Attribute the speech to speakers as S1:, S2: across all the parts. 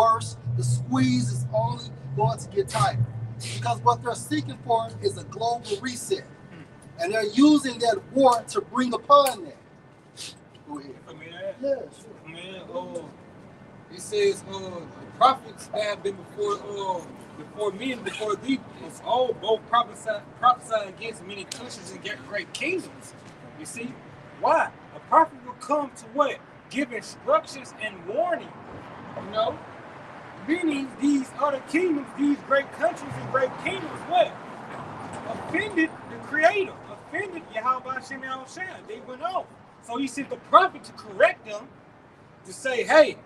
S1: worse. The squeeze is only going to get tighter. Because what they're seeking for is a global reset. And they're using that war to bring upon that. Go ahead.
S2: I mean,
S1: yeah, sure.
S2: Man, it says the prophets that have been before me and before thee was all both prophesied against many countries and get great kingdoms. You see? Why? A prophet will come to what? Give instructions and warning. You know? Meaning these other kingdoms, these great countries and great kingdoms, what? Offended the Creator, offended Yahweh Hashem Yahushua. They went off. So he sent the prophet to correct them, to say, hey,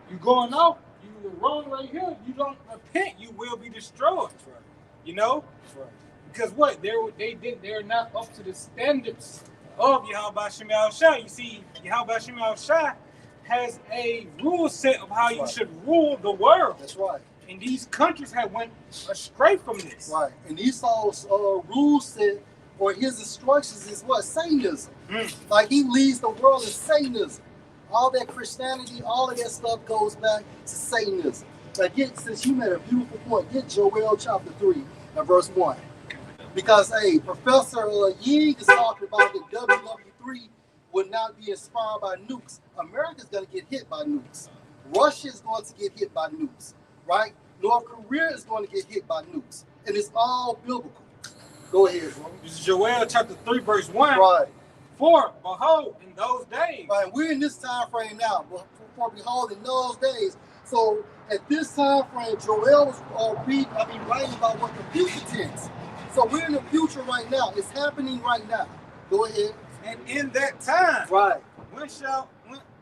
S2: you're going off, you were wrong right here, you don't repent, you will be destroyed.
S1: That's right.
S2: You know?
S1: That's right.
S2: Because what? They're not up to the standards of Yahweh Hashem Yahushua. You see, Yahweh Hashem Yahushua has a rule set of how you should rule the world.
S1: That's right.
S2: And these countries have went astray from this.
S1: Right. And Esau's rule set or his instructions is what? Satanism. Like he leads the world in Satanism. All that Christianity, all of that stuff goes back to Satanism. Like since you made a beautiful point, get Joel chapter 3 and verse 1. Because Professor Ying is talking about that WW3 would not be inspired by nukes. America's going to get hit by nukes. Russia is going to get hit by nukes, right? North Korea is going to get hit by nukes. And it's all biblical. Go ahead, bro.
S2: This is Joel chapter 3, verse 1.
S1: Right.
S2: For, behold, in those days.
S1: Right, we're in this time frame now. For behold, in those days. So at this time frame, Joel was writing about what the future tense. So we're in the future right now. It's happening right now. Go ahead.
S2: And in that time,
S1: right,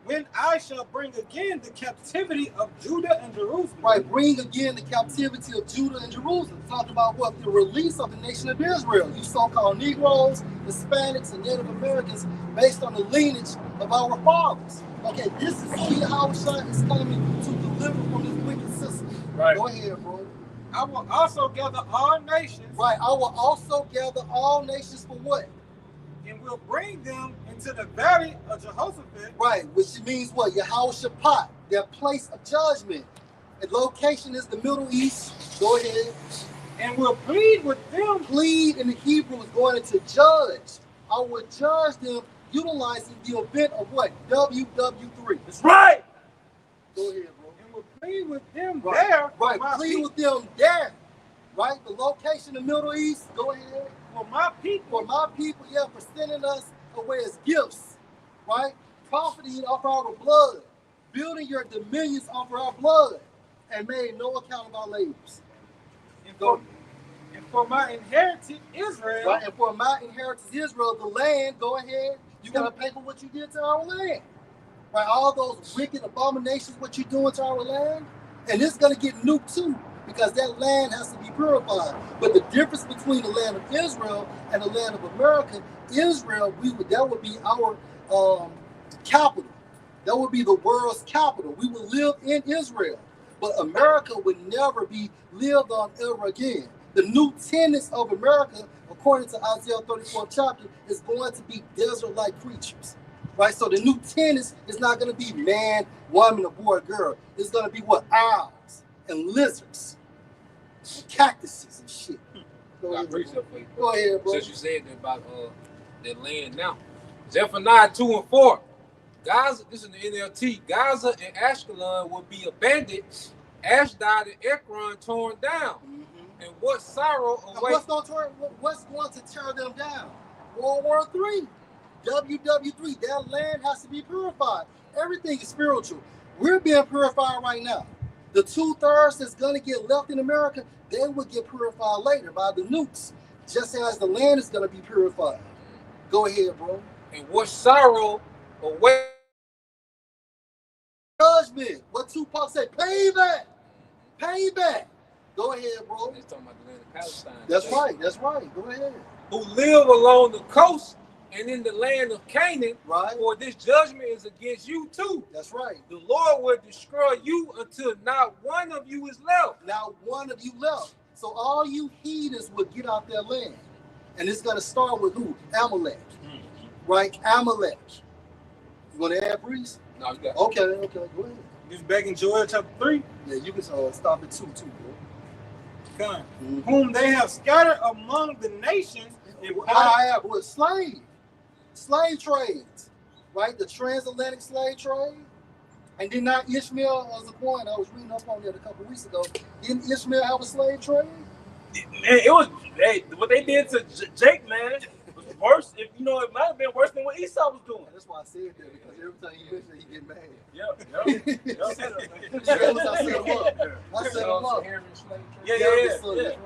S2: when I shall bring again the captivity of Judah and Jerusalem.
S1: Right, bring again the captivity of Judah and Jerusalem. Talk about what? The release of the nation of Israel. You so-called Negroes, Hispanics, and Native Americans based on the lineage of our fathers. Okay, this is who Yahushua is coming to deliver from this wicked system.
S2: Right.
S1: Go ahead, bro.
S2: I will also gather all nations.
S1: Right, I will also gather all nations for what?
S2: And will bring them into the valley of Jehoshaphat.
S1: Right, which means what? Yehoshaphat, their place of judgment. The location is the Middle East. Go ahead.
S2: And will plead with them.
S1: Plead in the Hebrew is going into judge. I will judge them utilizing the event of what? WW3.
S2: That's right.
S1: Go ahead, bro.
S2: And will plead with them there.
S1: Right, plead with them there. Right, the location, the Middle East. Go ahead.
S2: For my people,
S1: yeah, for sending us away as gifts, right? Profiting off our blood, building your dominions off our blood, and made no account of our labors.
S2: And for my inheritance, Israel.
S1: Right, and for my inheritance, Israel, the land, go ahead. You got to pay for what you did to our land. Right, all those wicked abominations, what you're doing to our land, and it's going to get nuked too. Because that land has to be purified. But the difference between the land of Israel and the land of America, Israel, that would be our capital. That would be the world's capital. We would live in Israel. But America would never be lived on ever again. The new tenets of America, according to Isaiah 34th chapter, is going to be desert-like creatures. Right? So the new tenets is not going to be man, woman, or boy, girl. It's going to be what? Owls and lizards. Cactuses and shit. Go ahead, bro.
S3: Since you said that about that land now. Zephaniah 2 and 4. Gaza, this is the NLT. Gaza and Ashkelon will be abandoned. Ashdod and Ekron torn down. Mm-hmm. And what sorrow awaits.
S1: What's going to tear them down? World War III. WW3. That land has to be purified. Everything is spiritual. We're being purified right now. The 2/3 that's going to get left in America, they will get purified later by the nukes, just as the land is going to be purified. Go ahead, bro.
S3: And what sorrow awaits.
S1: Judgment. What Tupac said, payback. Payback. Go ahead, bro.
S3: They're talking about the land of Palestine.
S1: That's right. Go ahead.
S3: Who live along the coast and in the land of Canaan,
S1: right?
S3: For this judgment is against you too.
S1: That's right.
S3: The Lord will destroy you until not one of you is left.
S1: Not one of you left. So all you heathens will get out their land. And it's going to start with who? Amalek. Right? Amalek. You want to add, Breeze?
S3: No, you got it.
S1: Okay, go ahead.
S2: This back in Joel chapter 3.
S1: Yeah, you can stop at 2 too, bro.
S2: Come. Whom they have scattered among the nations.
S1: I have with slave trades, right? The transatlantic slave trade. And did not Ishmael, as a point, I was reading up on that a couple weeks ago, didn't Ishmael have a slave trade?
S4: It was what they did to Jake, man, was worse. If you know, it might have been worse than what Esau was doing.
S1: That's why I said that, because every time he mentioned it, he get mad.
S4: Yep.
S1: I set him up.
S4: Yeah.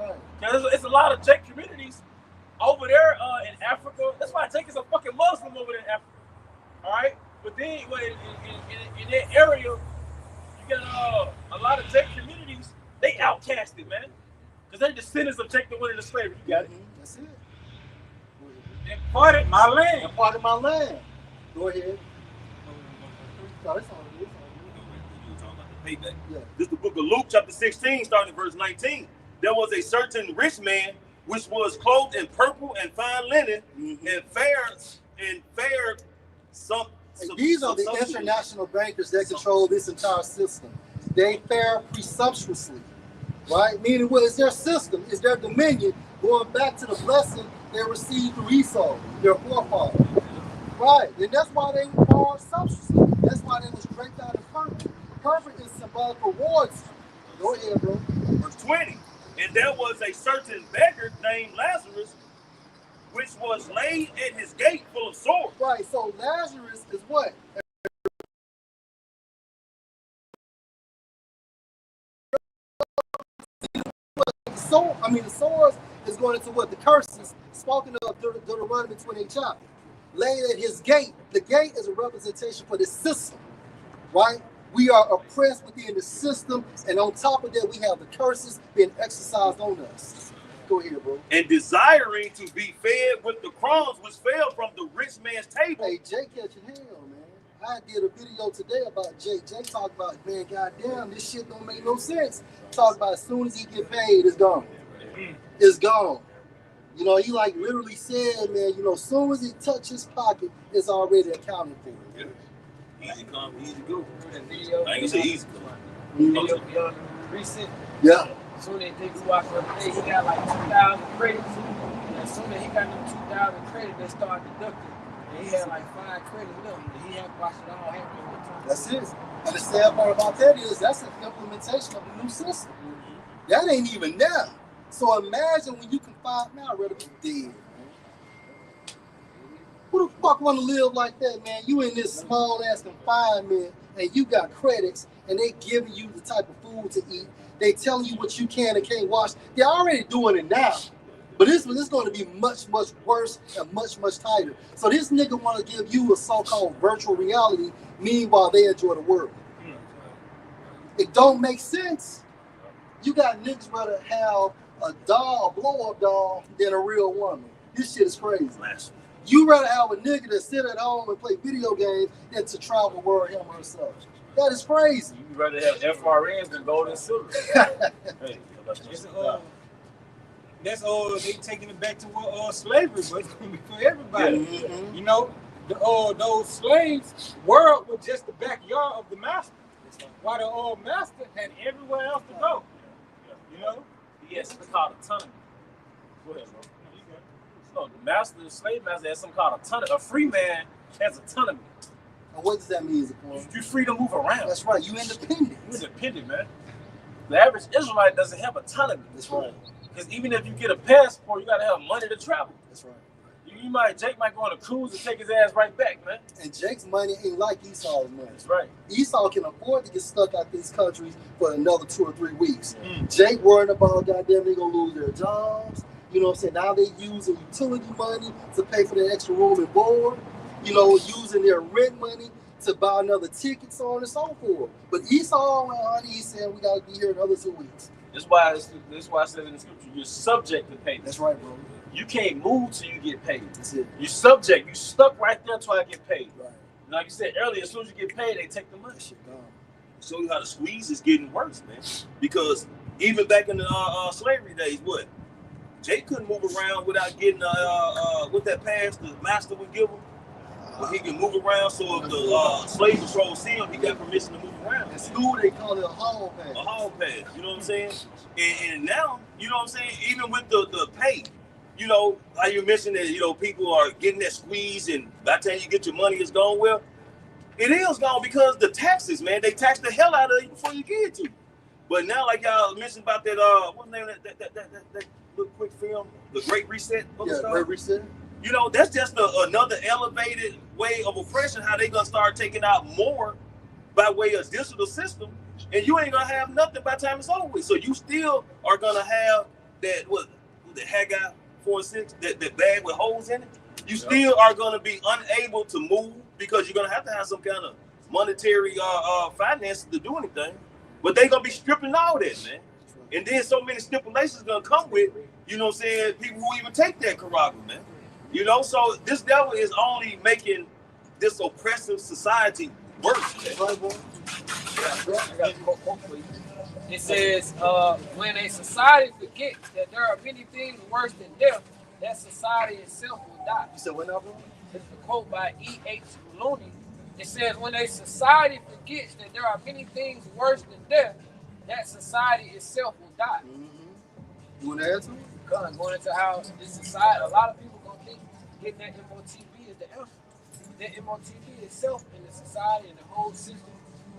S1: Right.
S4: It's a lot of Jake communities over there in Africa. That's why Jake is a fucking Muslim over there in Africa. All right, but then in that area, you got a lot of Jake communities. They outcasted, man, because they're descendants of Jake that went into slavery. You got it.
S1: That's it.
S2: And part of my land.
S1: And part of my land. Go ahead. No, that's all it is.
S5: Payback.
S1: Yeah.
S5: This is the book of Luke, chapter 16, starting at verse 19. There was a certain rich man which was clothed in purple and fine linen, and fared some.
S1: These are the international bankers that control this entire system. They fare presumptuously, right? Meaning, what is their system? Is their dominion going back to the blessing they received through Esau, their forefather? Right, and that's why they are sumptuously. That's why they was draped out in purple. Purple is symbolic for rewards. Go ahead, bro.
S5: Verse 20. And there was a certain beggar named Lazarus, which was laid at his gate full of sores.
S1: Right, so Lazarus is what? The sores is going into what? The curses spoken of Deuteronomy 28 chapter. Laid at his gate. The gate is a representation for the system, right? We are oppressed within the system, and on top of that, we have the curses being exercised on us. Go ahead, bro.
S5: And desiring to be fed with the crumbs which fell from the rich man's table.
S1: Hey, Jay catching hell, man. I did a video today about Jay. Jay talked about, man, goddamn, this shit don't make no sense. Talk about as soon as he get paid, it's gone. It's gone. You know, he like literally said, man, you know, as soon as he touch his pocket, it's already accounted for.
S5: Yeah. Easy come, easy go.
S4: Video,
S5: I ain't gonna say easy.
S4: video beyond recent.
S1: Yeah.
S4: As soon as they watch the other day, he got like 2,000 credits. And as soon as he got them 2,000 credits, they started deducting. And he had like 5 credits left. And he had to watch it all happen at one time.
S1: That's it. And the sad part about that is that's an implementation of the new system. That ain't even there. So imagine when you can find, man, I'd rather be dead, man. Who the fuck want to live like that, man? You in this small ass confinement and you got credits and they giving you the type of food to eat. They telling you what you can and can't watch. They're already doing it now. But this is going to be much, much worse and much, much tighter. So this nigga want to give you a so-called virtual reality, meanwhile they enjoy the world. It don't make sense. You got niggas rather have a doll, a blow-up doll, than a real woman. This shit is crazy. You rather have a nigga that sit at home and play video games than to travel the world him or herself. That is crazy.
S4: You'd rather have FRNs than gold and silver. Hey,
S2: that's they taking it back to what slavery was for everybody.
S1: Mm-hmm.
S2: You know, those slaves were just the backyard of the master, while the master had everywhere else to go. You know.
S4: Yes, it's called autonomy. Go ahead, bro. So the slave master has something called autonomy. A free man has autonomy.
S1: And what does that mean, Zaquan?
S4: You're free to move around.
S1: That's right. You independent.
S4: You're independent, man. The average Israelite doesn't have autonomy.
S1: That's right.
S4: Because even if you get a passport, you got to have money to travel.
S1: That's right.
S4: Jake might go on a cruise and take his ass right back, man.
S1: And Jake's money ain't like Esau's money.
S4: That's right.
S1: Esau can afford to get stuck out these countries for another 2 or 3 weeks. Jake worried about, goddamn, they gonna lose their jobs. You know what I'm saying? Now they using utility money to pay for their extra room and board. You know, using their rent money to buy another ticket, so on and so forth. But Esau, honey, he said we gotta be here another 2 weeks.
S4: That's why I said in the scripture, you're subject to payment.
S1: That's right, bro.
S4: You can't move till you get paid.
S1: That's it.
S4: You're subject. You stuck right there till I get paid.
S1: Right.
S4: Like you said earlier, as soon as you get paid, they take the money.
S1: Shit gone.
S5: Show you how the squeeze is getting worse, man. Because even back in the slavery days, what? Jake couldn't move around without getting with that pass the master would give him. where he can move around. So if the slave patrol see him, he got permission to move around.
S1: In school, they call it a hall pass.
S5: A hall pass, you know what I'm saying? And now, you know what I'm saying, even with the pay, you know, how you mentioned that, you know, people are getting that squeeze and by the time you get your money, it's gone. Well, it is gone because the taxes, man, they tax the hell out of you before you get it to you. But now, like y'all mentioned about that, what's the name of that little quick film, The Great Reset?
S1: Great Reset.
S5: You know, that's just another elevated way of oppression, how they gonna start taking out more by way of digital system, and you ain't gonna have nothing by the time it's over with. So you still are gonna have that, the Haggai 4:6, that bag with holes in it. You still are gonna be unable to move because you're gonna have some kind of monetary finances to do anything. But they gonna be stripping all that, man. And then so many stipulations gonna come with, you know what I'm saying, people who even take that Karaga, man. You know, so this devil is only making this oppressive society worse.
S3: It says, when a society forgets that there are many things worse than death, that society itself will die.
S1: You said what now, bro?
S3: This is a quote by E.H. Looney. It says, when a society forgets that there are many things worse than death, that society itself will die.
S1: You want to answer?
S3: Going into how this society, a lot of people gonna think getting that MOTB is the answer. That MOTB itself in the society and the whole system,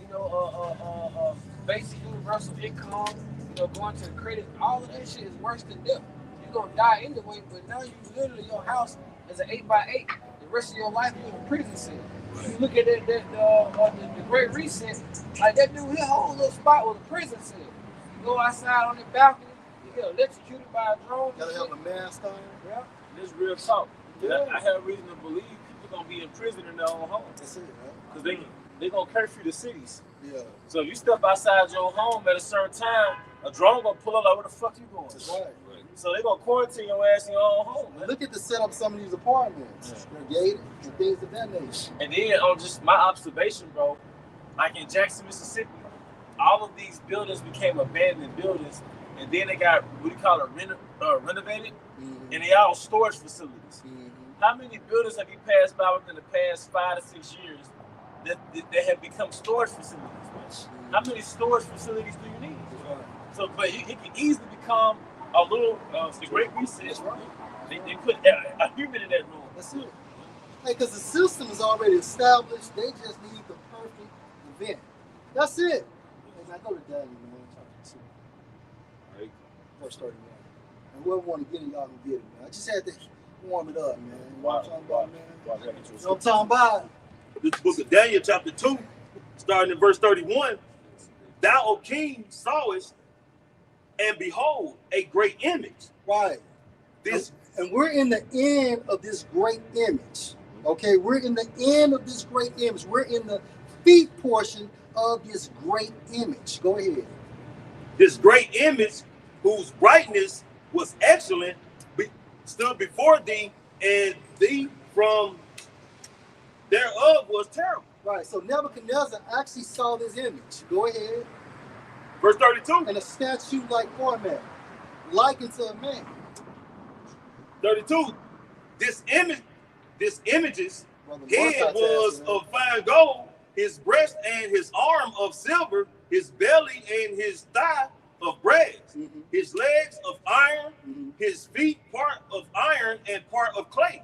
S3: you know, basic universal income, you know, going to the credit, all of that shit is worse than death. You're gonna die anyway, but now you literally, your house is an 8x8. The rest of your life you're in a prison cell. You look at the Great Reset, like that dude, his whole little spot was a prison cell. You go outside on the balcony, you get electrocuted by a drone.
S1: Gotta have a mask on.
S4: Yeah, this real talk. Yeah. I have reason to believe people gonna be in prison in their own home.
S1: That's it, right?
S4: Because they gonna curfew the cities.
S1: Yeah.
S4: So if you step outside your home at a certain time, a drone gonna pull up like, where the fuck you going?
S1: That's right.
S4: So they gonna quarantine your ass in your own home, man.
S1: Look at the setup of some of these apartments. They're gated and things of that nature.
S4: And then on just my observation, bro, like in Jackson, Mississippi, all of these buildings became abandoned buildings, and then they got what do you call it, renovated, and they all storage facilities. How many buildings have you passed by within the past 5 to 6 years that have become storage facilities? How many storage facilities do you need? So, but it can easily become a little the Great Reset. They put a human in that room.
S1: That's it. Hey, because the system is already established. They just need the perfect event. That's it. Hey, I go to Daddy, man. Right. Verse 31. And whoever want to get it, y'all can get it, man. I just had to warm it up, man. You know what I'm talking about, man? You know what I'm talking about?
S5: This book of Daniel, chapter 2, starting in verse 31. Thou, O king, sawest, and behold, a great image.
S1: Right.
S5: This,
S1: and we're in the end of this great image. Okay, we're in the end of this great image. We're in the feet portion of this great image. Go ahead.
S5: This great image, whose brightness was excellent, stood before thee, and thee from thereof was terrible.
S1: Right, so Nebuchadnezzar actually saw this image. Go ahead.
S5: Verse 32.
S1: In a statue-like format, likened to a man.
S5: 32. This image's head was of fine gold, his breast and his arm of silver, his belly and his thigh of brass, his legs of iron, his feet part of iron and part of clay.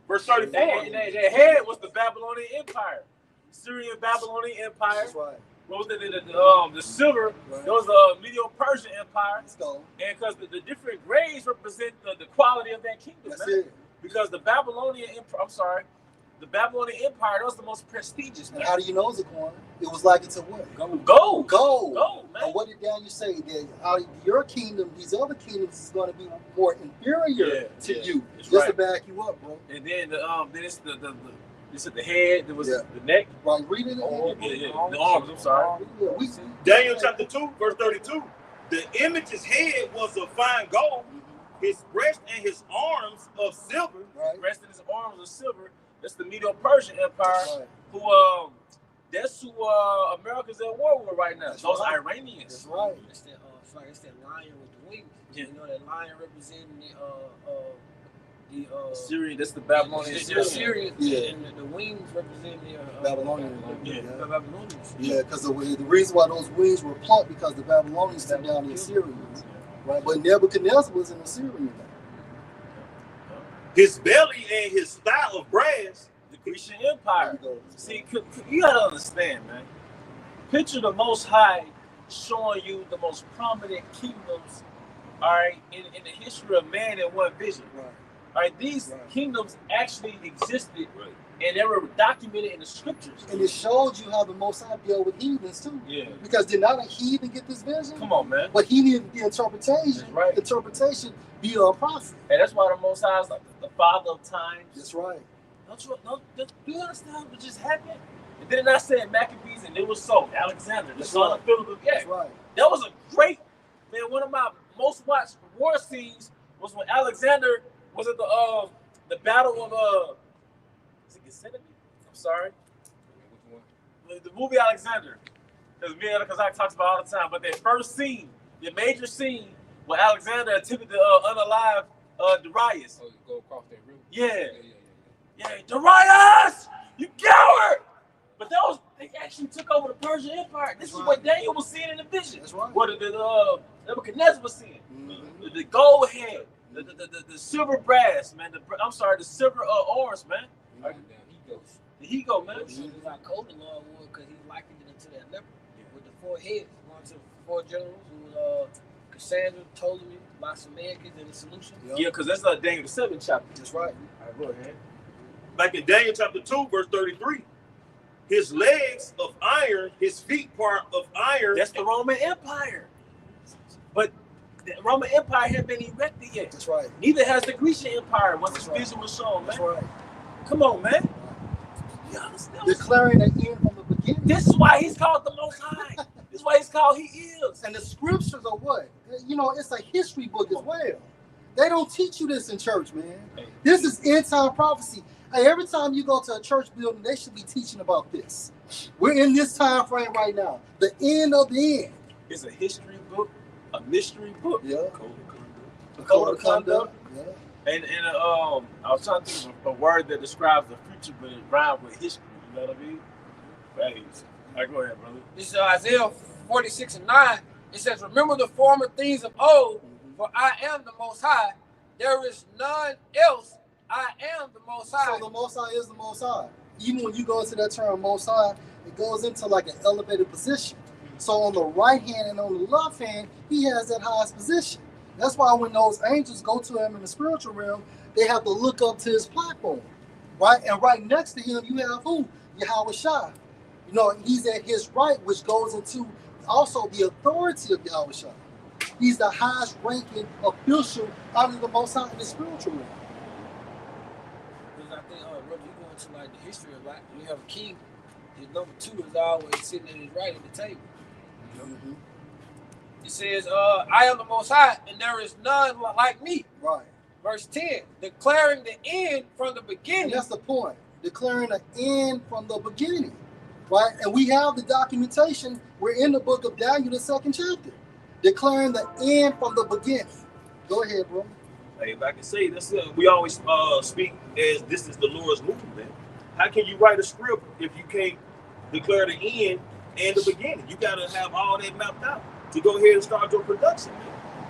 S5: Verse 34.
S4: Their head was the Babylonian Empire, Syrian Babylonian Empire.
S1: That's right.
S4: What was the silver? Right. There was the Medo-Persian Empire.
S1: Let's go.
S4: And because the different grades represent the quality of that kingdom.
S1: That's it.
S4: Because the Babylonian Empire, the Babylonian Empire, that was the most prestigious.
S1: And how do you know it's a coin? It was like it's a what?
S4: Gold.
S1: Gold,
S4: man.
S1: And what did Daniel say? That out of your kingdom, these other kingdoms is going to be more inferior to you. Just to back you up, bro.
S4: And then then it's the head, there was the neck.
S1: Right, read it.
S4: The arms, I'm sorry.
S5: Daniel chapter 2, verse 32. The image's head was of fine gold, his breast and his arms of silver.
S1: Right.
S4: Breast and his arms of silver. That's the Medo-Persian Empire, who that's who America's at war with right now. Those Iranians.
S1: That's right.
S3: It's that lion with the wings. You know that lion representing
S4: The Syrian, that's the Babylonian
S3: The Syrians,
S1: Yeah.
S3: and the wings represent the
S1: Babylonian.
S4: Yeah.
S3: The Babylonians.
S1: Yeah, because the reason why those wings were plucked because the Babylonians took down the Assyrians, right? But Nebuchadnezzar was an Assyrian.
S5: His belly and his style of brass.
S4: The Grecian Empire. See, you gotta understand, man. Picture the Most High showing you the most prominent kingdoms, all right, in the history of man in one vision.
S1: Right.
S4: All right, these kingdoms actually existed, and they were documented in the scriptures.
S1: And it showed you how the Most High dealt with heathens too.
S4: Yeah.
S1: Because did not a heathen get this vision?
S4: Come on, man.
S1: But he needed the interpretation.
S4: That's right.
S1: Interpretation be a prophet.
S4: And that's why the Most High is like the father of times.
S1: That's right.
S4: Do you understand what just happened? And then I said Maccabees, and it was so. Alexander, the son of Philip. Yeah.
S1: That's right.
S4: That was a great, man, one of my most watched war scenes was when Alexander was at the battle of is it Gethsemane? I'm sorry. The movie Alexander. Because I talked about all the time. But that first scene, the major scene where Alexander attempted to unalive Darius.
S3: Oh, you go across that river?
S4: Yeah, Darius! You coward! But they actually took over the Persian Empire. This is what Daniel was seeing in the vision.
S1: That's right.
S4: What Nebuchadnezzar was seeing.
S1: Mm-hmm.
S4: The gold head, the silver brass, man. The silver orange, man. The he go, man.
S3: It's how cold the Lord was because he likened it to that leopard with the 4 heads, belonging to the 4 generals who was Cassandra, Ptolemy, Lysimachus, and the solution.
S4: Yeah, because that's Daniel the 7th chapter.
S1: That's right.
S4: All right, go ahead.
S5: Back in Daniel chapter 2, verse 33. His legs of iron, his feet part of iron.
S4: That's the Roman Empire. But the Roman Empire hadn't been erected yet.
S1: That's right.
S4: Neither has the Grecian Empire once this vision was shown, man.
S1: That's right.
S4: Come on, man. You understand?
S1: Declaring an end from the beginning.
S4: This is why he's called the Most High. This is why he's called He Is.
S1: And the scriptures are what? You know, it's a history book as well. They don't teach you this in church, man. This is end time prophecy. Hey, every time you go to a church building, they should be teaching about this. We're in this time frame right now. The end of the end.
S4: It's a history book, a mystery book.
S1: Yeah.
S4: The code of conduct.
S1: Yeah.
S4: And I was trying to think of a word that describes the future, but it rhymes with history. You know what I mean? Right. All right, go ahead, brother.
S3: This is Isaiah 46:9. It says, "Remember the former things of old, for I am the Most High. There is none else. I am the Most High."
S1: So the Most High is the Most High. Even when you go into that term Most High, it goes into like an elevated position. So on the right hand and on the left hand, he has that highest position. That's why when those angels go to him in the spiritual realm, they have to look up to his platform, right? And right next to him, you have who? Yahweh Shai. You know, he's at his right, which goes into also the authority of Yahweh Shai. He's the highest ranking official out of the Most High in the spiritual realm.
S3: Because I think, brother, you go into like the history of like, you have a king. His number 2 is always sitting at his right at the table.
S1: Mm-hmm.
S3: It says, I am the Most High, and there is none like me.
S1: Right.
S3: Verse 10, declaring the end from the
S1: And
S3: beginning.
S1: that's the point. Declaring the end from the beginning. Right? And we have the documentation. We're in the book of Daniel, the 2nd chapter. Declaring the end from the beginning. Go ahead, bro.
S5: Hey, if I can say this, we always speak as this is the Lord's movement. How can you write a script if you can't declare the end and the beginning? You got to have all that mapped out to go ahead and start your production, man.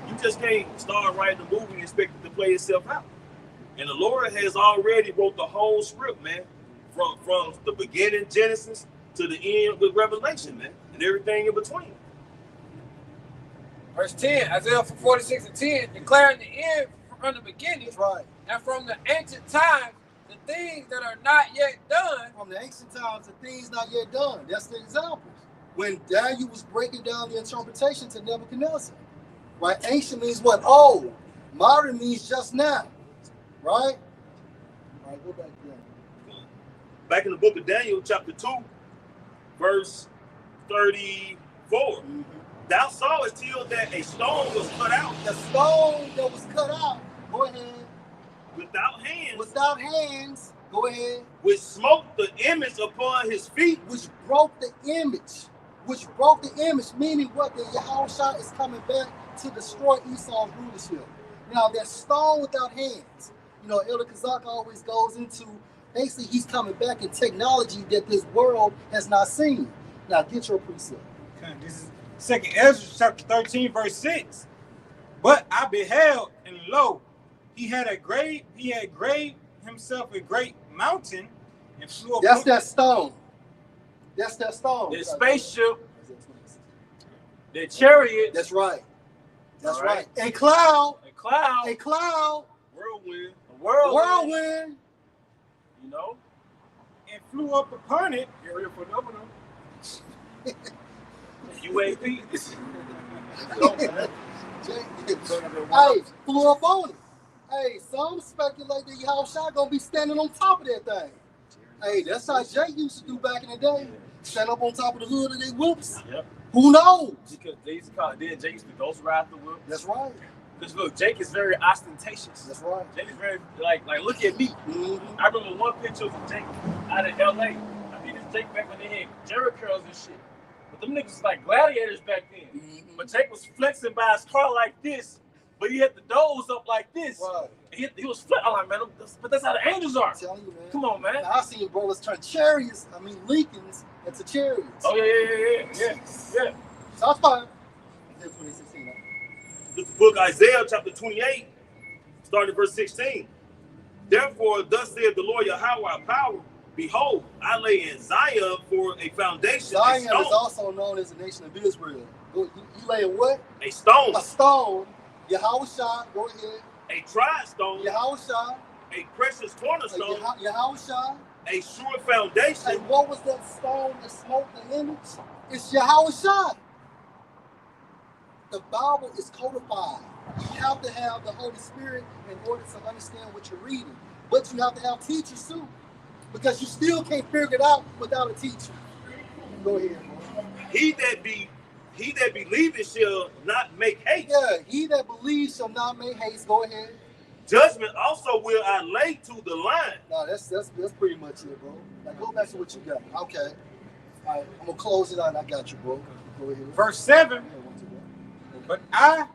S5: You just can't start writing the movie and expect it to play itself out. And the Lord has already wrote the whole script, man, from the beginning, Genesis, to the end with Revelation, man, and everything in between.
S3: Verse 10, Isaiah 46:10, declaring the end from the beginning.
S1: That's right.
S3: And from the ancient times, the things that are not yet done.
S1: From the ancient times, the things not yet done. That's the examples. When Daniel was breaking down the interpretation to Nebuchadnezzar. Right? Ancient means what? Old. Modern means just now. Right? All right, go back there.
S5: Back in the book of Daniel, chapter 2, verse 34.
S1: Mm-hmm.
S5: Thou sawest till that a stone was cut out
S1: The stone that was cut out, go ahead.
S5: without hands,
S1: Without hands, go ahead.
S5: which smote the image upon his feet,
S1: Which broke the image. Which broke the image, meaning what? That Yahushua is coming back to destroy Esau's rulership. Now, that stone without hands. You know, Elder Kazak always goes into basically he's coming back in technology that this world has not seen. Now get your precept.
S2: Okay, this is 2nd Ezra chapter 13, verse 6. But I beheld, and lo, he had graved himself a great mountain and flew
S1: That's
S2: upon.
S1: that stone. That's that stone.
S4: The spaceship, the chariot,
S1: That's right. That's
S4: All
S1: right.
S4: right.
S1: A cloud.
S4: a cloud,
S1: A cloud.
S5: Whirlwind.
S4: a whirlwind,
S1: Whirlwind.
S4: you know,
S2: and flew up upon it.
S4: area phenomenon. UAP.
S1: Hey, flew up on it. Hey, some speculate that Yahushua gonna be standing on top of that thing. Hey, that's how Jay used to do back in the day. Stand up on top of the hood of their whips.
S4: Yep.
S1: Who knows?
S4: Because they used to call it, then Jake used to ghost ride the whip.
S1: That's right.
S4: Because look, Jake is very ostentatious.
S1: That's right.
S4: Jake is very like look at me.
S1: Mm-hmm.
S4: I remember one picture of Jake out of LA. I mean, it's Jake back when they had Jerry curls and shit. But them niggas was like gladiators back then.
S1: Mm-hmm.
S4: But Jake was flexing by his car like this, but he had the doors up like this.
S1: Right.
S4: He was flexing. I'm like, man, but that's how the angels are.
S1: I'm telling you, man.
S4: Come on, man.
S1: Now, I seen brothers turn chariots, Lincolns, into chariots.
S4: Oh yeah.
S1: So that's fine. That's 2016.
S5: This book, Isaiah chapter 28, starting at verse 16. Therefore, thus saith the Lord Yahweh of power, behold, I lay in Zion for a foundation,
S1: Zion
S5: a stone.
S1: is also known as the nation of Israel. You lay in what?
S5: A stone,
S1: A stone. Yahushua, go ahead.
S5: a tried stone,
S1: Yahushua.
S5: a precious cornerstone,
S1: Yahushua.
S5: a sure foundation.
S1: And what was that stone that smote the image? It's Yahushua. The Bible is codified. You have to have the Holy Spirit in order to understand what you're reading. But you have to have teachers too. Because you still can't figure it out without a teacher. Go ahead, bro.
S5: He that believeth shall not make haste.
S1: Yeah, he that believes shall not make haste. Go ahead.
S5: Judgment also will I lay to the line.
S1: No, that's pretty much it, bro. Like, go back to what you got. Okay. All right, I'm gonna close it out. I got you, bro. Go ahead.
S2: Verse 7.
S1: Yeah, 1, 2, 1.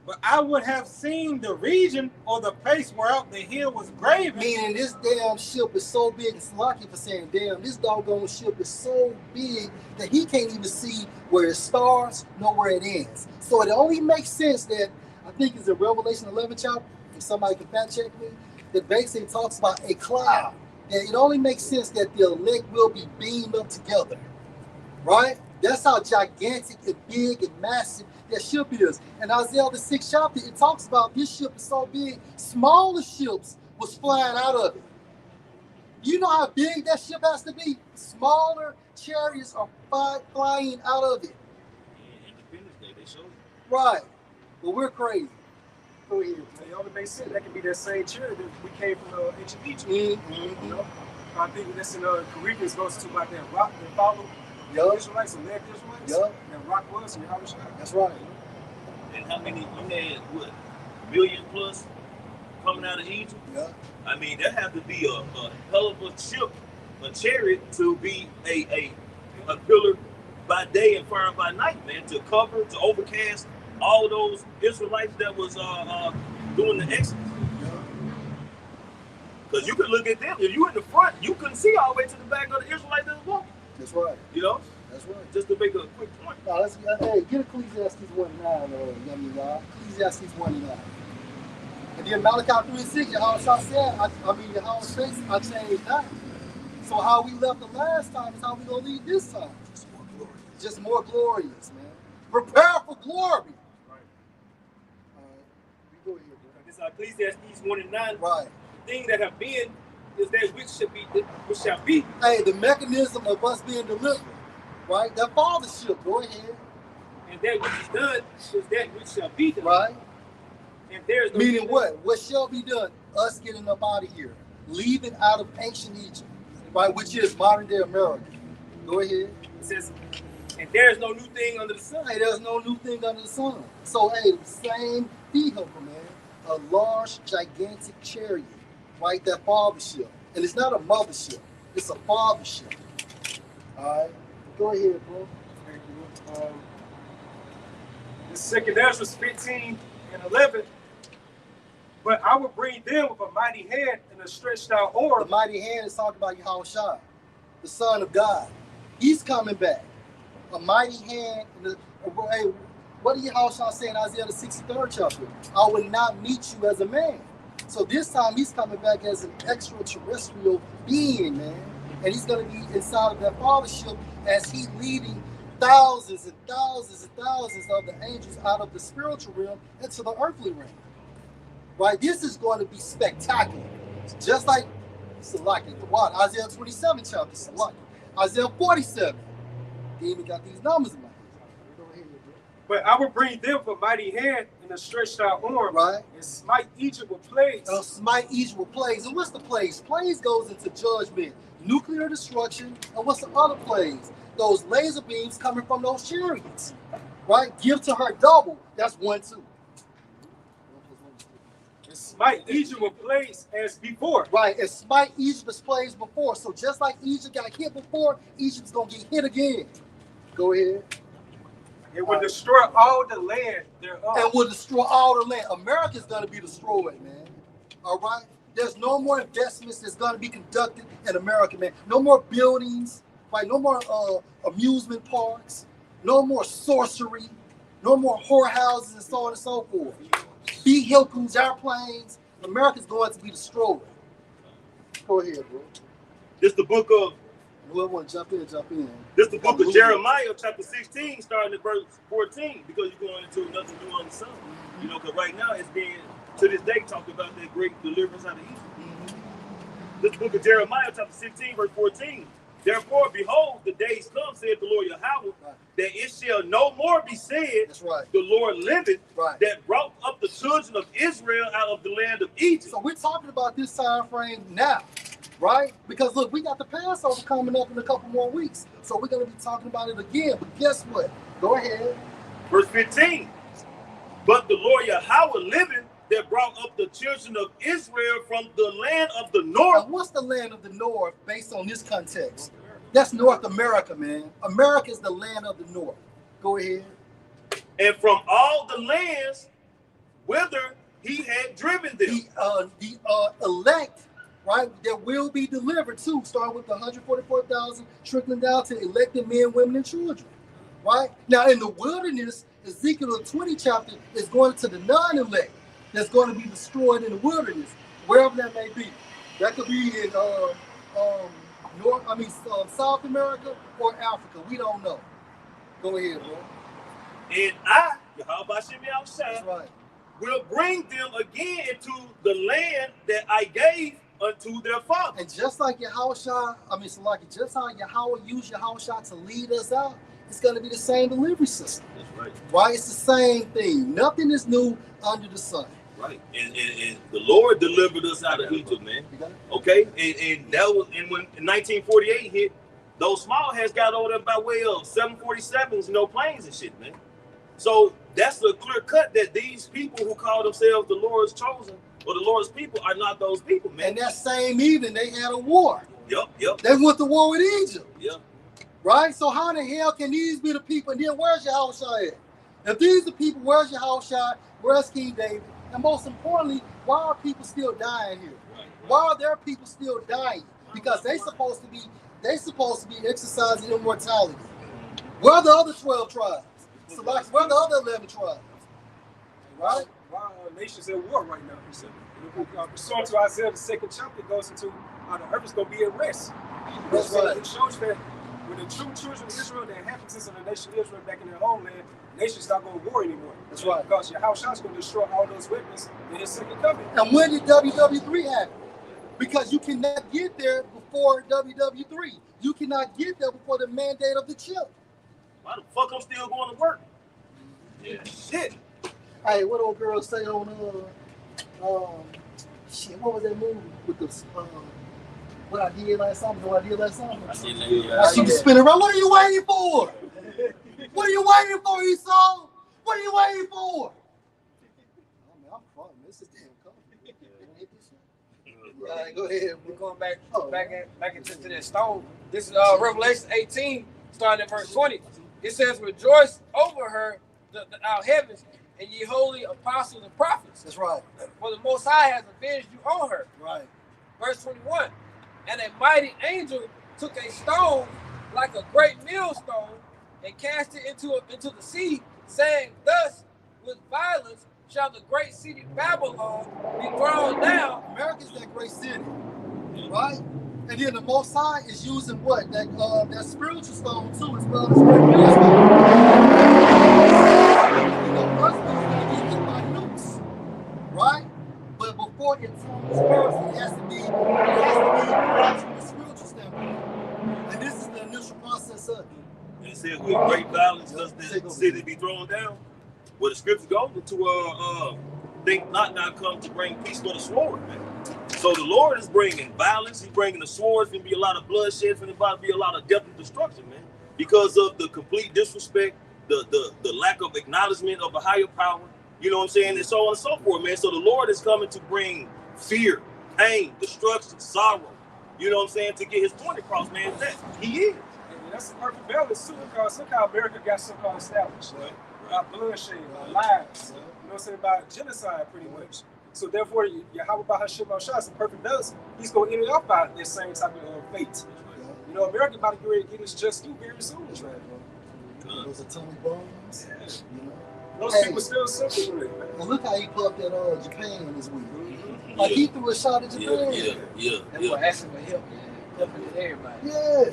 S2: But I would have seen the region or the place whereof the hill was graven.
S1: Meaning this damn ship is so big, it's lucky for saying, damn, this doggone ship is so big that he can't even see where it starts nor where it ends. So it only makes sense that, I think it's in Revelation 11 chapter, if somebody can fact check me, that basically talks about a cloud. And it only makes sense that the elect will be beamed up together, right? That's how gigantic and big and massive that ship is. And Isaiah the 6th chapter, it talks about this ship is so big, smaller ships was flying out of it. You know how big that ship has to be? Smaller chariots are flying out of it.
S5: Independence Day, they showed.
S1: Right. But we're crazy. Go ahead.
S6: It only makes sense. That could be that same chariot that we came from ancient Egypt.
S1: Mm-hmm.
S6: You know, I think that's in Corinthians goes to about that rock that followed the
S1: Yup.
S6: Israelites and led the Israelites.
S1: Yup.
S6: That rock was and Yahushua.
S1: That's right.
S5: And how many, you had what, million plus coming out of Egypt?
S1: Yeah.
S5: I mean, that had to be a hell of a ship, a chariot to be a pillar by day and fire by night, man, to cover, to overcast all those Israelites that was doing the exodus. Because you could look at them, if you in the front, you couldn't see all the way to the back of the Israelites that was walking.
S1: That's right.
S5: You know,
S1: That's right.
S5: just to make a quick point.
S1: Now, hey, get Ecclesiastes 1:9, yummy y'all. Ecclesiastes 1:9. And then Malachi 3:6, Yahushua said, Yahushua says, I changed that. So how we left the last time is how we gonna leave this time. Just more glorious, man. Prepare for glory.
S6: Right.
S1: All right. You go ahead, bro.
S6: This Ecclesiastes 1:9.
S1: Right.
S6: The thing that have been is that which shall be.
S1: Hey, the mechanism of us being delivered, right? That fathership, go ahead.
S6: And that which is done is that which shall be done.
S1: Right?
S6: And there is no
S1: Meaning what? What shall be done? Us getting up out of here. Leaving out of ancient Egypt, right? Which is modern day America. Go ahead.
S6: It says, and there is no new thing under the sun.
S1: Hey, there's no new thing under the sun. So, hey, the same vehicle, man. A large, gigantic chariot, right? That fathership. And it's not a mothership. It's a fathership. All right? Go ahead, bro.
S6: The second Ezra 15 and 11. But I will bring them with a mighty hand and a stretched out
S1: The
S6: arm.
S1: mighty hand is talking about Yahushua, the Son of God. He's coming back. A mighty hand. Hey, what did Yahushua say in Isaiah the 63rd chapter? I will not meet you as a man. So this time he's coming back as an extraterrestrial being, man. And he's going to be inside of that fathership as he leading thousands and thousands and thousands of the angels out of the spiritual realm into the earthly realm. Right? This is going to be spectacular. Just like what? Isaiah 27 chapter, Salaki. Isaiah 47. They even got these numbers in my head. Go ahead, bro.
S6: But I will bring them with a mighty hand and a stretched out arm.
S1: Right.
S6: And smite Egypt with plagues.
S1: Smite Egypt with plagues. And what's the plagues? Plagues goes into judgment, nuclear destruction, and what's the other plagues? Those laser beams coming from those chariots. Right? Give to her double. That's 1, 2.
S6: And smite Egypt with plagues as before.
S1: Right, and smite Egypt's plagues before. So just like Egypt got hit before, Egypt's gonna get hit again. Go ahead.
S6: It will destroy all the land thereof.
S1: And will destroy all the land. America's gonna be destroyed, man. All right? There's no more investments that's gonna be conducted in America, man. No more buildings, right? No more amusement parks, no more sorcery, no more whorehouses and so on and so forth. Vehicles, airplanes, America's going to be destroyed. Go ahead, bro.
S5: This the book of
S1: Whoever want to jump in.
S5: This the book of Jeremiah, chapter 16, starting at verse 14, because you're going into nothing new on the sun. You know, because right now it's being, to this day, talked about that great deliverance out of Egypt. This book of Jeremiah, chapter 16, verse 14. Therefore, behold, the days come, saith the Lord Yahweh, that it shall no more be said,
S1: That's right.
S5: the Lord liveth,
S1: Right.
S5: that brought up the children of Israel out of the land of Egypt.
S1: So we're talking about this time frame now, right? Because look, we got the Passover coming up in a couple more weeks. So we're going to be talking about it again. But guess what? Go ahead.
S5: Verse 15. But the Lord Yahweh liveth, that brought up the children of Israel from the land of the north.
S1: Now, what's the land of the north based on this context? That's North America, man. America is the land of the north. Go ahead.
S5: And from all the lands whither he had driven them.
S1: The elect, right, that will be delivered too, starting with the 144,000, trickling down to elected men, women, and children. Right? Now, in the wilderness, Ezekiel 20 chapter is going to the non-elect that's going to be destroyed in the wilderness, wherever that may be. That could be in South America or Africa. We don't know. Go ahead, bro.
S5: And I, Yahweh Shemi outside,
S1: That's right.
S5: will bring them again into the land that I gave unto their fathers.
S1: And just like Yahushua, just how Yahweh used Yahushua to lead us out, it's going to be the same delivery system.
S5: That's right.
S1: Right? It's the same thing. Nothing is new under the sun.
S5: Right. And the Lord delivered us out of Egypt, man. Okay? And that was, and when 1948 hit, those small heads got over there by way of 747s, planes and shit, man. So that's a clear cut that these people who call themselves the Lord's chosen or the Lord's people are not those people, man.
S1: And that same evening, they had a war.
S5: Yep.
S1: They went to war with Egypt.
S5: Yep.
S1: Right? So how the hell can these be the people? And then where's Yahushua at? If these are the people, where's Yahushua? Where's King David? And most importantly, why are people still dying here?
S5: Right.
S1: Why are their people still dying? Because they supposed to be exercising immortality. Where are the other 12 tribes? So like, where are the other 11 tribes? Right?
S6: Why are nations at war right now? Pursuant to Isaiah, the 2nd chapter goes into how the earth is going to be at rest.
S1: That's right.
S6: It shows that when the true children of Israel, the inhabitants of the nation of Israel back in their homeland, nations not going to war anymore.
S1: That's right.
S6: Because Yahushua is going to destroy all those weapons in his second coming.
S1: And when did WW3 happen? Because you cannot get there before WW3. You cannot get there before the mandate of the chip.
S5: Why the fuck I'm still going to work? Yeah. Shit.
S1: Hey, what old girl say on shit? What was that movie with the what I did last summer? She was spinning around. What are you waiting for? What are you waiting for, Esau? What are you waiting for? Oh, man, I'm fun. This is damn cool. All right, go ahead.
S3: We're going back into that stone. This is Revelation 18, starting at verse 20. It says, rejoice over her,
S4: our heavens, and ye holy apostles and prophets.
S1: That's right.
S4: For the Most High has avenged you on her.
S1: Right.
S4: Verse 21. And a mighty angel took a stone like a great millstone and cast it into the sea, saying, thus with violence shall the great city Babylon be thrown down.
S1: America's that great city, right? And then the Most High is using what? That spiritual stone too, as well as great millstone. You know, earth's gonna get hit by nukes, right? But before it turns earth, it has to be watched from the spiritual standpoint. And this is the initial process of it.
S5: And it says, with great violence does the city be thrown down. Well, the scripture goes to think not come to bring peace but a sword, man. So the Lord is bringing violence. He's bringing the sword. It's going to be a lot of bloodshed. It's going to be a lot of death and destruction, man, because of the complete disrespect, the lack of acknowledgement of a higher power. You know what I'm saying? And so on and so forth, man. So the Lord is coming to bring fear, pain, destruction, sorrow. You know what I'm saying? To get his point across, man. That he is.
S6: And that's the perfect balance too, because look how America got so-called established. Right? About bloodshed, about lies. You know what I'm saying? About genocide, pretty much. So therefore, Yahweh Bahashim Shah is the perfect balance. He's going to end it up by this same type of fate. You know, America about to get ready to get its just due very soon. Right, bro.
S1: Those atomic bombs.
S6: Yeah.
S1: You know?
S6: Those people still suffering with it, man.
S1: And look how he put up that Japan this week. Like he threw a shot at Japan.
S5: Yeah.
S4: That's what asking for help, man. Helping everybody.
S1: Yeah.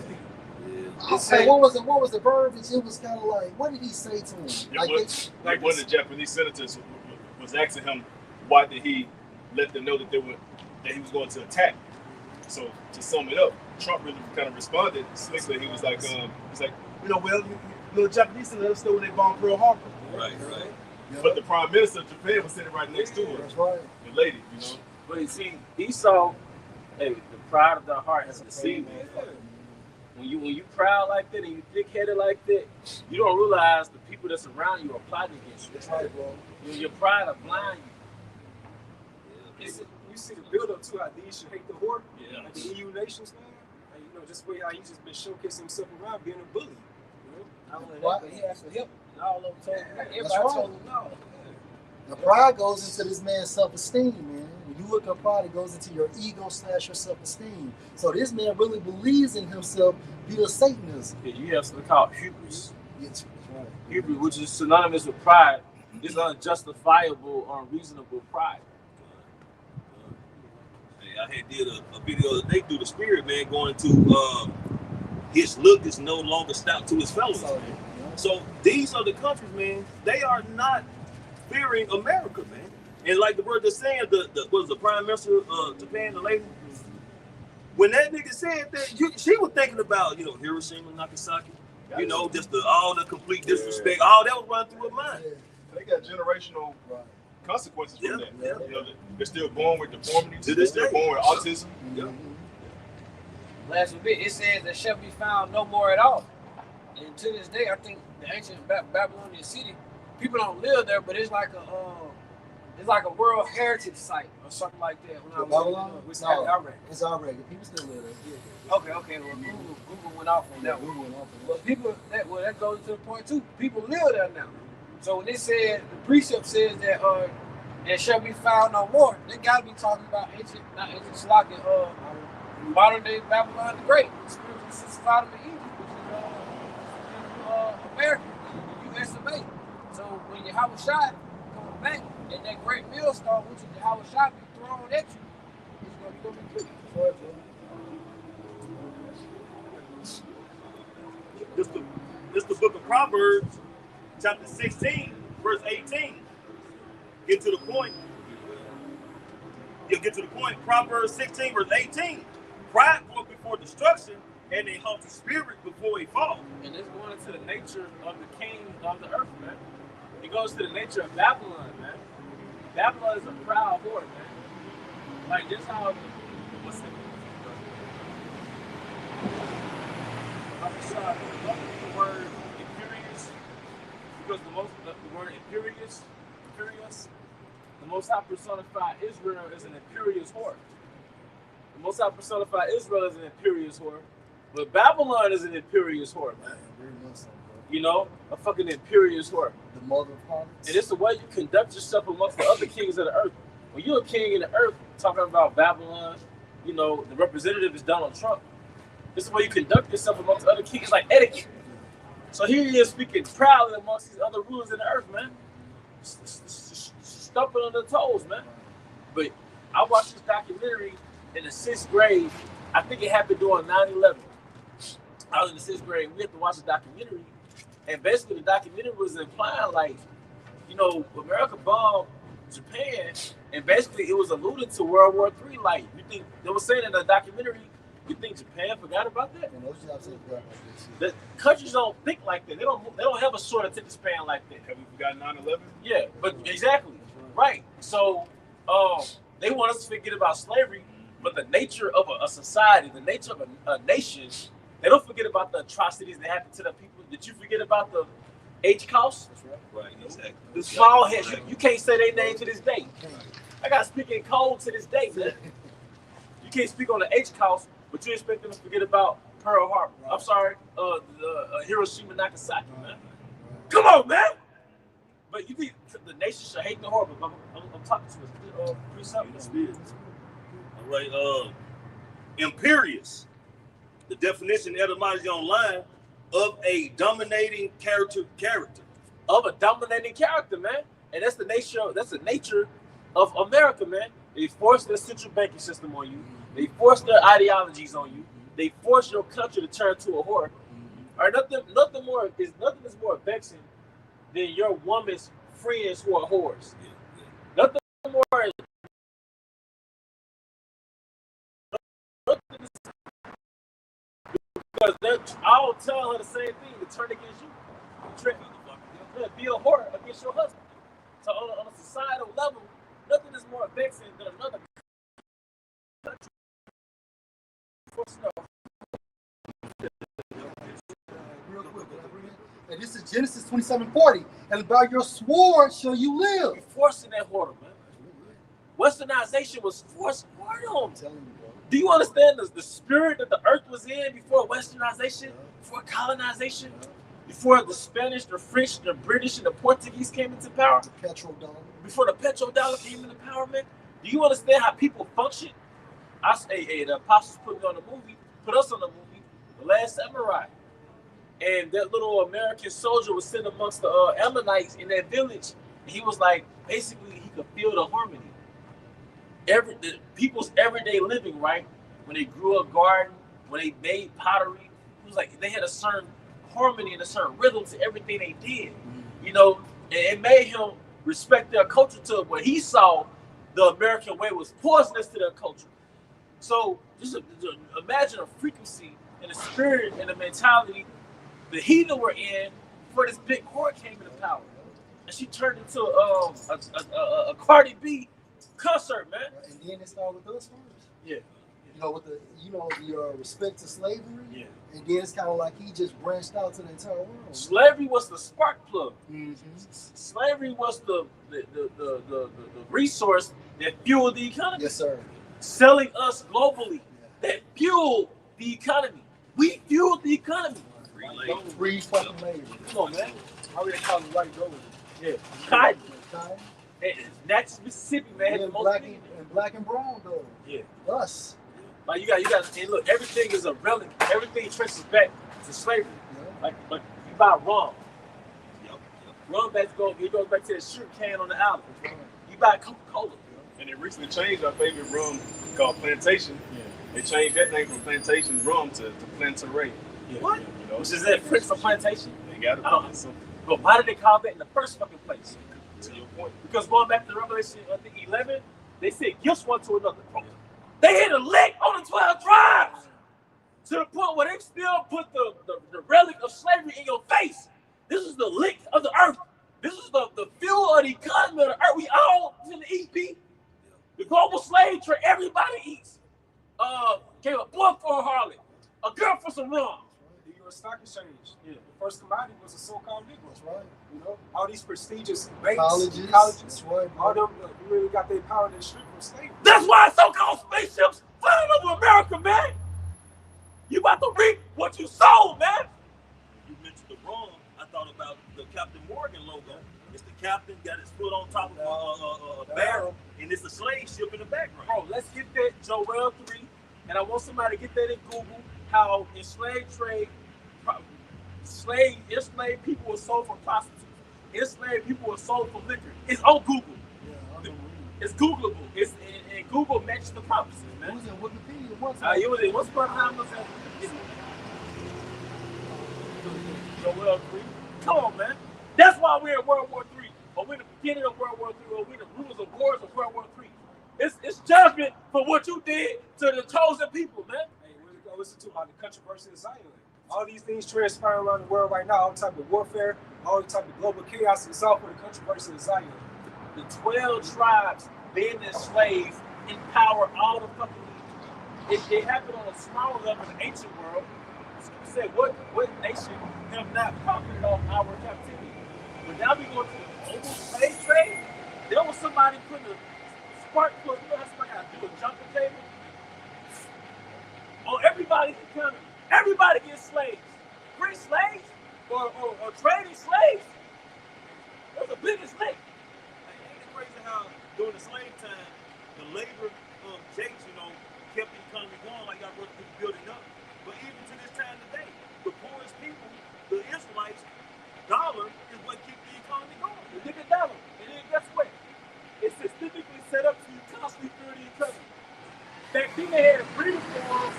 S1: Hey, what was the verbiage? It was kind of like, what did he say to him?
S7: Like one of the Japanese senators was asking him, why did he let them know that he was going to attack? So to sum it up, Trump really kind of responded slickly. He was like, the Japanese said let us know when they bombed Pearl Harbor.
S5: Right.
S7: But the Prime Minister of Japan was sitting right next to him.
S1: That's right.
S7: The lady, you know.
S4: But you see, Esau, the pride of the heart has deceived me. When you proud like that and you thick-headed like that, you don't realize the people that's around you are plotting against you.
S1: That's right, bro.
S4: Your pride will blind you.
S6: You see the build-up to how these should hate the whore, like the EU nations now. And, you know, just the way how he's just been showcasing himself around being a bully. You know?
S4: Not only that, but he has to help. And all of them told him, everybody
S1: right.
S4: told him no.
S1: The pride goes into this man's self-esteem, man. When you look at pride, it goes into your ego / your self-esteem. So this man really believes in himself via Satanism.
S4: Yeah, you have something called hubris.
S1: That's right.
S4: Hubris, which is synonymous with pride, is unjustifiable or unreasonable pride.
S5: I had did a video the other day through the spirit, man, going to his look is no longer stout to his fellows, man. So these are the countries, man. They are not fearing America, man. And like the word they're saying, was the Prime Minister of Japan, the lady, when that nigga said that, she was thinking about, Hiroshima, Nagasaki, just all the complete disrespect, all that was running through her mind.
S7: They got generational consequences from that.
S5: Yeah.
S7: They're still born with deformities. They're still born with autism.
S4: Last bit, it says there shall be found no more at all. And to this day, I think the ancient Babylonian city, people don't live there, but it's like a World Heritage Site or something like that.
S1: Babylon?
S6: It's
S1: No,
S6: already.
S1: it's already. People still live there.
S4: Okay. Well, Google went off on that one. But people, that goes to the point too. People live there now. So when they said, the precept says that there shall be found no more, they got to be talking about modern day Babylon the Great, spiritual sister Sodom and Egypt, which is America, the US of A. So when Yahweh Shai comes back, and that great millstone, which is Yahweh Shai, be thrown at you, it's going to be pretty.
S5: This the book of Proverbs, chapter 16, verse 18. Get to the point. You'll get to the point. Proverbs 16, verse 18. Pride goeth before destruction, and a haughty spirit before a fall.
S4: And it's going into the nature of the king of the earth, man. It goes to the nature of Babylon, man. Babylon is a proud whore, man. Like this how what's it? I'm sorry, the word imperious, because the word imperious, the Most High personified Israel as an imperious whore. The Most High personified Israel as an imperious whore, but Babylon is an imperious whore, man. You know, a fucking imperious whore.
S1: The mother of harlots.
S4: And it's the way you conduct yourself amongst the other kings of the earth. When you're a king in the earth, talking about Babylon, you know, the representative is Donald Trump. This is the way you conduct yourself amongst other kings, like etiquette. So here he is speaking proudly amongst these other rulers in the earth, man. Stumping on their toes, man. But I watched this documentary in the 6th grade. I think it happened during 9/11. I was in the 6th grade. We had to watch the documentary. And basically the documentary was implying, like, you know, America bombed Japan, and basically it was alluding to World War III. Like, you think they were saying in the documentary, you think Japan forgot about that?
S1: And those jobs ain't forgot about this.
S4: The countries don't think like that. They don't have a short attention span like that.
S7: Have we forgotten 9/11?
S4: Yeah, but exactly right. So they want us to forget about slavery, but the nature of a society, the nature of a nation, they don't forget about the atrocities that happened to the people. Did you forget about the H-Couse?
S5: Right, exactly.
S4: The small heads, you can't say their name to this day. I got to speak in code to this day, man. You can't speak on the H-Couse, but you expect them to forget about Pearl Harbor. I'm sorry, Hiroshima, Nagasaki, man. Come on, man. But you think the nation should hate the horrible? I'm talking to us.
S5: All right, imperious. The definition etymology online of a dominating character.
S4: Of a dominating character, man. And that's the nature of America, man. They force their central banking system on you. They force their ideologies on you. They force your country to turn to a whore. Or nothing is more vexing than your woman's friends who are whores. Nothing more. Because I'll tell her the same thing to turn against you. Be a whore against your husband. So on a societal level, nothing is more vexing than another country.
S1: Real quick, and this is Genesis 27:40. And by your sword shall you live.
S4: You're forcing that whoredom, man. Westernization was forced whoredom.
S1: I'm telling you, bro.
S4: Do you understand the spirit that the earth was in before westernization, before colonization, before the Spanish, the French, the British, and the Portuguese came into power?
S1: The petrodollar.
S4: Before the petrodollar came into power, man? Do you understand how people function? The apostles put us on the movie, The Last Samurai. And that little American soldier was sitting amongst the Ammonites in that village. And he was like, basically, he could feel the harmony. The people's everyday living, right? When they grew a garden, when they made pottery, it was like they had a certain harmony and a certain rhythm to everything they did. You know, and it made him respect their culture to where he saw the American way was poisonous to their culture. So just imagine a frequency and a spirit and a mentality the heathen were in before this big whore came into power. And she turned into a Cardi B concert, man.
S1: And then it started with us first.
S4: Yeah.
S1: You know, with the respect to slavery.
S4: Yeah.
S1: And then it's kind of like he just branched out to the entire world.
S4: Slavery was the spark plug.
S1: Mm-hmm.
S4: Slavery was the resource that fueled the economy.
S1: Yes, sir.
S4: Selling us globally, that fueled the economy. We fueled the economy.
S1: Free fucking labor.
S4: Come on, man.
S6: How we call it white gold?
S4: Yeah. Cotton.
S1: Cotton.
S4: That's Mississippi, man.
S1: Yeah,
S4: The most
S1: black and brown, though.
S4: Yeah.
S1: Us.
S4: Like you got. And look, everything is a relic. Everything traces back to slavery.
S1: Yeah.
S4: Like you buy rum. Rum it goes back to that sugar can on the island. You buy Coca-Cola.
S7: And they recently changed our favorite rum called Plantation.
S4: Yeah.
S7: They changed that name from Plantation Rum to Plantaray.
S4: Yeah. What?
S7: You know,
S4: Which is that French for plantation?
S7: they got it.
S4: I don't know.
S7: So,
S4: But why did they call that in the first fucking place?
S7: to your point,
S4: Because going back to Revelation, I think 11, they said gifts one to another. They hit a lick on the 12 tribes to the point where they still put the relic of slavery in your face. This is the lick of the earth. This is the fuel of the economy of the earth. We all in the EP. The global slave trade, everybody eats. Gave a boy for a harlot, a girl for some rum.
S6: The U.S. Stock Exchange.
S4: Yeah.
S6: The first commodity was a so-called Negro.
S1: That's right.
S6: You know, all these prestigious banks,
S1: Colleges.
S6: colleges,
S1: That's right.
S6: all them really got their power and their strength from slavery.
S4: That's why so-called spaceships flying over America, man. You about to reap what you sow, man.
S5: You mentioned the rum. I thought about the Captain Morgan logo. It's the captain got his foot on top of a barrel, and it's a slave ship in the background.
S4: Bro, let's get that Joel 3, and I want somebody to get that in Google. How enslaved people were sold for prostitutes. Enslaved people were sold for liquor. It's on Google.
S1: Yeah,
S4: it's Googleable. It's and Google matches the prophecies,
S1: it
S4: man.
S1: was in Wikipedia once.
S4: It was once upon a time was Joel 3. Come on, man. That's why we're in World War III, or we're in the beginning of World War III, or we're the rumors of wars of World War III. It's judgment for what you did to the chosen people, man.
S6: Hey, we're going to listen to about the controversy of Zion. All these things transpiring around the world right now, all type of warfare, all type of global chaos, it's all for the controversy of Zion.
S4: The 12 tribes being enslaved empower all the fucking leaders. It happened on a smaller level in the ancient world. So we said, what nation have not profited off our captivity? But now we go to the global slave trade. There was somebody putting a spark plug. You know how somebody got to do a jumping table? On everybody's economy. Everybody gets slaves. Free slaves or trading slaves. That's the biggest link.
S5: Ain't it crazy how during the slave time, the labor jakes, kept the economy going like y'all were building up. But even to this time today, the poorest people, the Israelites, dollar is what keeps the economy going.
S4: The nigga dollar. And then guess what? It's systemically set up to constantly through the economy. Back then they had breeding farms.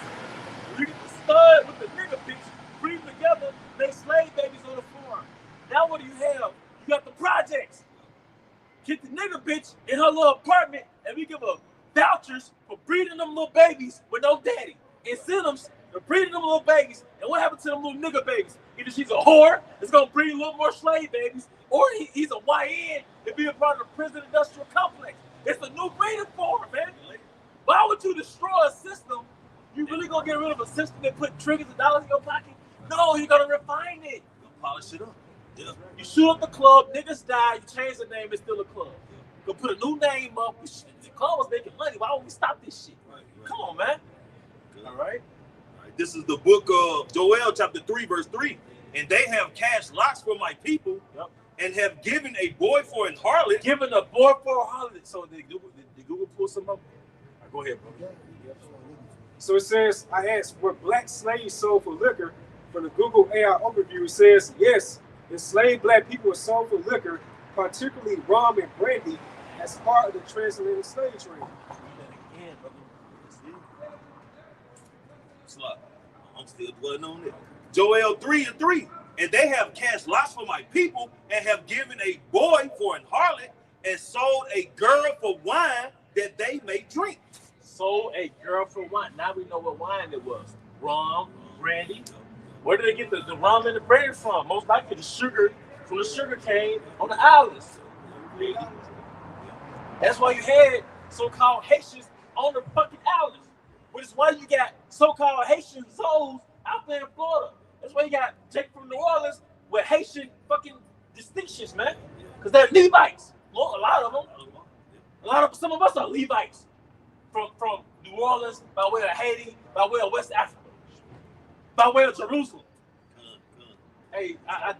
S4: You get the stud with the nigga bitch breeding together, they slave babies on the farm. Now what do you have? You got the projects. Get the nigga bitch in her little apartment, and we give her vouchers for breeding them little babies with no daddy. Incentives for breeding them little babies. And what happened to them little nigga babies? Either she's a whore, it's gonna breed a little more slave babies, or he's a YN to be a part of the prison industrial complex. It's a new breeding form, man. Why would you destroy a system? You really gonna get rid of a system that put triggers of dollars in your pocket? No, you're gonna refine it.
S5: Polish it up. Yeah.
S4: You shoot up the club, niggas die, you change the name, it's still a club. You put a new name up, the club was making money, why would we stop this shit?
S5: Right.
S4: Come on, man.
S5: Good.
S4: All right.
S5: This is the book of Joel, chapter 3, verse 3. And they have cast lots for my people, and have given a boy for an harlot.
S4: Given a boy for a harlot. So did Google pull some up? Right, go ahead, bro.
S6: So it says, I asked, were black slaves sold for liquor? From the Google AI overview, it says, yes, enslaved black people were sold for liquor, particularly rum and brandy, as part of the transatlantic slave trade.
S5: I'm still dwelling on it. Joel 3:3. And they have cast lots for my people, and have given a boy for an harlot, and sold a girl for wine that they may drink.
S4: Sold a girl for wine. Now we know what wine it was. Rum, brandy. Where did they get the rum and the brandy from? Most likely the sugar from the sugar cane on the islands. That's why you had so-called Haitians on the fucking islands. Which is why you got so-called Haitian souls out there in Florida. That's why you got Jake from New Orleans with Haitian fucking distinctions, man. Because they're Levites. Well, a lot of them. Some of us are Levites. From New Orleans, by way of Haiti, by way of West Africa, by way of Jerusalem. Hey, I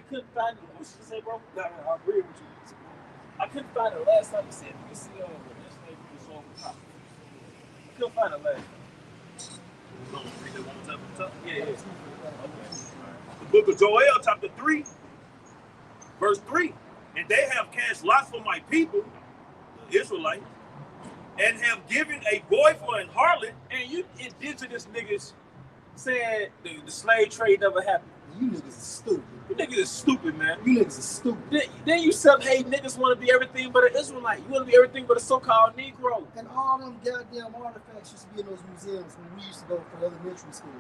S4: couldn't find it. What did you say, bro?
S6: No, I agree with you.
S4: I couldn't find it last time you said you can see I couldn't find it last time. Yeah. Okay.
S5: The book of Joel, chapter 3, verse 3. And they have cast lots for my people, the Israelites, and have given a boy for an harlot.
S4: And you indigenous niggas said the slave trade never happened.
S1: You niggas is stupid.
S4: You niggas is stupid, man.
S1: You niggas is stupid.
S4: Then you self-hate niggas want to be everything but an Israelite. You want to be everything but a so-called Negro.
S1: And all them goddamn artifacts used to be in those museums when we used to go for elementary school.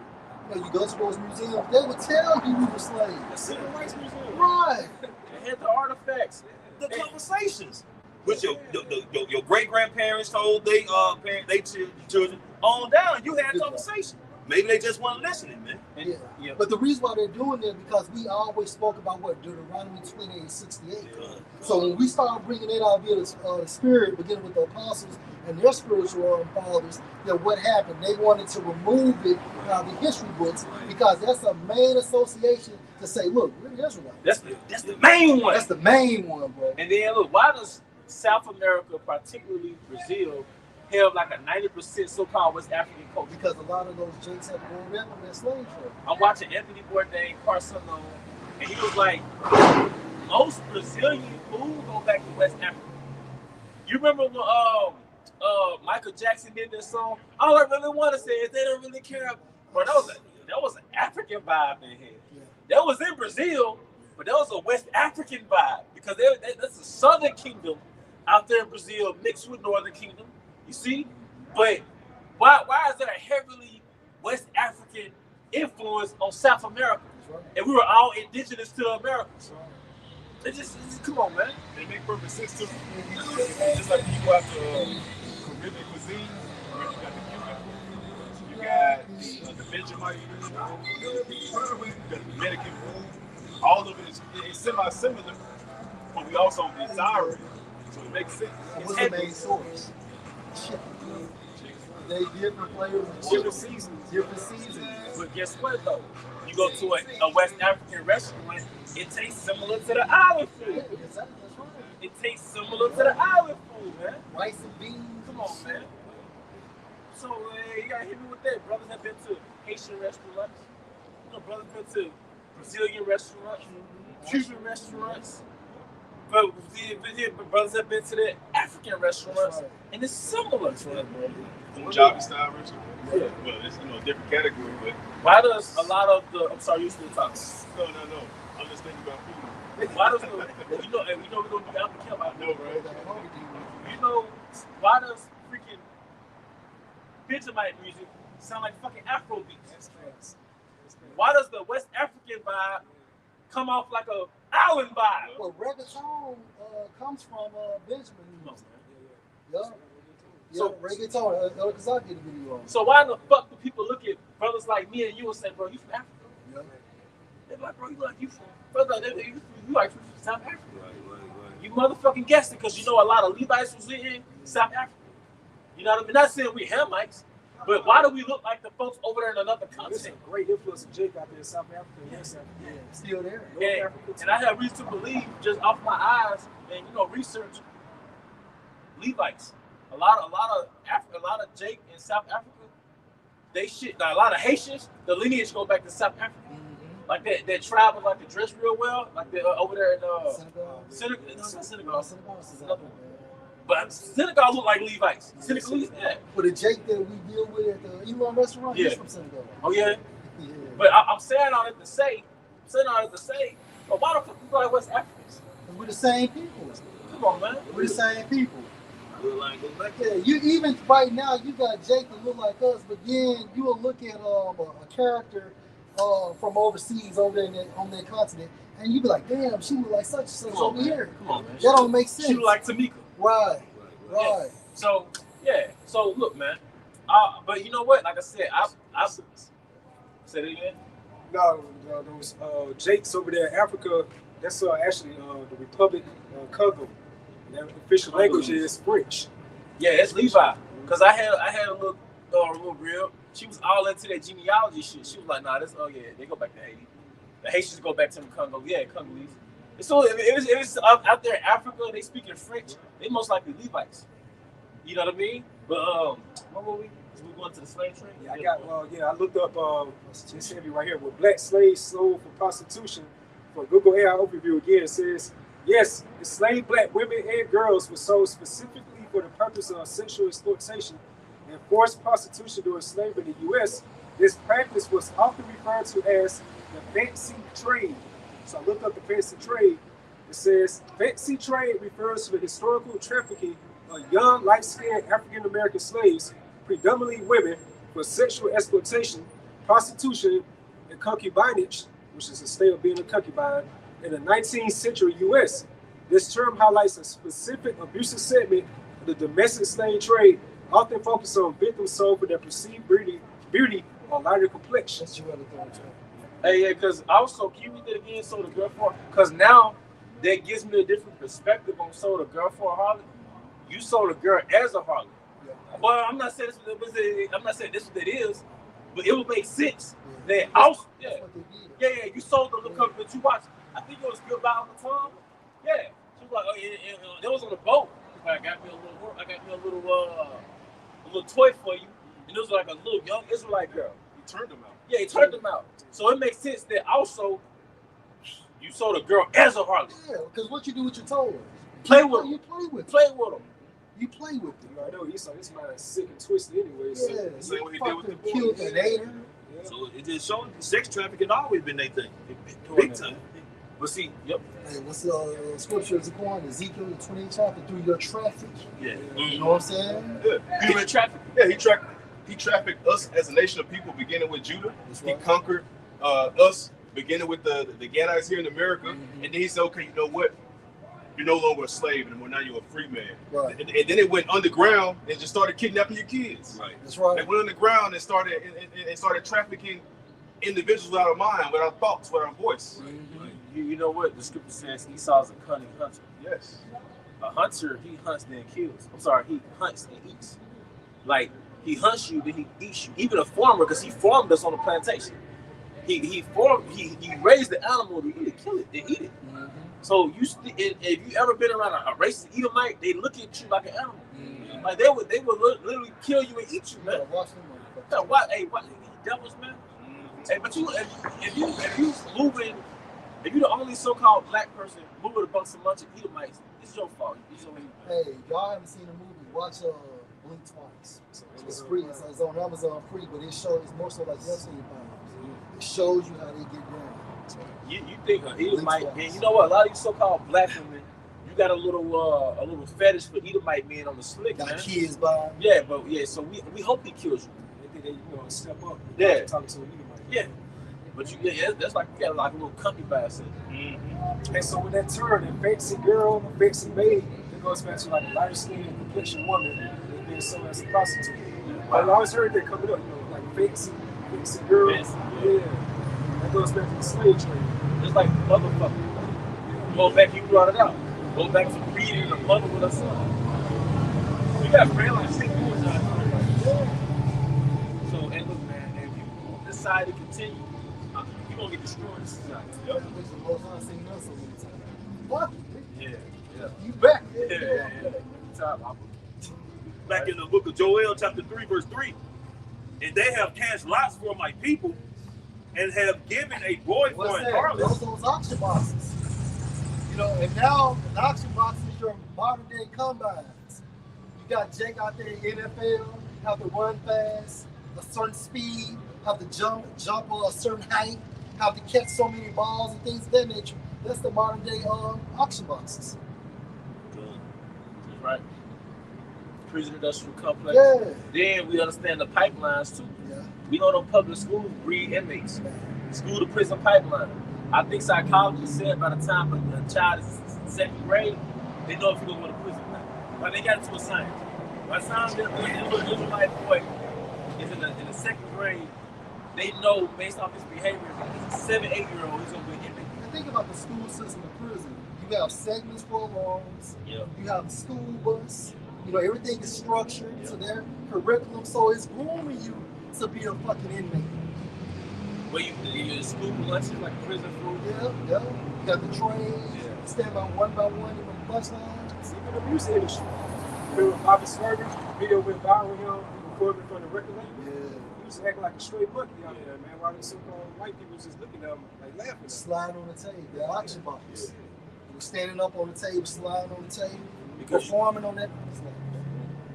S1: You go to those museums, they would tell you we were slaves.
S4: The Civil Rights Museum.
S1: Right.
S4: They had the artifacts.
S5: The conversations which your great grandparents told they children on down. You had conversation. Maybe they just weren't listening, man.
S1: Yeah. But the reason why they're doing that because we always spoke about what Deuteronomy 28:68. So when we start bringing it out via the spirit, beginning with the apostles and their spiritual fathers, what happened? They wanted to remove it out of the history books because that's a main association to say, look, we're Hebrew Israelites.
S4: That's the main one.
S1: That's the main one, bro.
S4: And then look, why does South America, particularly Brazil, have like a 90% so-called West African culture?
S1: Because a lot of those Jakes have grown up in that slave trade.
S4: I'm watching Anthony Bourdain, Carson, and he was like, most Brazilian food go back to West Africa. You remember when Michael Jackson did this song? All I really want to say is they don't really care. Bro, that was an African vibe in here.
S1: Yeah.
S4: That was in Brazil, but that was a West African vibe because that's a Southern Kingdom out there in Brazil mixed with Northern Kingdom. You see, but why is there a heavily West African influence on South America?
S1: Right.
S4: And we were all indigenous to America. It's just come on, man.
S7: They make perfect sense too. Just like when you go out to Caribbean cuisine, you got the Cuban food, you got the Vegemite food, you got the Dominican food. All of it is semi-similar, but we also desire it. So it makes sense.
S1: What's the main source? Chicken. They different flavors of chicken. Different seasons.
S4: But guess what though? You go to a West African restaurant, it tastes similar to the island food.
S1: Yeah, that's right.
S4: It tastes similar to the island food, man.
S1: Rice and beans.
S4: Come on, man. So you gotta hit me with that. Brothers have been to Haitian restaurants. You know, brothers been to Brazilian restaurants, Cuban restaurants. But brothers have been to the African restaurants,
S1: right.
S4: and it's similar to them.
S7: Punjabi style restaurant. Yeah. Well, it's a different category, but
S4: Why does a lot of the I'm sorry, you still talking?
S7: no. I'm just thinking about food.
S4: Why does we know we're gonna do Alpha Camp out
S7: No,
S4: there,
S7: right?
S4: You know why does freaking Vegemite music sound like fucking Afro beats? Why does the West African vibe come off like a island vibe?
S1: Well, reggaeton comes from Benjamin. Yeah.
S4: So-
S1: Reggaeton. Because I did a video on it.
S4: So why the fuck do people look at brothers like me and you and say, bro, you from Africa?
S1: Yeah.
S4: They're like, bro, you like you from brother, you like from South Africa. You motherfucking guessed it because you know a lot of Levites was in South Africa. You know what I mean? Not saying we Hamites, but why do we look like the folks over there in another
S6: There's
S4: continent?
S6: some great influence of Jake out there in South Africa. Yes,
S1: Yeah, still there.
S4: And I have reason to believe, just off my eyes and research, Levites. A lot of Jake in South Africa. A lot of Haitians. The lineage go back to South Africa.
S1: Mm-hmm.
S4: Like that tribe was like to dress real well. Like they over there in
S1: Senegal.
S4: Senegal.
S1: Senegal is another one.
S4: But Senegal look like Levites. Senegalese, yeah.
S1: But the Jake that we deal with at the Elon restaurant,
S4: Yeah.
S1: he's from Senegal.
S4: Oh yeah.
S1: Yeah.
S4: But I'm saying all that to say, but why the fuck you like West Africans?
S1: We're the same people.
S4: Come on, man.
S1: We're the same people.
S5: Like
S1: Yeah, you even right now you got Jake that look like us, but then you will look at a character from overseas over there on that continent, and you be like, damn, she look like such and such over here.
S4: Come on, man.
S1: That don't make sense.
S4: She look like Tamika.
S1: Right.
S4: Yeah. So look, man. But you know what? Like I said, I say it again.
S6: No, those Jakes over there in Africa, that's actually the Republic of Congo. And their official language is French.
S4: Yeah, it's Levi. Cause I had a little real. She was all into that genealogy shit. She was like, nah, they go back to Haiti. The Haitians go back to the Congo. Yeah, Congolese. So if it was out there in Africa, they speaking French. They most likely Levites. You know what I mean? But what were we? We going to the slave trade?
S6: Yeah, I looked up. It's heavy right here. With black slaves sold for prostitution, for Google AI overview again, it says yes, enslaved black women and girls were sold specifically for the purpose of sexual exploitation and forced prostitution during slavery in the U.S. This practice was often referred to as the fancy trade. So I looked up the fancy trade. It says fancy trade refers to the historical trafficking of young, light-skinned African American slaves, predominantly women, for sexual exploitation, prostitution, and concubinage, which is a state of being a concubine, in the 19th century U.S. This term highlights a specific abusive segment of the domestic slave trade, often focused on victims sold for their perceived beauty or lighter complexion.
S1: That's your other thing.
S4: Hey, yeah, because also, can you read that again? Sold a girl for, because now that gives me a different perspective on sold a girl for a harlot. You sold a girl as a harlot.
S1: Yeah.
S4: Well, I'm not saying this is what it is, but it would make sense that
S1: That's
S4: also,
S1: what they did.
S4: you sold the little company that you watched. I think it was Goodbye Uncle Tom. Yeah. She was like, oh, it was on the boat. Like, I got me a little toy for you. And it was like a little young Israelite girl.
S5: He turned them out.
S4: Yeah, he turned them out. So it makes sense that also you saw the girl as a harlot.
S1: Yeah, because what you do with your toys?
S4: Play with them.
S1: You play with
S4: Play with them.
S1: You play with them.
S6: You already know Esau, this man is sick and twisted anyway. So
S1: Yeah,
S5: Same
S1: you
S5: what he did with the
S1: fucking killed
S5: boys.
S1: an aider.
S6: yeah.
S5: So it just showed sex trafficking always been their thing.
S4: Doing
S5: Big
S4: that.
S5: time.
S4: But see, yep.
S1: Hey, what's the scripture is going? Ezekiel the 28th chapter, through your traffic.
S5: Yeah.
S1: You know what I'm saying?
S5: Yeah.
S4: Human trafficking.
S7: Yeah, he trafficked us as a nation of people, beginning with Judah.
S1: That's
S7: He
S1: right.
S7: conquered us, beginning with the Gadites here in America.
S1: Mhm.
S7: And then he said, okay, you know what? You're no longer a slave anymore. Now you're a free man.
S1: Right.
S7: And then it went underground and just started kidnapping your kids.
S5: Right.
S1: That's
S7: They
S1: right.
S7: went underground and started trafficking individuals without a mind, without thoughts, without voice.
S4: You know what? The scripture says Esau's a cunning hunter.
S7: Yes.
S4: A hunter, he hunts then kills. I'm sorry, he hunts and eats. Like, he hunts you, then he eats you. Even a farmer, because he farmed us on the plantation. He raised the animal to either kill it and eat it.
S1: Mhm.
S4: So if you ever been around a racist Edomite, they look at you like an animal.
S1: Mhm.
S4: Like they would literally kill you and eat you,
S1: You
S4: man.
S1: gotta watch them motherfuckers.
S4: Hey, what devils, man? Hey, but if you moving, if you the only so-called black person moving amongst a bunch of Edomites, it's your fault. It's your
S1: Hey, y'all haven't seen the movie, watch Blink Twice. It's free. It's on Amazon free, but it's more so like Yes It shows you how they get down.
S4: You think an Edomite, and you know what? A lot of these so-called black women, you got a little fetish for Edomite men on the slick,
S1: Got
S4: man.
S1: kids by.
S4: Yeah, but yeah, so we hope he kills you.
S6: They think they step up.
S4: Yeah.
S6: Talking to you.
S4: Yeah, but that's like you got like a little concubine set.
S6: And so with that term, a fancy girl, a fancy maid, it goes back to like a lighter skinned complexion woman that's being sold as a prostitute. I always heard that coming up, like fancy girl.
S4: Fancy,
S6: Yeah. That goes back to the slave trade.
S4: It's like motherfucker. Go back, you brought it out. Go back to breeding a mother with a son. We got friends like 6 boys out here. So, and look, man, if you decide to continue, you're gonna get destroyed in society.
S1: Which the most I've seen us over the time. What?
S4: Yeah.
S1: You back?
S4: Yeah. Time,
S5: Back in the book of Joel, chapter 3, verse 3. And they have cast lots for my people and have given a boy for
S1: What's
S5: an
S1: that?
S5: harlot.
S1: Those auction boxes. You know, and now the auction box is your modern day combines. You got Jake out there in NFL, have to run fast, a certain speed, have to jump a certain height, have to catch so many balls and things of that nature. That's the modern day auction boxes.
S4: That's right. Prison industrial complex.
S1: Yeah.
S4: Then we understand the pipelines too.
S1: Yeah.
S4: We know them public schools breed inmates. School to prison pipeline. I think psychologists said by the time a child is in second grade, they know if you're going to go to prison or not. Like they got into a science. By the time the little Israelite boy is in the second grade, they know based off his behavior, if he's a 7, 8-year-old, he's going to be an inmate.
S1: And think about the school system in prison. You have segments for alarms.
S4: Yeah.
S1: You have a school bus. You know, everything is structured to their curriculum, so it's grooming you to be a fucking inmate.
S4: Where you school lunches like prison food.
S1: Yeah. You got the trains, stand by one in the bus lines.
S6: Even the music industry. Remember Bobby Smurder, video with viral him, he recorded from the record label?
S1: Yeah.
S6: He used to act like a straight monkey out there, man. While these so-called white people just looking at him, like laughing at him.
S1: Sliding on the table, the auction box. You were standing up on the table, sliding on the table,
S4: Because
S1: performing on that.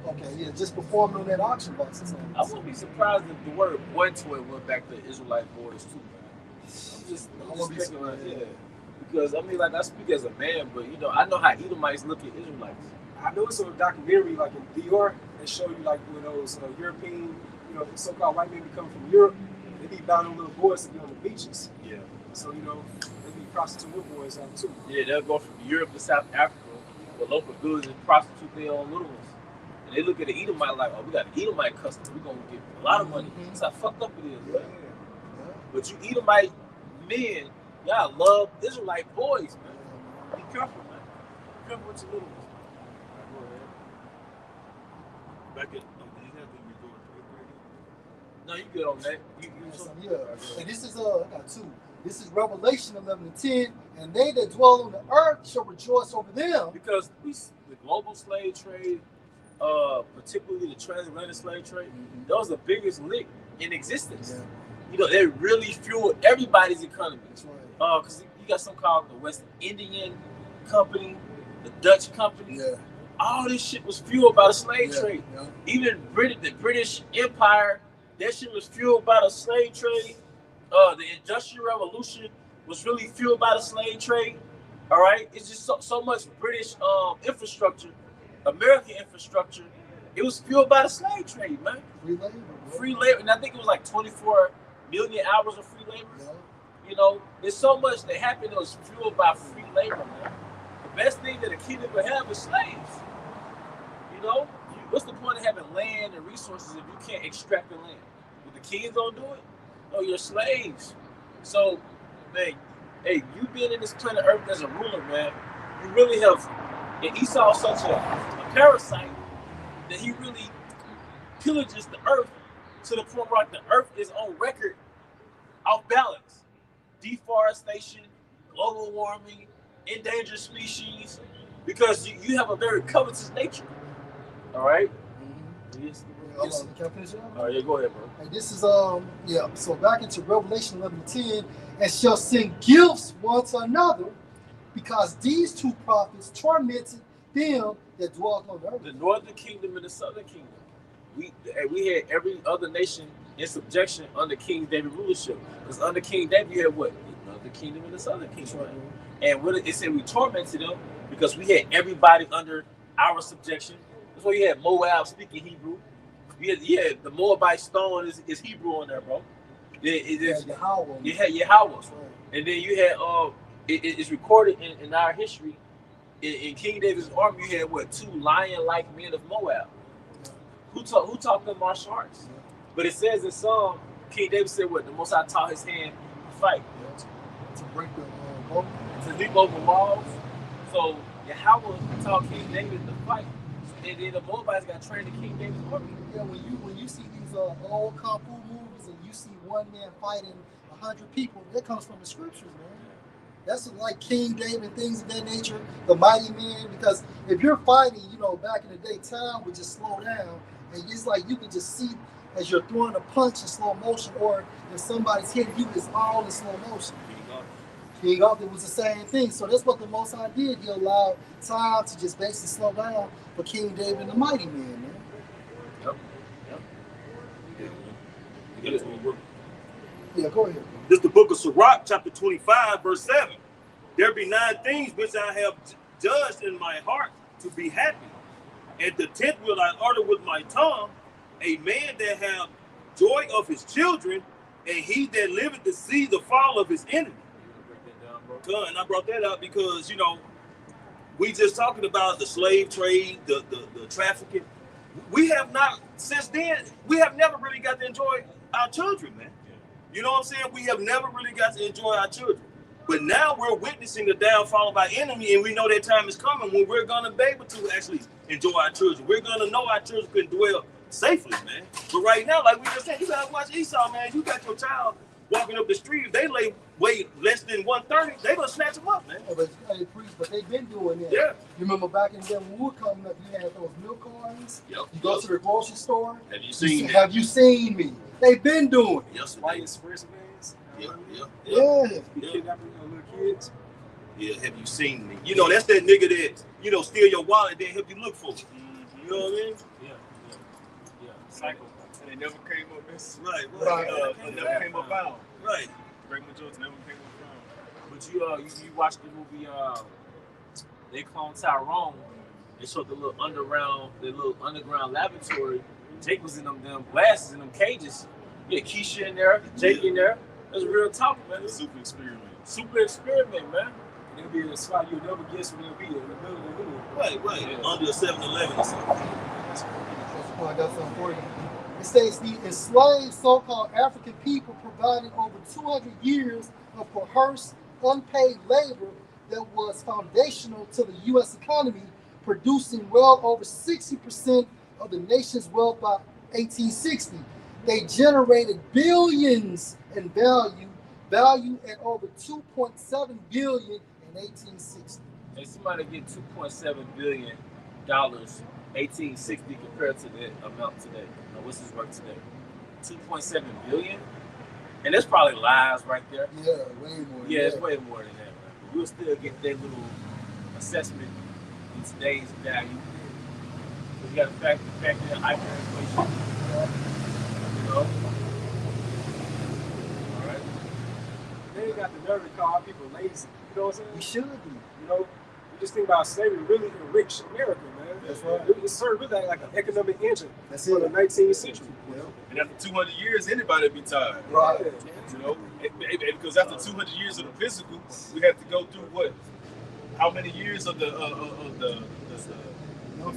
S1: Okay, yeah, just performing on that auction box.
S4: I wouldn't be surprised if the word boy toy went back to Israelite boys too, man. I'm just speculating, yeah. Because I mean, like I speak as a man, but you know, I know how Edomites look at Israelites.
S6: I know it's a documentary like in Dior that show you like when those European, so-called white men come from Europe, they be bound on little boys to be on the beaches.
S4: Yeah.
S6: So, they be prostitute boys out too.
S4: Yeah, they'll go from Europe to South Africa with local goods and prostitute their own little ones. And they look at the Edomite like, oh, we got an Edomite customer, we're gonna get a lot of money. That's how fucked up it is, man. But you Edomite men, y'all love Israelite boys, man. Be careful, man. Be careful with your little ones.
S5: Back in,
S4: No, you good on that.
S1: Yeah. And this is I got two. This is Revelation 11:10. And they that dwell on the earth shall rejoice over them.
S4: Because the global slave trade, particularly the transatlantic slave trade, that was the biggest lick in existence.
S1: Yeah.
S4: You know, they really fueled everybody's economy.
S1: That's right.
S4: Because you got something called the West Indian Company, the Dutch Company.
S1: Yeah.
S4: All this shit was fueled by the slave
S1: Yeah.
S4: trade.
S1: Yeah.
S4: Even the British Empire, that shit was fueled by the slave trade. The Industrial Revolution was really fueled by the slave trade. All right, it's just so much British infrastructure, American infrastructure. It was fueled by the slave trade, man.
S1: Free labor. Bro.
S4: Free labor, and I think it was like 24 million hours of free labor.
S1: Yeah.
S4: You know, there's so much that happened that was fueled by free labor, man. The best thing that a kingdom would have is slaves. You know, what's the point of having land and resources if you can't extract the land? If the kings don't do it, no, you're slaves. So, man, hey, you being in this planet Earth as a ruler, man, you really have. And Esau is such a parasite that he really pillages the earth to the point where the earth is on record off balance. Deforestation, global warming, endangered species, because you have a very covetous nature. All right?
S1: Mm-hmm.
S4: Yes.
S1: Can I finish it?
S4: All right, yeah, go ahead, bro.
S1: And this is so back into Revelation 11:10, and shall send gifts one to another, because these two prophets tormented them that dwelt on the earth.
S4: The northern kingdom and the southern kingdom. We had every other nation in subjection under King David rulership. Because under King David, you had what? The northern kingdom and the southern kingdom. Right. And what it said, we tormented them because we had everybody under our subjection. That's why you had Moab speaking Hebrew. You had the Moabite stone is Hebrew on there, bro.
S1: Yahweh.
S4: You had Yahweh.
S1: Right.
S4: And then you had it's recorded in our history. In King David's army, you had what, 2 lion-like men of Moab. Who taught them martial arts?
S1: Yeah.
S4: But it says in Psalm, King David said, "What the Most High taught his hand to fight,
S1: To break the boat.
S4: to leap over walls." So Yahweh taught King David to fight, and then the Moabites got trained in King David's army.
S1: Yeah, when you see these old kung fu movies and you see one man fighting 100 people, that comes from the scriptures, man. That's like King David, things of that nature, the mighty man. Because if you're fighting, back in the day, time would just slow down, and it's like you could just see as you're throwing a punch in slow motion, or if somebody's hitting you, it's all in slow motion. King Arthur was the same thing. So that's what the Most High did. He allowed time to just basically slow down for King David and the mighty man, man.
S5: Yep.
S1: Yeah, go ahead.
S5: This is the book of Sirach, chapter 25, verse 7. There be 9 things which I have judged in my heart to be happy. And the 10th will I utter with my tongue, a man that have joy of his children, and he that liveth to see the fall of his enemy. And I brought that up because, we just talking about the slave trade, the trafficking. We have not, since then, we have never really got to enjoy our children, man. You know what I'm saying? We have never really got to enjoy our children. But now we're witnessing the downfall of our enemy, and we know that time is coming when we're going to be able to actually enjoy our children. We're going to know our children can dwell safely, man. But right now, like we just said, you got to watch Esau, man. You got your child walking up the street. If they weigh less than 130, they going to snatch them up, man.
S1: Yeah, but they've been doing that.
S5: Yeah.
S1: You remember back in the day when we were coming up, you had those milk cartons.
S5: Yep.
S1: You go to the grocery store.
S5: Have you seen that?
S1: Have you seen me? They've been doing it.
S5: Yes,
S6: White express vans.
S1: Yeah.
S6: Be kidnapping little kids.
S5: Yeah, have you seen me? That's that nigga that, steal your wallet, then help you look for it. You know what I mean?
S6: Yeah. Cycle.
S7: And they never came up this.
S5: Right.
S7: Never came up out.
S5: Right.
S7: Great majority never came up out.
S4: But you watched the movie They Cloned Tyrone. They showed the little underground laboratory. Jake was in them glasses in them cages. Yeah, Keisha in there, Jake in there. That's real talk, man.
S7: Super experiment.
S4: Super experiment, man.
S6: And it'll be a spot you'll never guess where it'll be in the middle of the middle.
S5: Right. Yeah. Under a 7-Eleven or something.
S1: I got something for you. It states the enslaved so-called African people provided over 200 years of coerced, unpaid labor that was foundational to the U.S. economy, producing well over 60% of the nation's wealth by 1860. They generated billions in value valued at over $2.7 billion in 1860.
S4: And somebody get $2.7 billion 1860 compared to that amount today. Now, what's his worth today? 2.7 billion, and that's probably lies right there.
S1: Yeah, way more.
S4: Yeah, it's way more than that, man. But you'll still get that little assessment in today's value. You got to factor in hyperinflation. You know. All right.
S6: They ain't got the nerve to call people lazy. You know what I'm saying?
S1: We should be.
S6: You know, you just think about slavery really enriched America, man.
S1: That's right.
S6: It served really like an economic engine
S1: That's
S6: for the
S1: it.
S6: 19th century. You know?
S7: And after 200 years, anybody be tired.
S1: Right.
S7: You know, because after 200 years of the physical, we have to go through what? How many years of the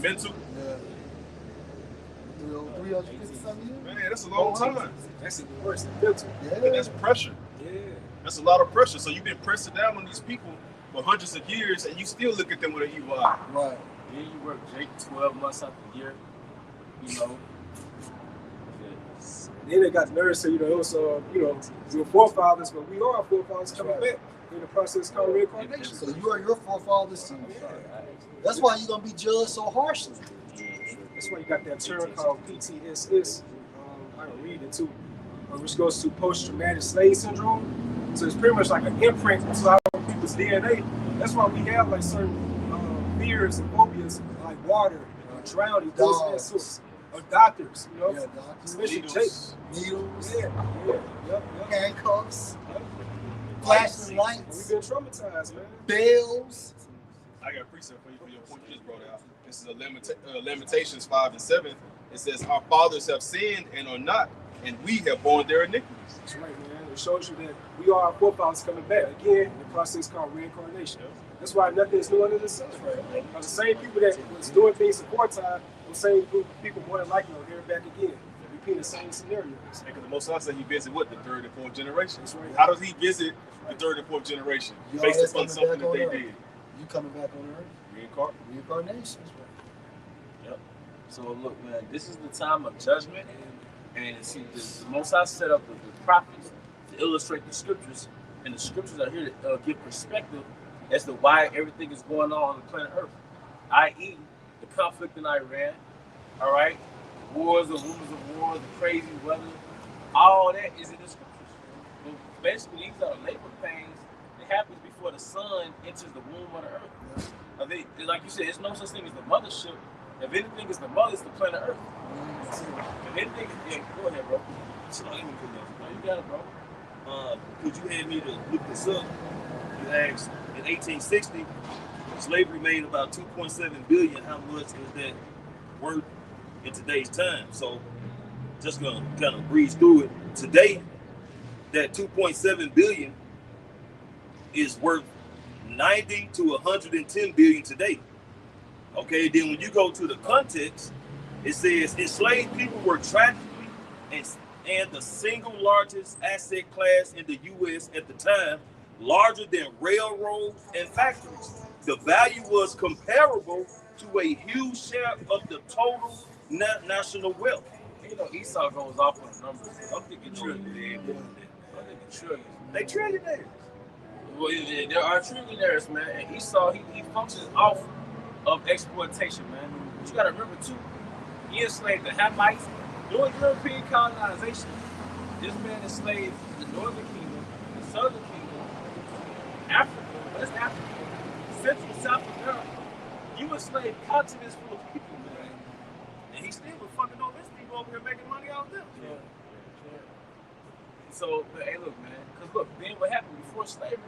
S7: mental?
S1: Yeah. 350 something years?
S7: Man, that's a long time.
S6: That's even worse than mental.
S7: And that's pressure.
S6: Yeah.
S7: That's a lot of pressure. So you've been pressing down on these people for hundreds of years, and you still look at them with an evil eye.
S1: Right.
S4: Then you work 12 months out the year. You know.
S6: Then they got the nerve to say, you know, it was, your forefathers, but we are our forefathers coming back in the process called reincarnation.
S1: So you are your forefathers too. That's why you're gonna be judged so harshly.
S6: That's why you got that term called PTSS. I can read it too, which goes to post-traumatic slave syndrome. So it's pretty much like an imprint to our people's DNA. That's why we have like certain fears and phobias, like water, drowning, those of that sort. Or doctors, you know,
S1: Yeah, doctors.
S6: especially
S7: Needles.
S1: Needles,
S6: Yep.
S1: handcuffs,
S6: Lights.
S1: flashing
S6: We've
S1: lights,
S6: been traumatized, man.
S1: bells.
S7: I got a precept for you for your point you just brought out. This is Lamentations 5 and 7. It says, "Our fathers have sinned and are not, and we have borne their iniquities."
S6: That's right, man. It shows you that we are our forefathers coming back again in the process called reincarnation. That's why nothing is new under the sun. Because the same people that was doing things before time, the same group of people more than likely are here back again, repeating the same scenarios.
S7: Because the Most High said he visit what? The third and fourth generation.
S6: That's right.
S7: How does he visit the third and fourth generation?
S1: You
S7: Based
S1: always
S7: upon
S1: coming
S7: something
S1: back
S7: that
S1: on
S7: they
S1: Earth.
S7: did.
S1: You coming back on Earth? Reincarnation.
S4: Yep. So look, man, this is the time of judgment, and see, the Most High set up the prophets to illustrate the scriptures, and the scriptures are here to give perspective as to why everything is going on the planet Earth, i.e., the conflict in Iran, all right, wars and rumors of war, the crazy weather, all that is in the scriptures. But basically, these are labor pains that happens before the sun enters the womb of the earth. I think, like you said, it's no such thing as the mothership. If anything is the mother, it's the planet Earth. If anything, go ahead, bro.
S5: So let me put that.
S4: No, you got it, bro.
S5: Could you have me to look this up? You asked in 1860, slavery made about 2.7 billion. How much is that worth in today's time? So just gonna kind of breeze through it. Today, that 2.7 billion is worth 90 to 110 billion today. Okay, then when you go to the context, it says enslaved people were tragically and the single largest asset class in the U.S. at the time, larger than railroads and factories. The value was comparable to a huge share of the total national wealth.
S4: You know, Esau goes off on the numbers. I'm thinking trillion. I'm thinking trillion.
S5: They trillionaires.
S4: Well, there are trillionaires, man. And Esau, he functions off of exploitation, man. But you got to remember, too, he enslaved the Hamites. During European colonization, this man enslaved the Northern Kingdom, the Southern Kingdom, Africa, West Africa, Central and South America. You enslaved continents full of people, man.
S5: And he still was fucking over his people over here making money out of them.
S4: Yeah. So, but, hey, look, man. Because, look, then what happened before slavery,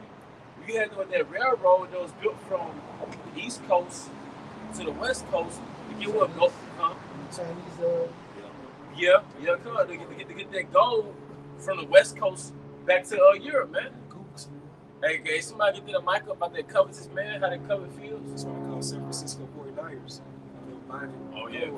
S4: we had that railroad that was built from the East Coast to the West Coast to get what gold, huh?
S1: Chinese,
S4: Yeah, come on, to get that gold from the West Coast back to Europe, man.
S1: Gooks.
S4: Hey, somebody get that mic up about that covetous, man, how they covet fields.
S6: That's what I call San Francisco 49ers.
S4: Oh, yeah.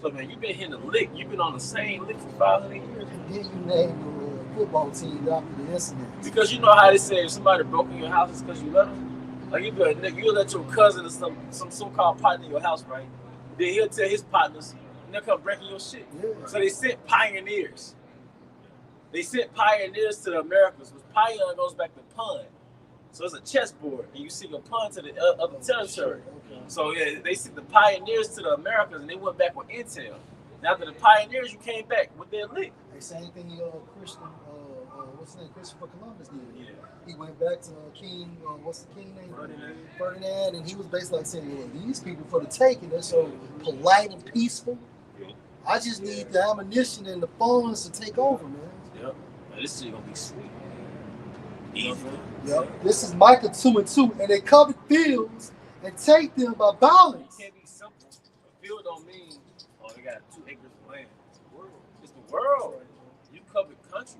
S4: So, man, you've been hitting the lick. You've been on the same lick for 500 years.
S1: Then you name your football team after the incident.
S4: Because you know how they say if somebody broke in your house, it's because you let them. Like you let your cousin or some so-called partner in your house, right? Then he'll tell his partners, and they'll come breaking your shit.
S1: Yeah.
S4: So they sent pioneers. They sent pioneers to the Americas. Which pioneer goes back to pun. So it's a chessboard, and you sing a pun to the other territory.
S1: Okay.
S4: So yeah, they sent the pioneers to the Americas, and they went back with intel. Now after the pioneers, you came back with their lick.
S1: Hey, same thing. Christian, what's his name? Christopher Columbus did.
S4: Yeah.
S1: He went back to King. What's the king name?
S4: Ferdinand.
S1: Ferdinand, and he was basically like saying, "Well, these people for the taking. They're so polite and peaceful. I just need the ammunition and the funds to take over, man."
S4: Yep. Now, this shit gonna be sweet. Easy.
S1: Yep. This is Micah 2:2, and they covered fields and take them by violence.
S4: It can't be simple. A field don't mean, oh, they got 2 acres of land. It's the world. It's the world. You covered countries.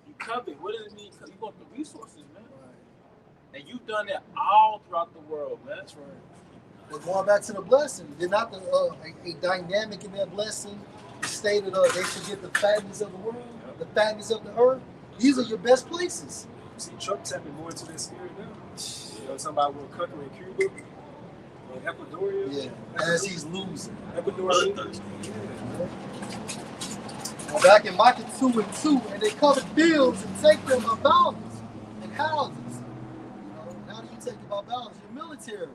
S4: You covered, what does it mean? You want the resources, man.
S1: Right.
S4: And you've done that all throughout the world, man.
S1: That's right. But going back to the blessing, they're not a dynamic in their blessing. It stated they should get the fatness of the world, the fatness of the earth. These are your best places.
S6: See, Trump tapping more into that spirit now. You know, somebody will conquer in Cuba, Ecuadorian.
S1: Yeah, as he's losing.
S6: Ecuadorian.
S1: Well, back in Micah 2:2, and they covered fields and take them by violence and houses. How do you take it by violence? Your military,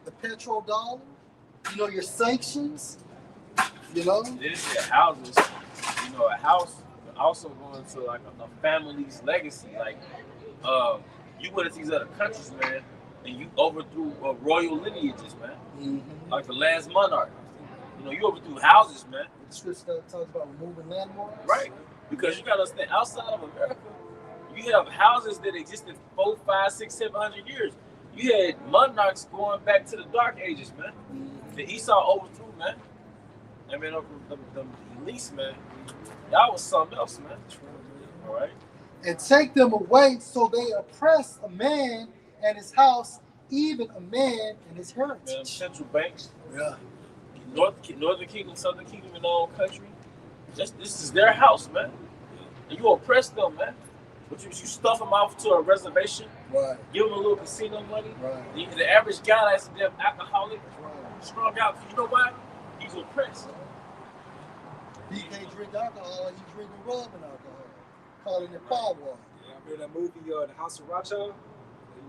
S1: the petrodollar, your sanctions,
S4: They didn't say houses. A house also going to like a family's legacy. Like, you went into these other countries, man, and you overthrew royal lineages, man.
S1: Mm-hmm.
S4: Like the last monarch. You overthrew houses, man.
S1: The scripture talks about removing landmarks.
S4: Right. Because you gotta understand, outside of America, you have houses that existed 4, 5, 6, 700 years. You had monarchs going back to the Dark Ages, man.
S1: Mm-hmm.
S4: The Esau overthrew, man. I mean, the elites, man. Y'all was something else, man. All right.
S1: And take them away, so they oppress a man and his house, even a man and his heritage.
S4: Man, central banks.
S1: Yeah.
S4: Northern Kingdom, Southern Kingdom in their own country. This is their house, man. And you oppress them, man. But you stuff them off to a reservation,
S1: Right.
S4: give them a little casino money.
S1: Right.
S4: The average guy that's a damn alcoholic,
S1: Right.
S4: strung out. You know why? He's oppressed.
S1: He can't drink alcohol, he's drinking rubbing alcohol, calling it power water.
S6: Yeah, I remember that movie, The House of Rothschild.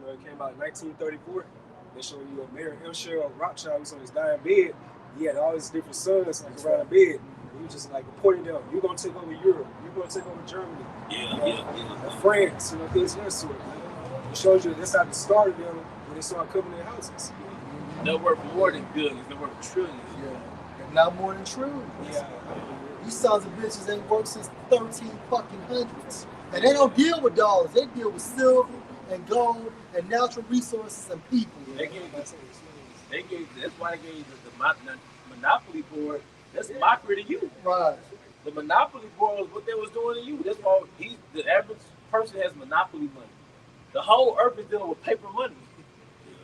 S6: It came out in 1934. They show you Mayor M. Rothschild was on his dying bed. He had all his different sons like around the bed. And he was just like reporting them. You're gonna take over Europe. You're gonna take over Germany. And France, things of that sort. It shows you that's how they started them when they started covering their houses.
S4: They're worth more than billions. They're worth trillions.
S1: Yeah. And not more than true.
S6: Yeah.
S1: These sons of bitches ain't worked since 13 fucking hundreds. And they don't deal with dollars. They deal with silver and gold and natural resources and people.
S4: That's why they gave the monopoly board. That's mockery to you.
S1: Right.
S4: The monopoly board was what they was doing to you. That's why the average person has monopoly money. The whole earth is dealing with paper money.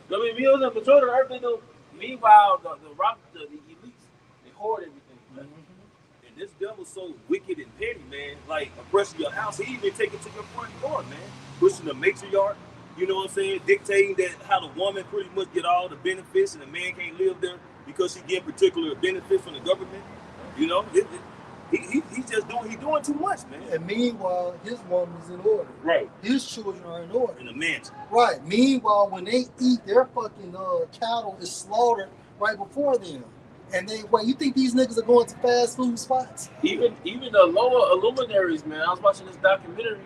S4: I mean, millions of majority of the earth, they do. Meanwhile, the elites, they hoard everything.
S5: And this devil's so wicked and petty, man. Like oppressing your house, he even take it to your front door, man. Pushing the matriarch, you know what I'm saying? Dictating that how the woman pretty much get all the benefits and the man can't live there because he get particular benefits from the government. He's just doing too much, man.
S1: And meanwhile, his woman's in order.
S5: Right.
S1: His children are in order.
S5: In a mansion.
S1: Right. Meanwhile, when they eat, their fucking cattle is slaughtered right before them. And you think these niggas are going to fast food spots?
S4: Even the lower luminaries, man. I was watching this documentary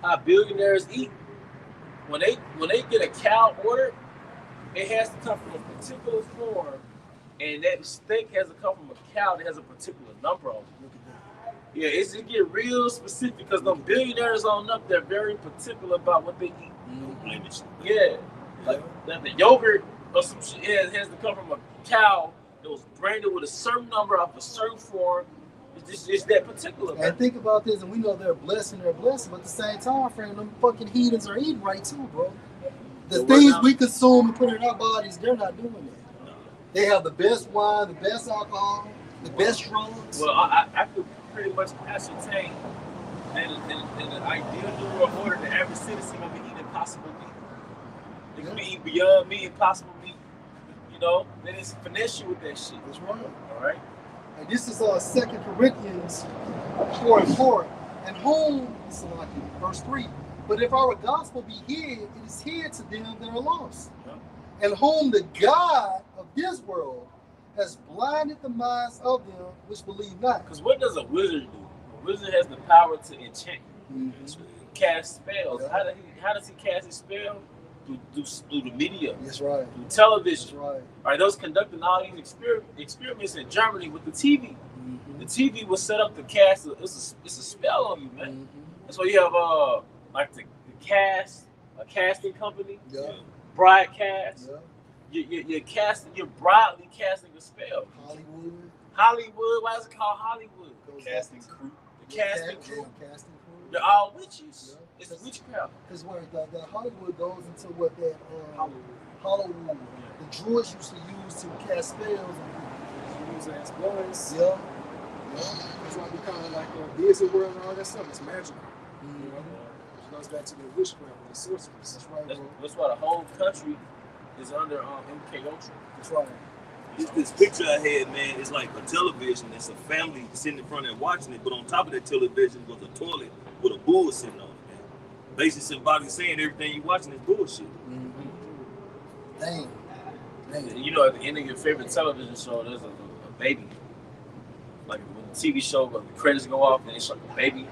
S4: how billionaires eat. When they get a cow ordered, it has to come from a particular form, and that steak has to come from a cow that has a particular number on it. Yeah, it get real specific because them billionaires on up, they're very particular about what they eat. Yeah, like the yogurt or some shit, it has to come from a cow that was branded with a certain number of a certain form. It's that particular. Man.
S1: And think about this, and we know they're blessing, but at the same time frame, them fucking heathens are eating right too, bro. The things we consume and put in our bodies, they're not doing that. They have the best wine, the best alcohol, the best drugs.
S4: Well, I could pretty much ascertain that in the ideal New World order, the average citizen will be eating impossible meat. They could be eating beyond meat, impossible meat. They just finesse you with that shit.
S1: That's right.
S4: All right.
S1: And this is 2 Corinthians 4:4. And whom, verse 3, but if our gospel be hid, it is hid to them that are lost. And whom the God of this world has blinded the minds of them which believe not.
S4: Because what does a wizard do? A wizard has the power to enchant, cast spells.
S1: Yeah.
S4: How does he cast his spell? Through the media.
S1: That's right.
S4: Through television.
S1: That's right.
S4: Right, those conducting all these experiments in Germany with the TV. The TV was set up to cast. It's a spell on you, man. That's why you have like the cast, a casting company, broadcast. You're casting. You're broadly casting a spell. Hollywood. Why is it called Hollywood?
S5: Casting crew.
S4: The casting crew.
S1: Casting crew.
S4: They're all witches. It's witchcraft.
S1: Because where the Hollywood goes into what that Hollywood. The Druids used to use to cast spells.
S6: Use as bloods.
S1: Yeah.
S6: That's why we kind of like Disney World and all that stuff. It's magical. You know? It goes back to the witchcraft and the sorceries.
S1: That's right, bro.
S4: That's why the whole country is under MK Ultra.
S1: That's right.
S5: This picture I had, man, it's like a television. It's a family sitting in front and watching it, but on top of that television was a toilet with a bull sitting on it, man. Basically symbolically saying everything you watching is bullshit.
S1: Dang.
S4: You know, at the end of your favorite television show, there's a baby. Like when the TV show, the credits go off, and they show a baby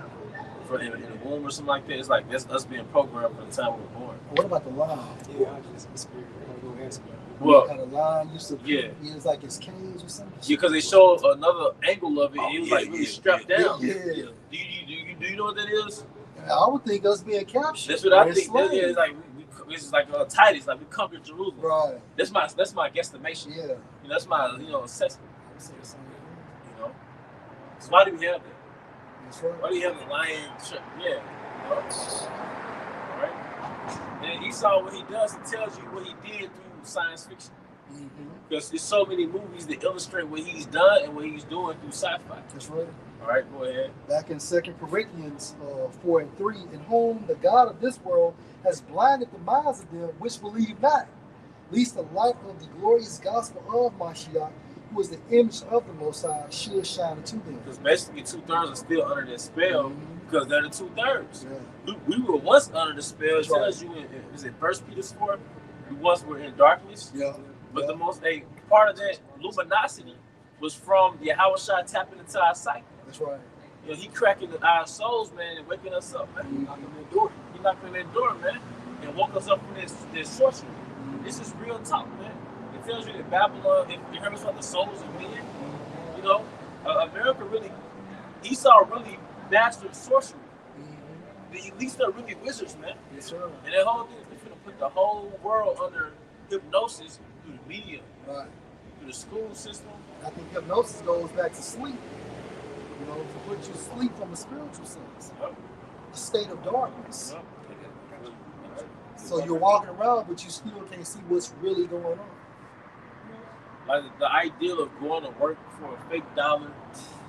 S4: in the womb or something like that. It's like that's us being programmed from the time we were born.
S1: What about the line?
S6: Yeah, I just spirit. I'm gonna ask you.
S4: Well,
S1: Had a line used to
S4: yeah.
S1: It's like his cage or something.
S4: Yeah, because they showed another angle of it. And it was like really strapped down.
S1: Yeah.
S4: Do you know what that is?
S1: I would think us being captured.
S4: That's what I think. It's like this is like Titus, like we conquered Jerusalem.
S1: Right.
S4: That's my guesstimation.
S1: Yeah.
S4: You know, that's my assessment. You know. So why do we have that?
S1: That's right.
S4: Why do you have the lion? Yeah. You know? All right. And Esau, what he does, he tells you what he did through science fiction. Because there's so many movies that illustrate what he's done and what he's doing through sci-fi.
S1: That's right.
S4: All right, go ahead.
S1: Back in 2 Corinthians 4:3, in whom the God of this world has blinded the minds of them which believe not, lest the light of the glorious gospel of Mashiach, who is the image of the Most High, should shine into them.
S4: Because basically 2/3 are still under that spell because they're the 2/3.
S1: Yeah.
S4: We were once under the spell. It
S1: That's right.
S4: tells you is it 1 Peter 4? We once were in darkness.
S1: Yeah.
S4: But the most part of that luminosity was from Yahushua tapping into our psyche.
S1: That's right.
S4: You know, he cracking our souls, man, and waking us up, man. He knocking on that door. He knocking on that door, man, and woke us up from this sorcery. This is real talk, man. It tells you that Babylon, it hurts about the souls of men. You know, America really, Esau really mastered sorcery. The elites are really wizards, man.
S1: Yes, sir.
S4: And that whole thing is going to put the whole world under hypnosis through the media,
S1: Right.
S4: through the school system.
S1: I think hypnosis goes back to sleep. You know, to put you asleep from a spiritual sense, a state of darkness. So you're walking around, but you still can't see what's really going on.
S4: Like the ideal of going to work for a fake dollar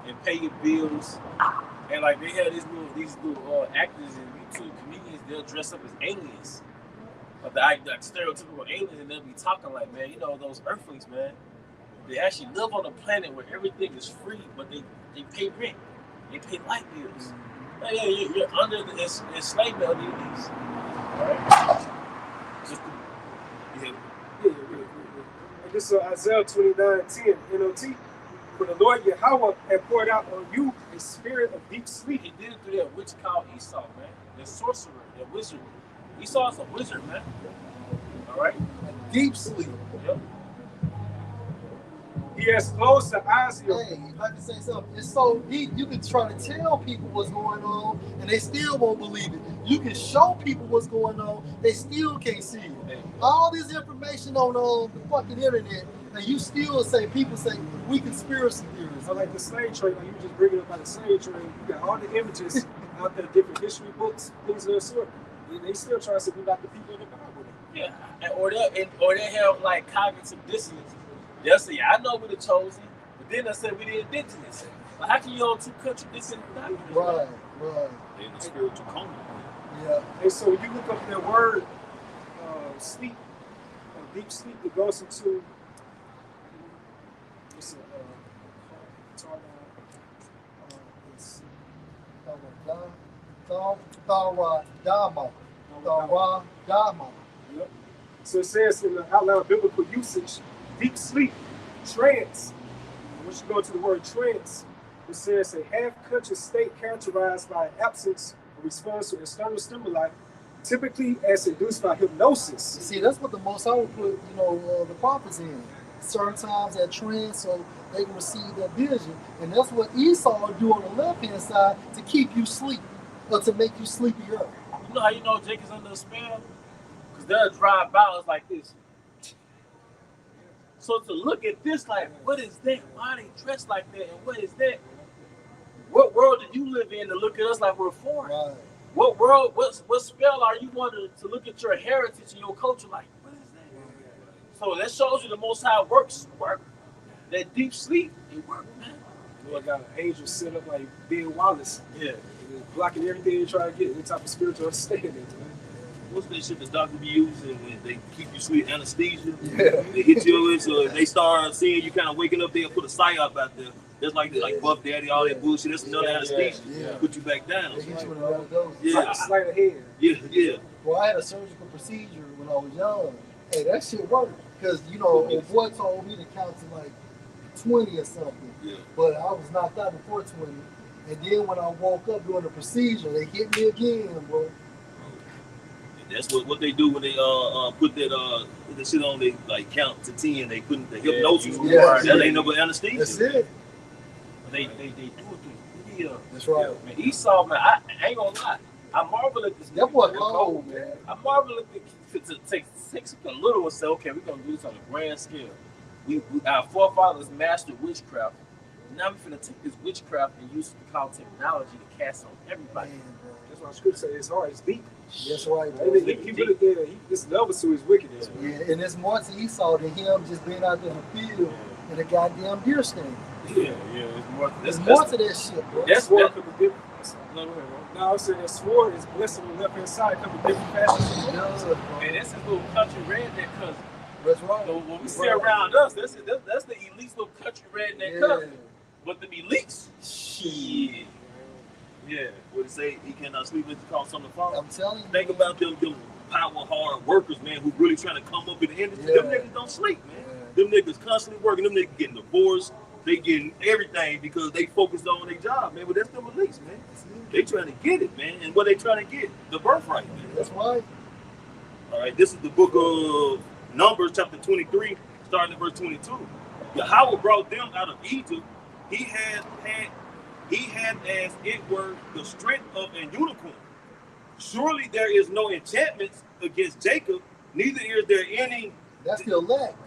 S4: and pay your bills, and like they have these little actors and YouTube comedians, they'll dress up as aliens, but like stereotypical aliens, and they'll be talking like, man, you know those Earthlings, man, they actually live on a planet where everything is free, but they pay rent, they pay light bills. Like, yeah, you're under the enslavement of these. All right. Just
S6: This is Isaiah 29:10, NOT. For the Lord Yahweh had poured out on you a spirit of deep sleep.
S4: He did it through that witch called Esau, man. The sorcerer, the wizard. Esau's a wizard, man. All right?
S1: A deep sleep.
S4: Yep.
S6: He has closed the eyes of your
S1: Hey, if I can say something, it's so deep, you can try to tell people what's going on, and they still won't believe it. You can show people what's going on, they still can't see it.
S4: Hey.
S1: All this information on the fucking internet, and you still say, people say, we conspiracy theorists.
S6: I like the slave trade, like you just bring it up by the slave trade. You got all the images out there, different history books, things of that sort. They still try to say we not the people in the Bible.
S4: Yeah. Or they have like cognitive dissonance. They'll say, I know we're the chosen, but then they'll say we're the indigenous. But how can you hold two contradicting doctrines?
S1: Right.
S5: They're in the spiritual coma.
S1: Yeah.
S6: And so when you look up that word, sleep, deep sleep, it goes into
S1: Dama.
S6: Yep. So it says in the outline of biblical usage, deep sleep, trance. Once you go to the word trance, it says a half-conscious state characterized by absence of response to external stimuli, typically as induced by hypnosis.
S1: See, that's what the Most High would put, the prophets in. Certain times at trance, so they can receive that vision. And that's what Esau do on the left-hand side to keep you asleep, or to make you sleepier.
S4: You know how you know Jake is under a spell? Because they'll drive by us like this. So to look at this, like, what is that? Why are they dressed like that? And what is that? What world did you live in to look at us like we're foreign?
S1: Right.
S4: What world, what spell are you wanting to look at your heritage and your culture like? What is that? So that shows you the Most High work. That deep sleep, it works, man.
S6: You got an angel set up like Ben Wallace.
S4: Yeah.
S6: Blocking everything you try to get, any type of spiritual understanding.
S5: What's that shit the doctor be using when they keep you sleep? Anesthesia.
S1: Yeah.
S5: They hit you with, so if they start seeing you kind of waking up, they'll put a psyop out there. That's like Buff Daddy, all that bullshit. That's another anesthesia.
S1: Yeah.
S5: Put you back down.
S1: They hit you with another dose.
S5: Yeah.
S6: Sleight of hand.
S5: Yeah.
S1: Well, I had a surgical procedure when I was young. Hey, that shit worked. Because, a boy told me to count to like 20 or something.
S5: Yeah.
S1: But I was knocked out before 20. And then when I woke up doing the procedure, they hit me again, bro.
S5: That's what they do when they put that shit on. They like count to 10. They put the hypnosis.
S1: Yeah.
S5: That ain't no anesthesia.
S1: That's it.
S4: They do it through video.
S1: That's right.
S4: Man, Esau, man, I ain't gonna lie. I marvel at this.
S1: That boy cold, man.
S4: I marvel at to take something little and say, okay, we're gonna do this on a grand scale. We our forefathers mastered witchcraft. Now we're gonna take this witchcraft and use it to call technology to cast on everybody.
S1: Man, bro.
S6: That's why scripture says it's hard, it's deep.
S1: That's right, bro.
S6: He put it there. This levels to his wickedness.
S1: Yeah, and there's more to Esau than him just being out there in the field in a goddamn deer stand.
S4: Yeah. It's more.
S1: There's more to that shit, bro.
S4: That's
S6: Sword
S4: what.
S6: could be different. Now I'm saying that sword is blessed on the left hand side, could be different fashions.
S4: And that's his little country redneck cousin.
S1: That's right.
S4: So when we see around us, that's the elite little country redneck cousin. But the elites, shit. Yeah.
S5: What it say? He cannot sleep until he calls something false.
S1: I'm telling you.
S5: Think about them power hard workers, man, who really trying to come up in the industry.
S1: Yeah.
S5: Them niggas don't sleep, man. Them niggas constantly working. Them niggas getting divorced. They getting everything because they focused on their job, man. But that's them elites, man. They trying to get it, man. And what they trying to get? The birthright, man.
S1: That's right.
S5: All right, this is the book of Numbers, chapter 23, starting at verse 22. Yahweh brought them out of Egypt. He had as it were the strength of an unicorn. Surely there is no enchantments against Jacob, neither is there any.
S1: That's the elect.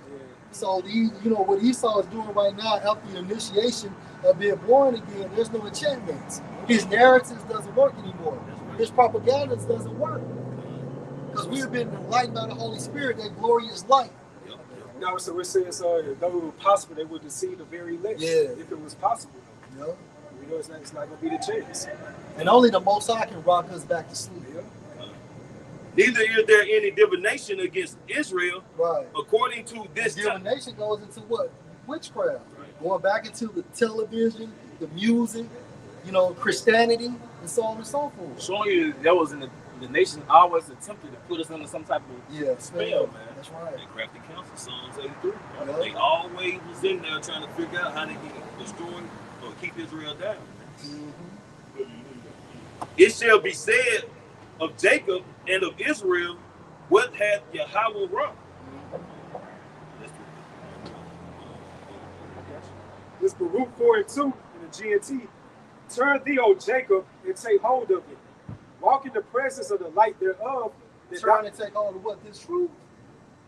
S1: So what Esau is doing right now after the initiation of being born again, there's no enchantments. His narratives doesn't work anymore. His propaganda doesn't work. Because we have been enlightened by the Holy Spirit, that glorious light.
S6: Now, so it says, though it was possible, they would deceive the very elect.
S1: Yeah.
S6: If it was possible.
S1: Yeah.
S6: We know it's not going to be the chance.
S1: And only the Most High can rock us back to sleep.
S6: Yeah.
S5: Neither is there any divination against Israel,
S1: Right.
S5: according to this time.
S1: Divination goes into what? Witchcraft. Going back into the television, the music, Christianity, and so on and so forth.
S4: Showing you that was in the nation always attempted to put us under some type of spell, man.
S1: That's right.
S5: They crafty council, Psalms 83.
S1: Yeah.
S5: They always was in there trying to figure out how they can destroy or keep Israel down.
S1: Mm-hmm.
S5: It shall be said of Jacob and of Israel, what hath Yahweh wrought?
S6: This Baruch 4 and 2 in the GNT. Turn thee, O Jacob, and take hold of it. Walk in the presence of the light thereof.
S1: Trying to take hold of what? This truth.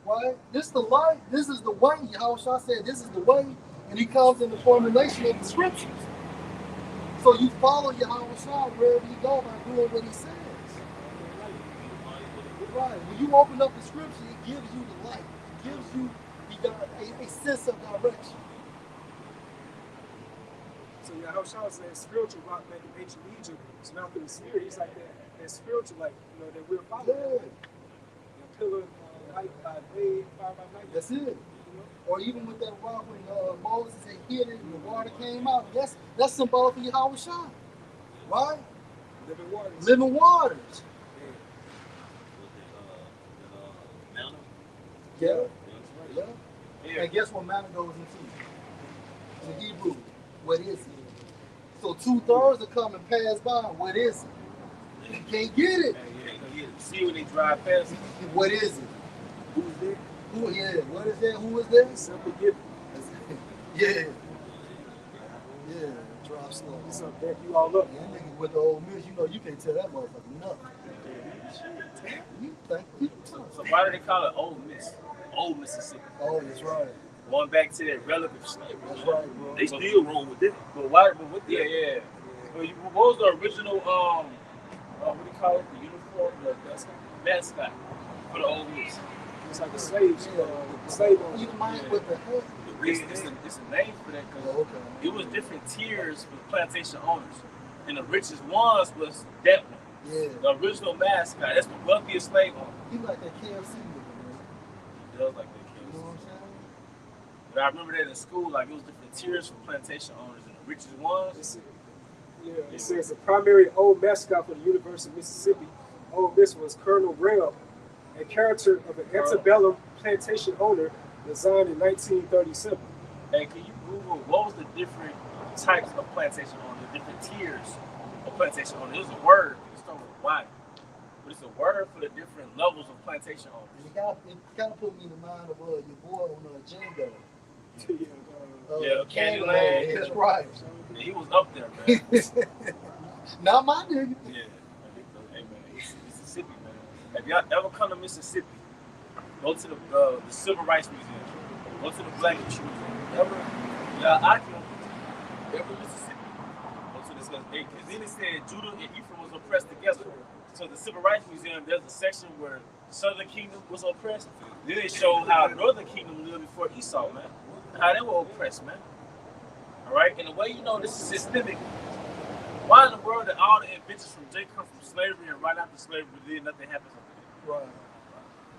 S1: Right? This is the light. This is the way. Yahushua said this is the way. And he comes in the formulation of the scriptures. So you follow Yahushua wherever you go by doing what he says. Right. When you open up the scripture, it gives you the light. It gives you a sense of direction.
S6: So Yahushua said spiritual rock like in ancient Egypt. It's not through the spirit. He's like that spiritual, like, that we're following.
S1: Yeah.
S6: The pillar light by day, fire by night.
S1: That's it. Or even with that rock when Moses had hit it and the water came out. That's symbolic of Yahushua. Right?
S6: Living waters.
S1: Living waters.
S5: Mountain.
S1: Yeah.
S6: That's
S1: Yeah.
S6: right.
S2: Yeah.
S1: And guess what manna goes into? In Hebrew, what is it? So 2/3 will come and pass by. What is it? You can't get it.
S2: Yeah. See when they drive past.
S1: What is it?
S6: Who's there?
S1: Who? Yeah. What is that? Who is that?
S6: Simple gift.
S1: Yeah. Yeah. Drive slow.
S6: It's up there. You all up.
S1: Yeah, nigga with the old miss, you know you can't tell that motherfucker nothing. You think you tough.
S4: So why do they call it Old Miss? Old Mississippi.
S1: Oh, that's right.
S4: Going back to that relative slavery.
S1: That's right, bro.
S5: They still roll with it.
S4: But why? But what? Yeah. But what was the original? What do you call it? The uniform, the mascot for the Old Miss.
S6: It's like the slaves. Slave owners.
S1: You mind with the head?
S4: It's a name for that because
S1: Oh, okay.
S4: it was different tiers for the plantation owners, and the richest ones was that one,
S1: Yeah.
S4: the original mascot. That's the wealthiest slave owner.
S1: He like that KFC nigga, man.
S4: It does like that
S1: You
S4: case.
S1: know what I'm saying?
S4: But I remember that in school, like it was different tiers for plantation owners, and the richest ones.
S6: It says the primary old mascot for the University of Mississippi, Ole Miss, was Colonel Reb, a character of an antebellum plantation owner designed in 1937.
S4: Hey, can you Google what was the different types of plantation owners, the different tiers of plantation owners? It was a word. It started with Y, but it's a word for the different levels of plantation owners.
S1: It kind of put me in the mind of your boy on Django.
S4: Yeah, Candyland.
S1: That's right.
S4: Yeah, he was up there, man.
S1: Not my nigga.
S4: Yeah. Hey, man, it's Mississippi, man. If y'all ever come to Mississippi, go to the Civil Rights Museum, go to the Black History Museum. I can ever Mississippi. Go to this because then it said Judah and Ephraim was oppressed together. So the Civil Rights Museum, there's a section where the Southern Kingdom was oppressed. Then it showed how Northern Kingdom lived before Esau, man. How they were oppressed, man. All right, and the way you know this is systemic. Why in the world did all the inventions from Jake come from slavery and right after slavery, then nothing happens after that?
S1: Right.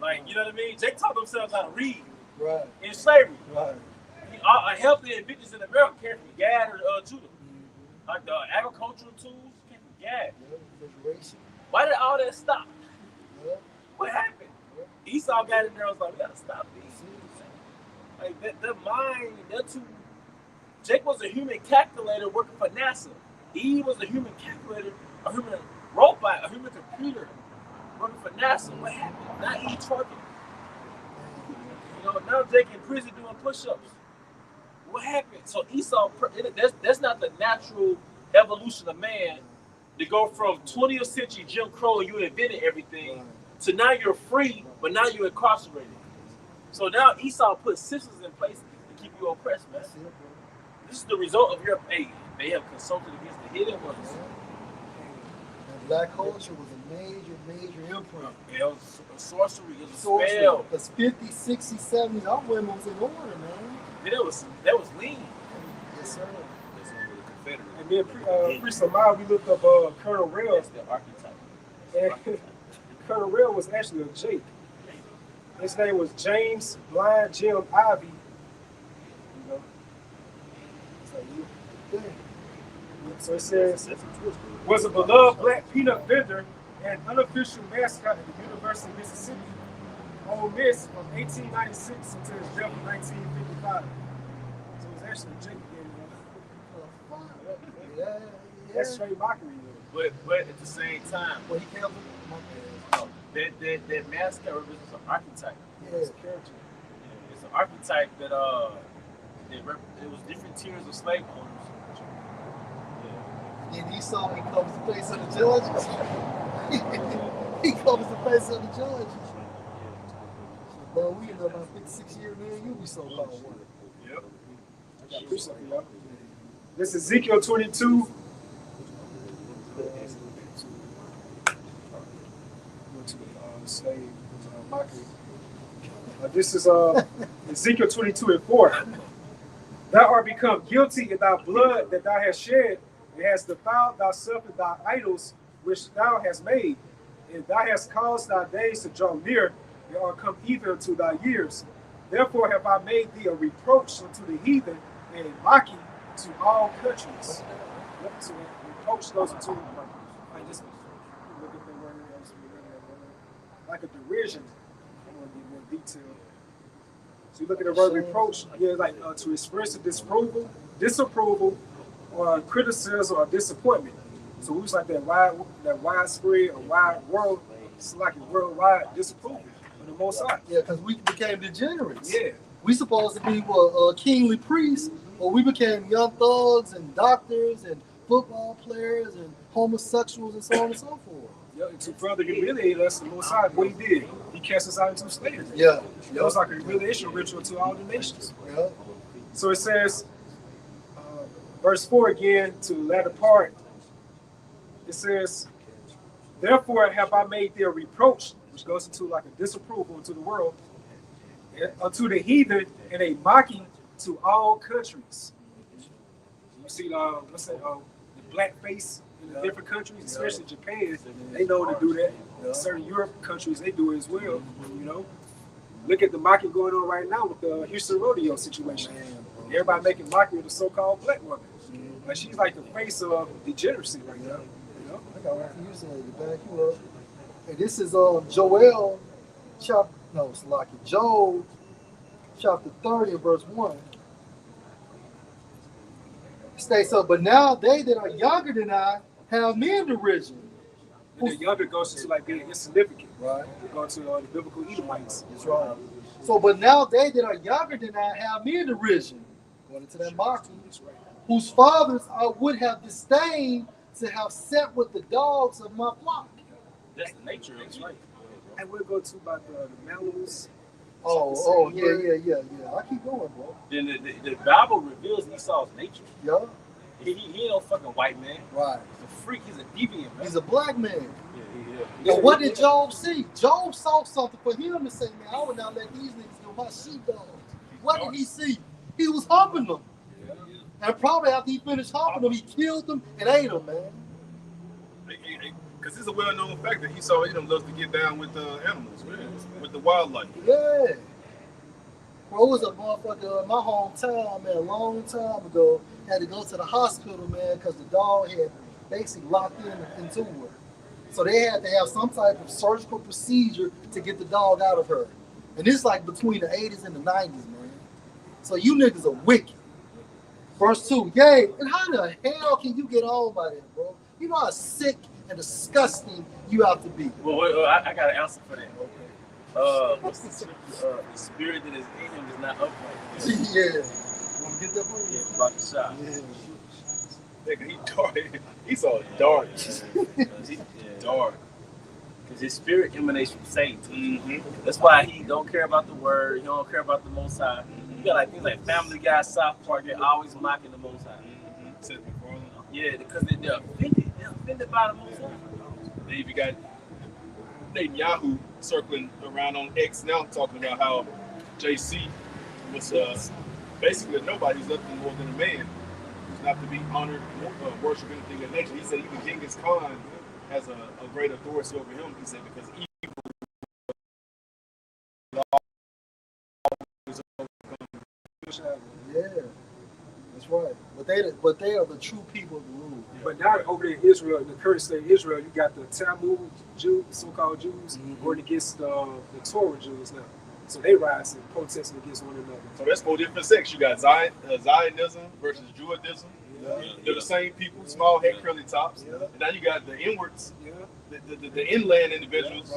S4: Like, you know what I mean? Jake taught themselves how to read
S1: Right.
S4: in slavery.
S1: Right.
S4: A healthy inventions in America came from Gad or Judah. Like the agricultural tools came from Gad.
S1: Yeah, refrigeration.
S4: Why did all that stop?
S1: Yeah.
S4: What happened? Esau got in there and was like, we gotta stop these. Like their mind, they're too. Jake was a human calculator working for NASA. Eve was a human calculator, a human robot, a human computer working for NASA. What happened? Now Eve trucking. You know, now Jake in prison doing push-ups. What happened? So Esau, that's not the natural evolution of man to go from 20th century Jim Crow, you invented everything, to now you're free, but now you're incarcerated. So now Esau put systems in place to keep you oppressed, man. This is the result of your pain. They have consulted against the hidden ones.
S1: And black culture was a major imprint.
S4: It was a sorcery, it was a spell.
S1: Because 50s, 60s, 70s, our women was in order, man.
S4: Then that was lean.
S1: Yes, sir.
S6: And then pre-Samad, we looked up Colonel Reb.
S4: That's the archetype.
S6: And Colonel Reb was actually a Jake. His name was James Blind Jim Ivy. You know. So it says, was a beloved black peanut vendor and unofficial mascot at the University of Mississippi, Ole Miss from 1896 until his death in 1955. So it was actually a Jake again.
S1: Yeah.
S6: That's straight mockery.
S4: But at the same time,
S1: Well, he canceled
S4: that mascot represents an archetype.
S1: Yeah.
S6: It's a character.
S4: It's an archetype that it was different tiers of slave owners.
S1: And Esau, he covers the face of the judges. He covers the face of the judges. But we ended up about 56 years, man. You be so called one.
S4: Yep.
S6: I got preach something, y'all. This is Ezekiel 22. Slave mockery. This is Ezekiel 22:4. Thou art become guilty in thy blood that thou hast shed, and hast defiled thyself and thy idols which thou hast made, and thou hast caused thy days to draw near, and are come even to thy years. Therefore have I made thee a reproach unto the heathen, and a mocking to all countries. So reproach goes into Like just look at the word else, like a derision. I'm gonna get more detail. So you look at the word reproach, yeah, like to express a disapproval, or criticism or disappointment. So it was like that widespread or worldwide disapproval of the Most High.
S1: Yeah, because we became degenerates.
S6: Yeah.
S1: We supposed to be kingly priests, or we became young thugs and doctors and football players and homosexuals and so on and so forth.
S6: Yeah, and to further humiliate us, the Most High, what he did, he cast us out into slavery.
S1: Yeah.
S6: It was like a humiliation ritual to all the nations.
S1: Yeah.
S6: So it says, verse 4 again, to the latter part, it says, therefore have I made their reproach, which goes into like a disapproval to the world, unto the heathen, and a mocking to all countries. You see, let's say, the blackface in the different countries, especially Japan, they know to do that. Certain Europe countries, they do it as well. You know, look at the mocking going on right now with the Houston rodeo situation. Everybody making mockery of the so-called black woman. Like she's like the face of degeneracy right now. You know,
S1: I got one for you, saying to back you up. And this is Joel, Job chapter 30 verse 1. It states up, but now they that are younger than I have me in derision.
S6: and the younger goes to like being insignificant.
S1: Right.
S6: They go to the biblical Edomites.
S1: That's right. So, but now they that are younger than I have me in derision. Going into that mocking. Whose fathers I would have disdained to have set with the dogs of my flock.
S4: That's the nature of it. Right.
S6: And we'll go to about the Malus.
S1: Yeah. I keep going, bro.
S4: Then the Bible reveals Esau's nature.
S1: Yeah.
S4: He ain't no fucking white man.
S1: Right.
S4: He's a freak. He's a deviant, man.
S1: He's a black man.
S4: Yeah.
S1: And what did Job see? Job saw something for him to say, man, I would not let these niggas go my sheepdogs. What did he see? He was humping them. And probably after he finished humping them, he killed them and ate them, man.
S7: Because it's a well-known fact that Esau loves to get down with animals, with the wildlife.
S1: Yeah. Bro, it was a motherfucker in my hometown, man, a long time ago. Had to go to the hospital, man, because the dog had basically locked into her. So they had to have some type of surgical procedure to get the dog out of her. And it's like between the 80s and the 90s, man. So you niggas are wicked. Verse 2, yay, and how the hell can you get on by that, bro? You know how sick and disgusting you have to be.
S4: Well, I got an answer for that. Okay. What's the scripture? The spirit that is in him is not upright.
S1: Yeah. Want to get that one?
S4: Yeah, about the shot.
S1: Yeah.
S7: Nigga, he dark. Esau dark.
S4: Dark. Because his spirit emanates from Satan. Mm-hmm. That's why he don't care about the word. He don't care about the Most High. You got like things like Family Guy, South Park. They're always mocking the Most High. Yeah, because they're offended. They're offended by the Most High.
S7: Then you got Netanyahu circling around on X now, talking about how JC was basically a nobody. He's nothing more than a man. He's not to be honored, worship anything of nature. He said even Genghis Khan has a great authority over him. He said because evil is
S1: Yeah, that's right. But they are the true people of the rule.
S6: But now over there in Israel, in the current state of Israel, you got the Talmud Jews, so-called Jews, going against the Torah Jews now. So they rise and protesting against one another.
S7: So that's 4 different sects. You got Zionism versus Judaism. They're the same people, small head, curly tops. And now you got the inwards, the inland individuals,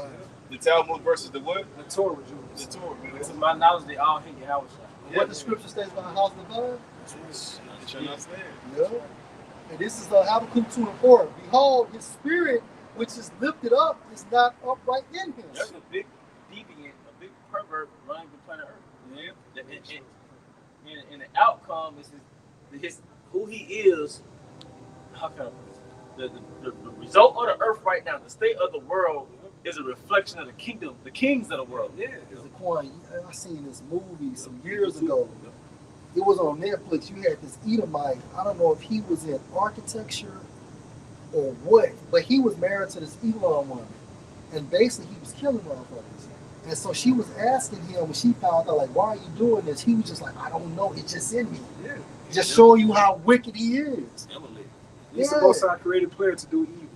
S7: the Talmud versus the what?
S6: The Torah Jews.
S7: The Torah, man.
S4: To my knowledge, they all hate Yahweh.
S1: What the scripture states about house divine?
S7: It shall not stand.
S1: Yeah. And this is Habakkuk 2 and 4. Behold, his spirit, which is lifted up, is not upright in him.
S4: There's a big deviant, a big pervert running the planet Earth. Yeah. And the outcome is his who he is. How can I put it? The result of the earth right now, the state of the world, is a reflection of the kingdom, the kings of the world. Yeah.
S1: I seen this movie some years ago. It was on Netflix. You had this Edomite. I don't know if he was in architecture or what, but he was married to this Elam woman. And basically he was killing motherfuckers. And so she was asking him when she found out, like, why are you doing this? He was just like, I don't know. It's just in me.
S6: Yeah.
S1: Just showing you how wicked he is.
S6: He's the most created player to do evil.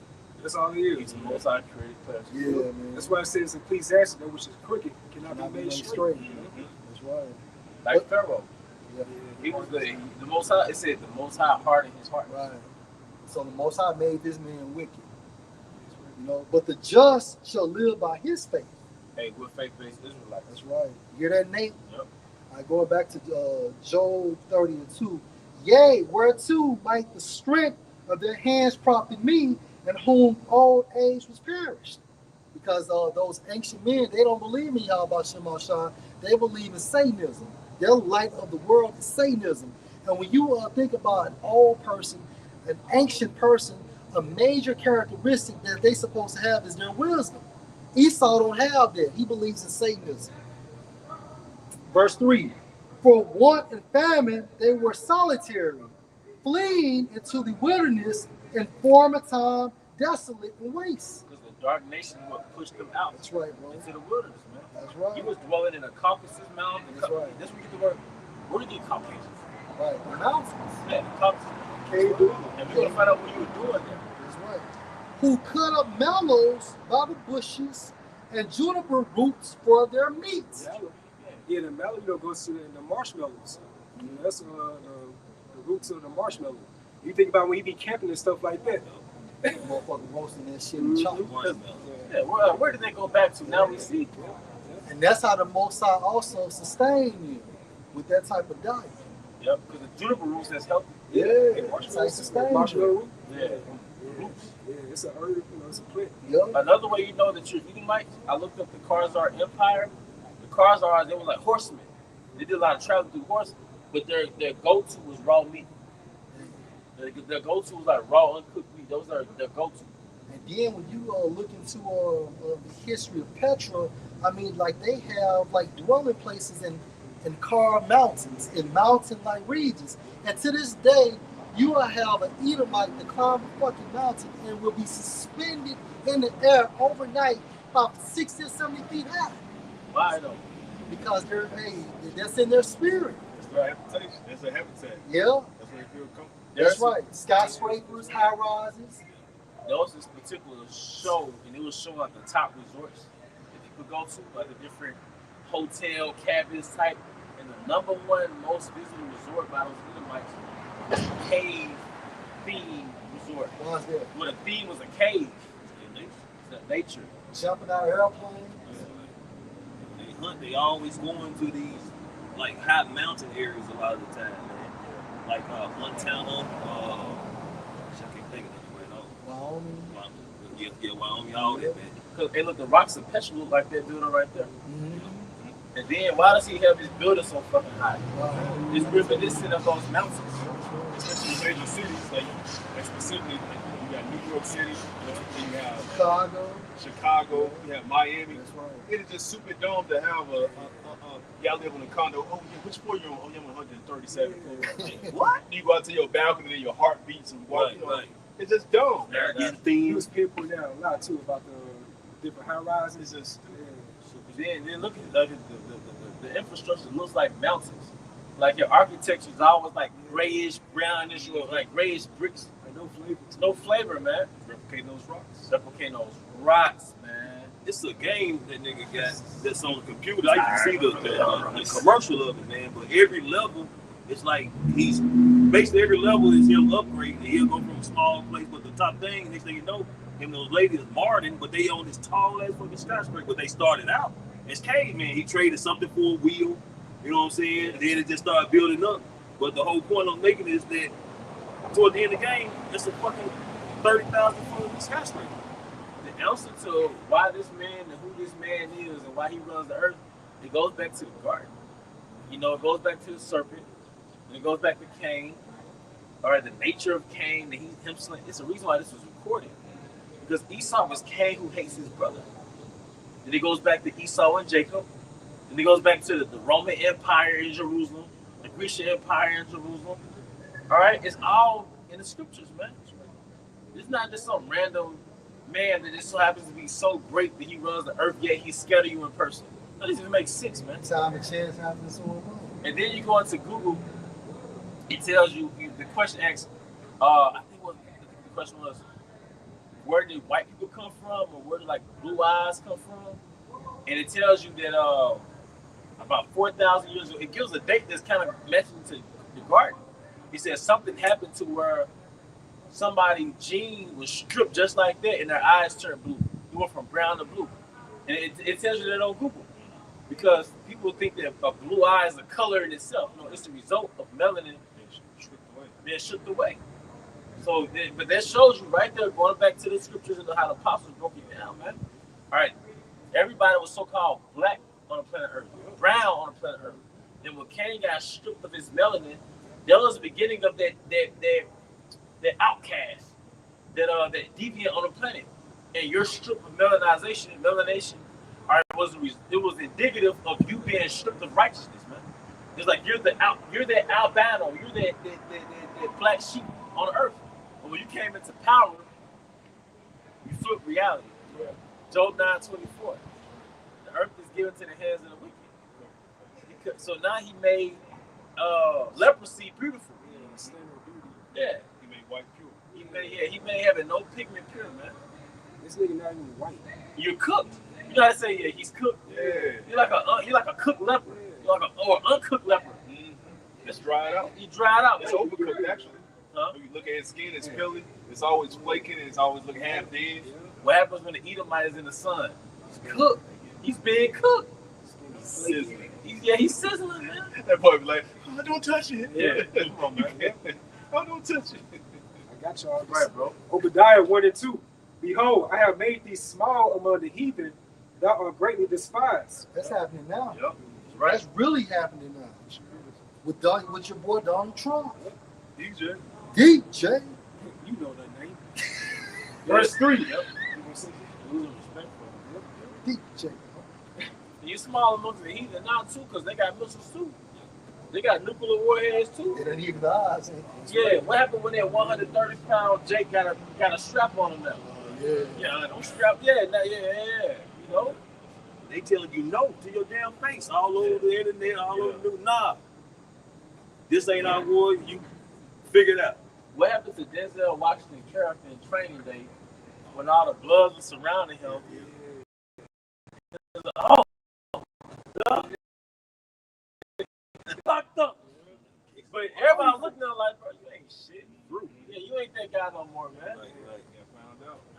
S6: That's all it
S4: He's
S6: is.
S4: the most high created class.
S1: Yeah, man.
S6: That's why it says Ecclesiastes, that which is crooked cannot
S1: Cannot
S6: be made straight.
S1: That's right.
S4: Like Pharaoh.
S1: Yeah.
S4: He was the most high. It said the most high heart in his heart.
S1: Right. So the Most High made this man wicked. You know, but the just shall live by his faith.
S4: Hey, we're faith-based Israelites.
S1: That's right. You hear that, Nate?
S4: Yep.
S1: Going back to Job 30:2. Yea, whereto might the strength of their hands profit me, and whom old age was perished. Because those ancient men, they don't believe in Yahweh Shema Shah. They believe in Satanism. Their light of the world is Satanism. And when you think about an old person, an ancient person, a major characteristic that they supposed to have is their wisdom. Esau don't have that. He believes in Satanism. Verse 3. For want and famine they were solitary, fleeing into the wilderness in former time, desolate and waste.
S4: Because the dark nation would push them out
S1: That's right, bro.
S4: into the wilderness, man.
S1: That's right.
S4: He was dwelling in a Caucasus mountain.
S1: That's right.
S4: That's where you get the word. Where did you get Caucasus?
S1: Right. The mountains.
S4: Man, the Caucasus.
S1: Cave dwelling.
S4: And we're going to find out what you were doing there.
S1: That's right. Who cut up mallows by the bushes and juniper roots for their meat.
S6: Yeah, the mallow goes to the marshmallows. You know, that's the roots of the marshmallow. You think about when he be camping and stuff like that.
S1: Motherfucker roasting that shit and chopping.
S4: Yeah, where did they go back to? Now we see.
S1: And that's how the Most High also sustained you with that type of diet.
S4: Yep, because the juniper roots that's healthy.
S1: Yeah, that's how he sustained
S6: Marshmallow
S1: you.
S6: root.
S4: Yeah, roots.
S6: Yeah, it's a herb, it's a plant.
S1: Yep.
S4: Another way you know that you're Edomites, I looked up the Khazar Empire. The Khazars, they were like horsemen. They did a lot of traveling through horses, but their go-to was raw meat. Their go-to was like raw, uncooked meat. Those are their go-to.
S1: And then when you look into the history of Petra, I mean, like they have like dwelling places in carved mountains, in mountain-like regions. And to this day, you will have an Edomite to climb a fucking mountain and will be suspended in the air overnight about 60 or 70 feet high.
S4: Why though?
S1: Because that's in their spirit.
S7: That's their habitation. That's their habitat.
S1: Yeah,
S7: That's where they feel comfortable.
S1: that's right. Skyscrapers, high rises.
S4: There was this particular show, and it was showing like the top resorts that you could go to, like the different hotel cabins type. And the number one most visited resort by those Edomites was a cave theme resort.
S1: Why's that?
S4: Where the theme was a cave. It's nature.
S1: Jumping out of airplanes.
S5: They hunt. They always going to these like high mountain areas a lot of the time, man. Like Montana. I can't think of it anywhere.
S1: Wyoming.
S5: Yeah, Wyoming, all that, man.
S4: Because they look, the rocks of Petra look like that building right there.
S1: Mm-hmm.
S4: And then why does he have his building so fucking high?
S1: Wow.
S4: It's reminiscent of those mountains.
S7: Especially major cities, like specifically, you got New York City, then you have Chicago, you have Miami.
S1: That's right.
S7: It is just super dumb to have y'all live in a condo. Oh, yeah, which floor you on? Oh, you're on 137 floor. What? You go out to your balcony and your heart beats and walk.
S5: Right.
S7: It's just dumb.
S5: They're getting
S6: He was
S5: themes.
S6: pinpointing out a lot too about the different high rises.
S7: It's just
S4: Then look at the infrastructure looks like mountains. Like your architecture is always like grayish, brownish, or like grayish bricks.
S6: Like no flavor.
S4: It's no flavor, man.
S7: replicating those rocks.
S4: Replicating those rocks, man.
S5: It's a game that nigga got that's on the computer. I used to see the commercial of it, man. But every level, it's like he's basically every level is him upgrading. He'll go from a small place, but the top thing, next thing you know, him and those ladies Martin, but they on this tall ass fucking skyscraper. But they started out as caveman. He traded something for a wheel, you know what I'm saying? And then it just started building up. But the whole point I'm making is that toward the end of the game, it's a fucking 30,000 foot skyscraper.
S4: The answer to why this man and who this man is and why he runs the earth, it goes back to the garden. You know, it goes back to the serpent, and it goes back to Cain, or the nature of Cain, that him slaying. It's the reason why this was recorded. Because Esau was Cain who hates his brother. Then it goes back to Esau and Jacob. Then it goes back to the Roman Empire in Jerusalem, the Grecian Empire in Jerusalem. All right? It's all in the scriptures, man. It's not just some random man that just so happens to be so great that he runs the earth, yet he's scared of you in person. That doesn't even make sense, man.
S1: Time and chance happens so much.
S4: And then you go into Google, it tells you the question asks, I think the question was, where did white people come from, or where did like blue eyes come from, and it tells you that about 4,000 years ago, it gives a date that's kind of mentioned to the garden. He says something happened to where somebody's gene was stripped just like that, and their eyes turned blue. It went from brown to blue, and it tells you that on Google, because people think that a blue eye is a color in itself. No, it's the result of melanin being stripped away. So, but that shows you right there, going back to the scriptures and how the apostles broke it down, man. All right, everybody was so-called black on the planet Earth, brown on the planet Earth. Then when Cain got stripped of his melanin, that was the beginning of that outcast, that deviant on the planet. And your strip of melanation, all right, it was indicative of you being stripped of righteousness, man. It's like you're that albino, you're that black sheep on earth. But when you came into power, you flipped reality. Yeah. Job 9:24. The earth is given to the hands of the wicked. So now he made leprosy beautiful. Yeah.
S7: He made white pure.
S4: He made having no pigment pure, man.
S6: This nigga not even white.
S4: You're cooked. You gotta say, yeah, he's cooked.
S7: Yeah.
S4: You're like a cooked leper. You're like or uncooked leper.
S7: Mm-hmm. It's dried out.
S4: He dried out.
S7: It's overcooked actually. Huh? When you look at his skin, it's peely. It's always flaking, and it's always looking half dead.
S4: What happens when the Edomite is in the sun? He's cooked. He's being cooked.
S7: He's sizzling.
S4: He's sizzling, man.
S7: That boy be like, oh, don't touch it.
S4: Yeah. Come on, man.
S7: Oh, don't touch it.
S6: I got y'all.
S4: Right, bro.
S6: Obadiah 1:2. Behold, I have made thee small among the heathen, thou art greatly despised.
S1: That's happening now.
S7: Yep.
S1: Right. That's really happening now. With your boy Donald Trump.
S7: DJ.
S1: DJ.
S6: You know that name.
S4: Verse 3. Yep.
S1: DJ.
S4: You small amongst the heathen now too, because they got missiles too. They got nuclear warheads too.
S1: They don't even the odds.
S4: Yeah. What happened when that 130-pound Jake got a strap on him now? Yeah, don't strap. Yeah. You know,
S5: They telling you no to your damn face all over the internet, all over the news. Nah, this ain't our war. You figure it out.
S4: what happened to Denzel Washington character in Training Day when all the bloods were surrounding him? Oh, locked up. But everybody was looking at him like, bro, you ain't shit. Yeah, you ain't that guy no more, man.
S5: Right.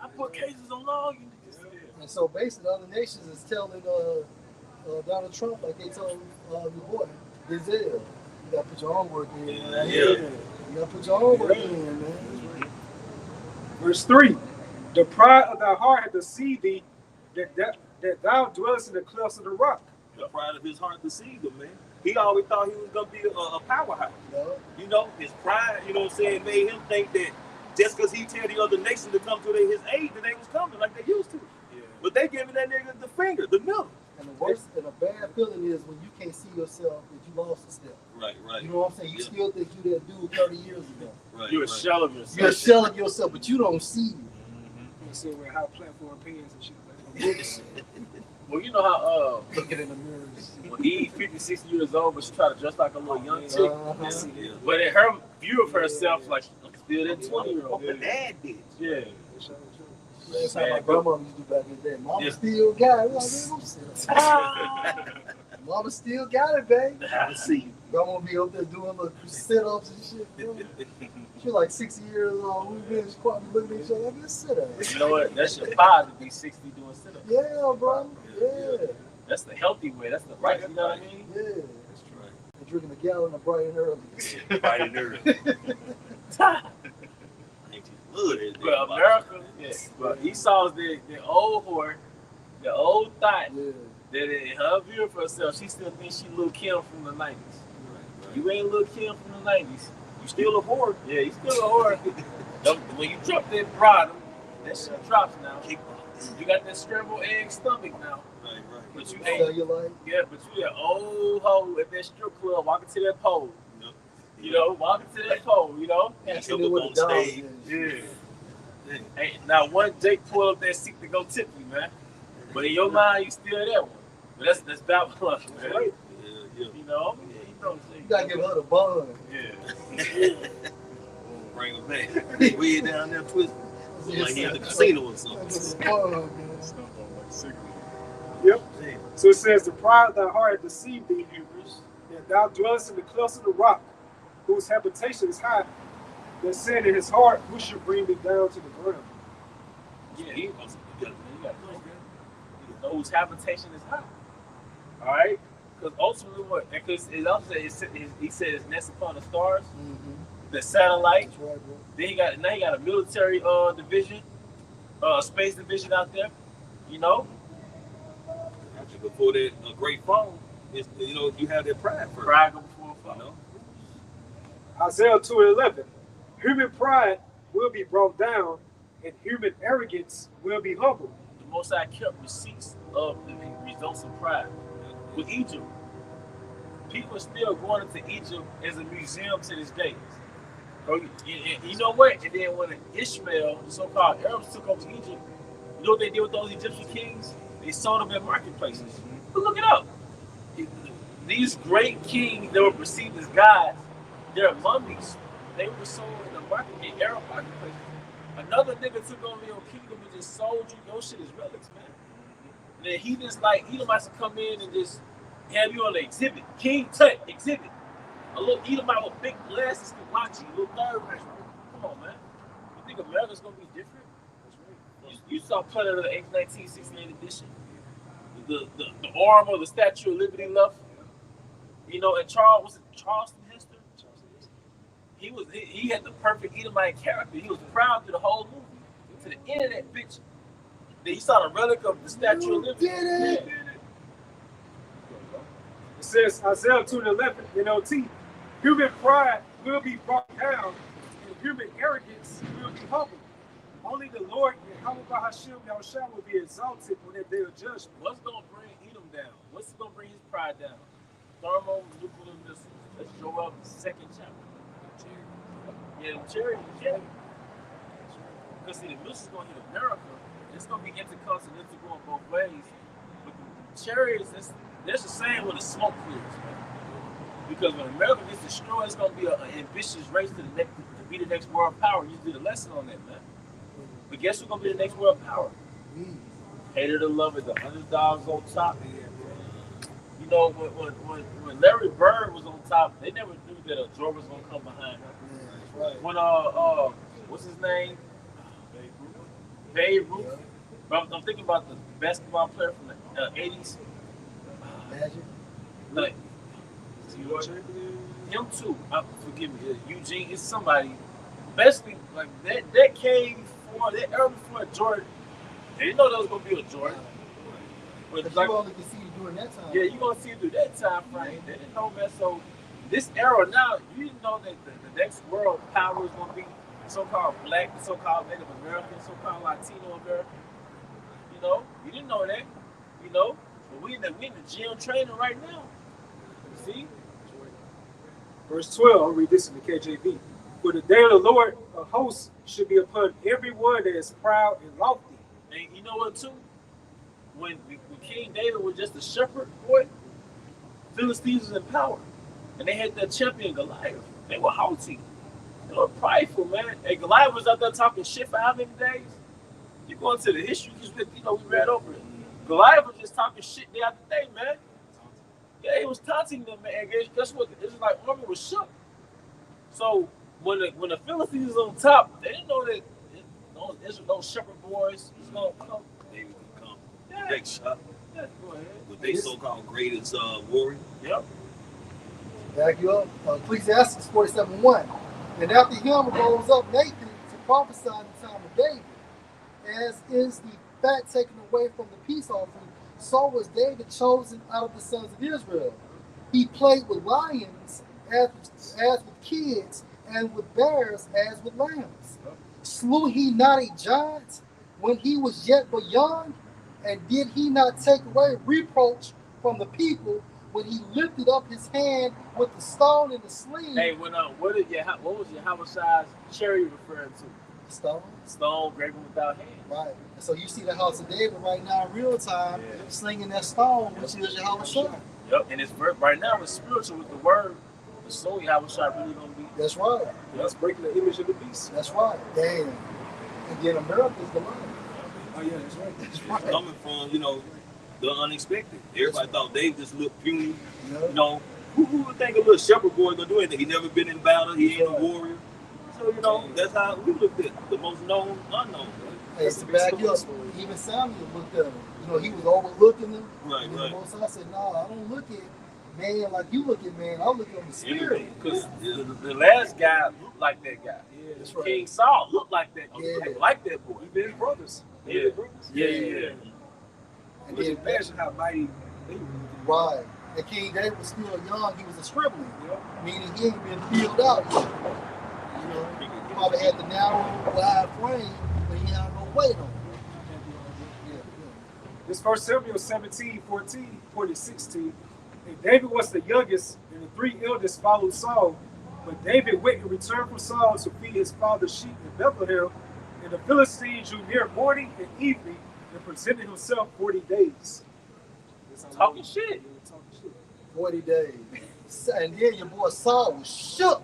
S4: I put cases on all you niggas.
S1: And so basically, other nations is telling Donald Trump, like they told your boy, Denzel, you gotta put your own work in, man. You gotta put your own work in, man.
S6: Verse 3. The pride of thy heart hath deceived thee, that thou dwellest in the clefts of the rock.
S5: The pride of his heart deceived him, man. He always thought he was gonna be a powerhouse.
S1: Yeah.
S5: You know, his pride, you know what I'm saying, made him think that just because he tell the other nation to come to his aid, that they was coming like they used to.
S7: Yeah.
S5: But they giving that nigga the finger, the middle.
S1: And the worst and a bad feeling is when you can't see yourself that you lost a step.
S5: Right.
S1: You know what I'm saying? You still think you that dude 30 years ago.
S5: Right.
S4: You're a shell of yourself.
S1: You're a shell of yourself, but you don't see you.
S6: You see where how platform pins and shit.
S4: Well, you know how
S1: Looking in the mirrors.
S4: when Eve 50, 60 years old, but she try to dress like a little young chick.
S1: Uh-huh.
S4: But in her view of herself, like I'm still that 20-year-old.
S5: My dad did.
S4: Yeah.
S1: That's how my grandmama used to do back in the day. Mama still got it. Mama still got it, babe.
S5: I see.
S1: Grandma be up there doing little sit-ups and shit. Bro. She like 60 years old. We've been probably looking at each other like this sit-up.
S4: You know what? That's your father to be 60 doing sit-ups.
S1: Yeah, bro. Yeah.
S4: That's the healthy way. That's the right. You know what I mean?
S1: Yeah.
S5: That's right.
S1: And drinking a gallon of bright and early.
S5: Right in there.
S4: But America, but Esau's the old whore, the old thought that in her view of herself, she still thinks she Lil' Kim from the 90s.
S5: Right.
S4: You ain't Lil' Kim from the 90s.
S5: You still a whore.
S4: Yeah, you still a whore. When you drop that bottom, that shit drops now. You got that scrambled egg stomach now.
S5: Right.
S4: But you
S1: Tell
S4: ain't.
S1: you like,
S4: Yeah, but you that old hoe at that strip club walking to that pole.
S5: Yep.
S4: You know, walking to that pole, you know?
S1: passing
S5: Up
S1: it with
S5: on
S1: the dog.
S5: stage.
S4: Yeah. Hey, now one Jake pull up that seat to go tip you, man. But in your mind, you still that one. But that's Babylon, man.
S1: Right.
S5: Yeah.
S4: You know? Yeah, you know.
S1: You gotta give her the bun.
S4: Yeah.
S5: Bring it back. We down there twisting. Like he at the casino or something.
S6: Yep. So it says, the pride of thy heart deceived thee, that thou dwellest in the clefts of the rock, whose habitation is high, that said in his heart, who should bring me down to the ground?
S4: Yeah, you got know whose habitation is high. All right, because ultimately, what? Because it also he said it's next upon the stars, the satellite.
S1: That's right, bro.
S4: Then he got a military division, space division out there. You know,
S5: Actually, before that great phone, you have that pride first.
S4: pride go before a fall.
S5: You know?
S6: Isaiah 2:11. Human pride will be brought down, and human arrogance will be humbled.
S4: The Most High kept receipts of the results of pride. With Egypt, people are still going into Egypt as a museum to this day. You know what? And then when Ishmael, the so-called Arabs, took over Egypt, you know what they did with those Egyptian kings? They sold them at marketplaces. But look it up. These great kings that were perceived as gods, their mummies, they were sold in the market, in Arab marketplaces. Another nigga took over your kingdom and just sold you. Your shit is relics, man. And then he just Edomites to come in and just have you on the exhibit. King Tut exhibit. A little Edomite with big glasses can watch you. A little third range. Come on, man. You think America's gonna be different? You saw Planet of the Apes 1968 edition. The arm of the Statue of Liberty left. You know, and Charleston Hester? He had the perfect Edomite character. He was proud through the whole movie. To the end of that picture. Then you saw the relic of the Statue of Liberty.
S1: Did it?
S6: It says, Isaiah 2:11, NLT, human pride will be brought down, and human arrogance will be humbled. Only the Lord, Yahweh Bahashim Yahushua, will be exalted on that day of judgment.
S4: What's going to bring Edom down? What's going to bring his pride down? Thermonuclear missiles. Let's show up the second chapter. Yeah, the chariots. Yeah. Because see, the missiles going to hit America. It's going to be intercontinental going both ways. But the chariots, there's a saying when the smoke clears, man. Because when America gets destroyed, it's going to be an ambitious race to be the next world power. You did a lesson on that, man. But guess who's going to be the next world power? Hated or love it, the underdogs on top. You know, when Larry Bird was on top, they never knew that a Jordan was going to come behind him.
S1: Right.
S4: When, what's his name? Babe Ruth. But I'm thinking about the basketball player from the 80s.
S1: Magic.
S4: Like, him too. Forgive me, Eugene. It's somebody. Basically, like that came before that era before Jordan. They didn't know there was gonna be a Jordan. But
S1: Like, you only can see you during that time.
S4: yeah, you gonna see it through that time frame. They didn't know, man. So this era now, you didn't know that the next world power is gonna be so-called black, so-called Native American, so-called Latino American. You know, you didn't know that. You know, but we in the gym training right now. See?
S6: Verse 12, I'll read this in the KJV. For the day of the Lord, a host should be upon everyone that is proud and lofty.
S4: And you know what, too? When King David was just a shepherd boy, Philistines was in power. And they had their champion Goliath. They were haughty. They were prideful, man. And Goliath was out there talking shit for how many days? You go into the history, we read over it. Goliath was just talking shit day after day, man. Yeah, he was taunting them, man. And guess what? The Israelite army was shook. So when the Philistines was on top, they didn't know that those shepherd boys was gonna come.
S5: They would come. Next shot.
S4: Yeah, go ahead.
S5: With they so-called greatest warrior.
S4: Yep.
S1: Back you up. Ecclesiastes 47:1. And after him rose up Nathan to prophesy in the time of David, as is the fat taken away from the peace offering, so was David chosen out of the sons of Israel. He played with lions as with kids, and with bears as with lambs. Slew he not a giant when he was yet but young? And did he not take away reproach from the people when he lifted up his hand with the stone and the sling?
S4: Hey, what was Yahweh's chariot referring to?
S1: Stone.
S4: Stone graven without hands.
S1: Right. And so you see the house of David right now in real time, slinging that stone, which is Yahweh's son.
S4: Yep, and it's right now it's spiritual with the word. The soul Yahweh's really gonna be.
S1: That's right.
S6: That's breaking the image of the beast.
S1: That's right. Damn. And then America's the line.
S6: Oh yeah, that's right.
S1: That's right.
S5: Coming from, the unexpected. Everybody thought Dave just looked puny.
S1: Yeah.
S5: Who would think a little shepherd boy gonna do anything? He never been in battle. He ain't a warrior. So that's how we looked at the most known unknown.
S1: Hey, to back up, even Samuel looked at him. He was overlooking him.
S5: Right,
S1: and
S5: right.
S1: the Most High said, "No, I don't look at man like you look at man. I look at the spirit."
S4: Because the last guy looked like that guy.
S6: Yeah,
S1: That's right.
S4: King Saul looked like that.
S1: Yeah.
S4: Like that boy.
S6: We been brothers.
S4: Yeah.
S6: Been brothers.
S4: Yeah.
S1: And
S6: Just
S1: then
S6: imagine how mighty they were.
S1: right. And King David was still young. He was a stripling,
S6: Yeah.
S1: meaning he ain't been filled out yet. He probably had the narrow, wide frame, but he had no weight on him. Yeah.
S6: This 1 Samuel 17:14, 16. And David was the youngest, and the 3 eldest followed Saul. But David went and returned from Saul to feed his father's sheep in Bethlehem. And the Philistine drew near morning and evening and presented himself 40 days.
S4: Talking shit.
S6: Yeah, talking shit.
S1: 40 days. And then your boy Saul was shook.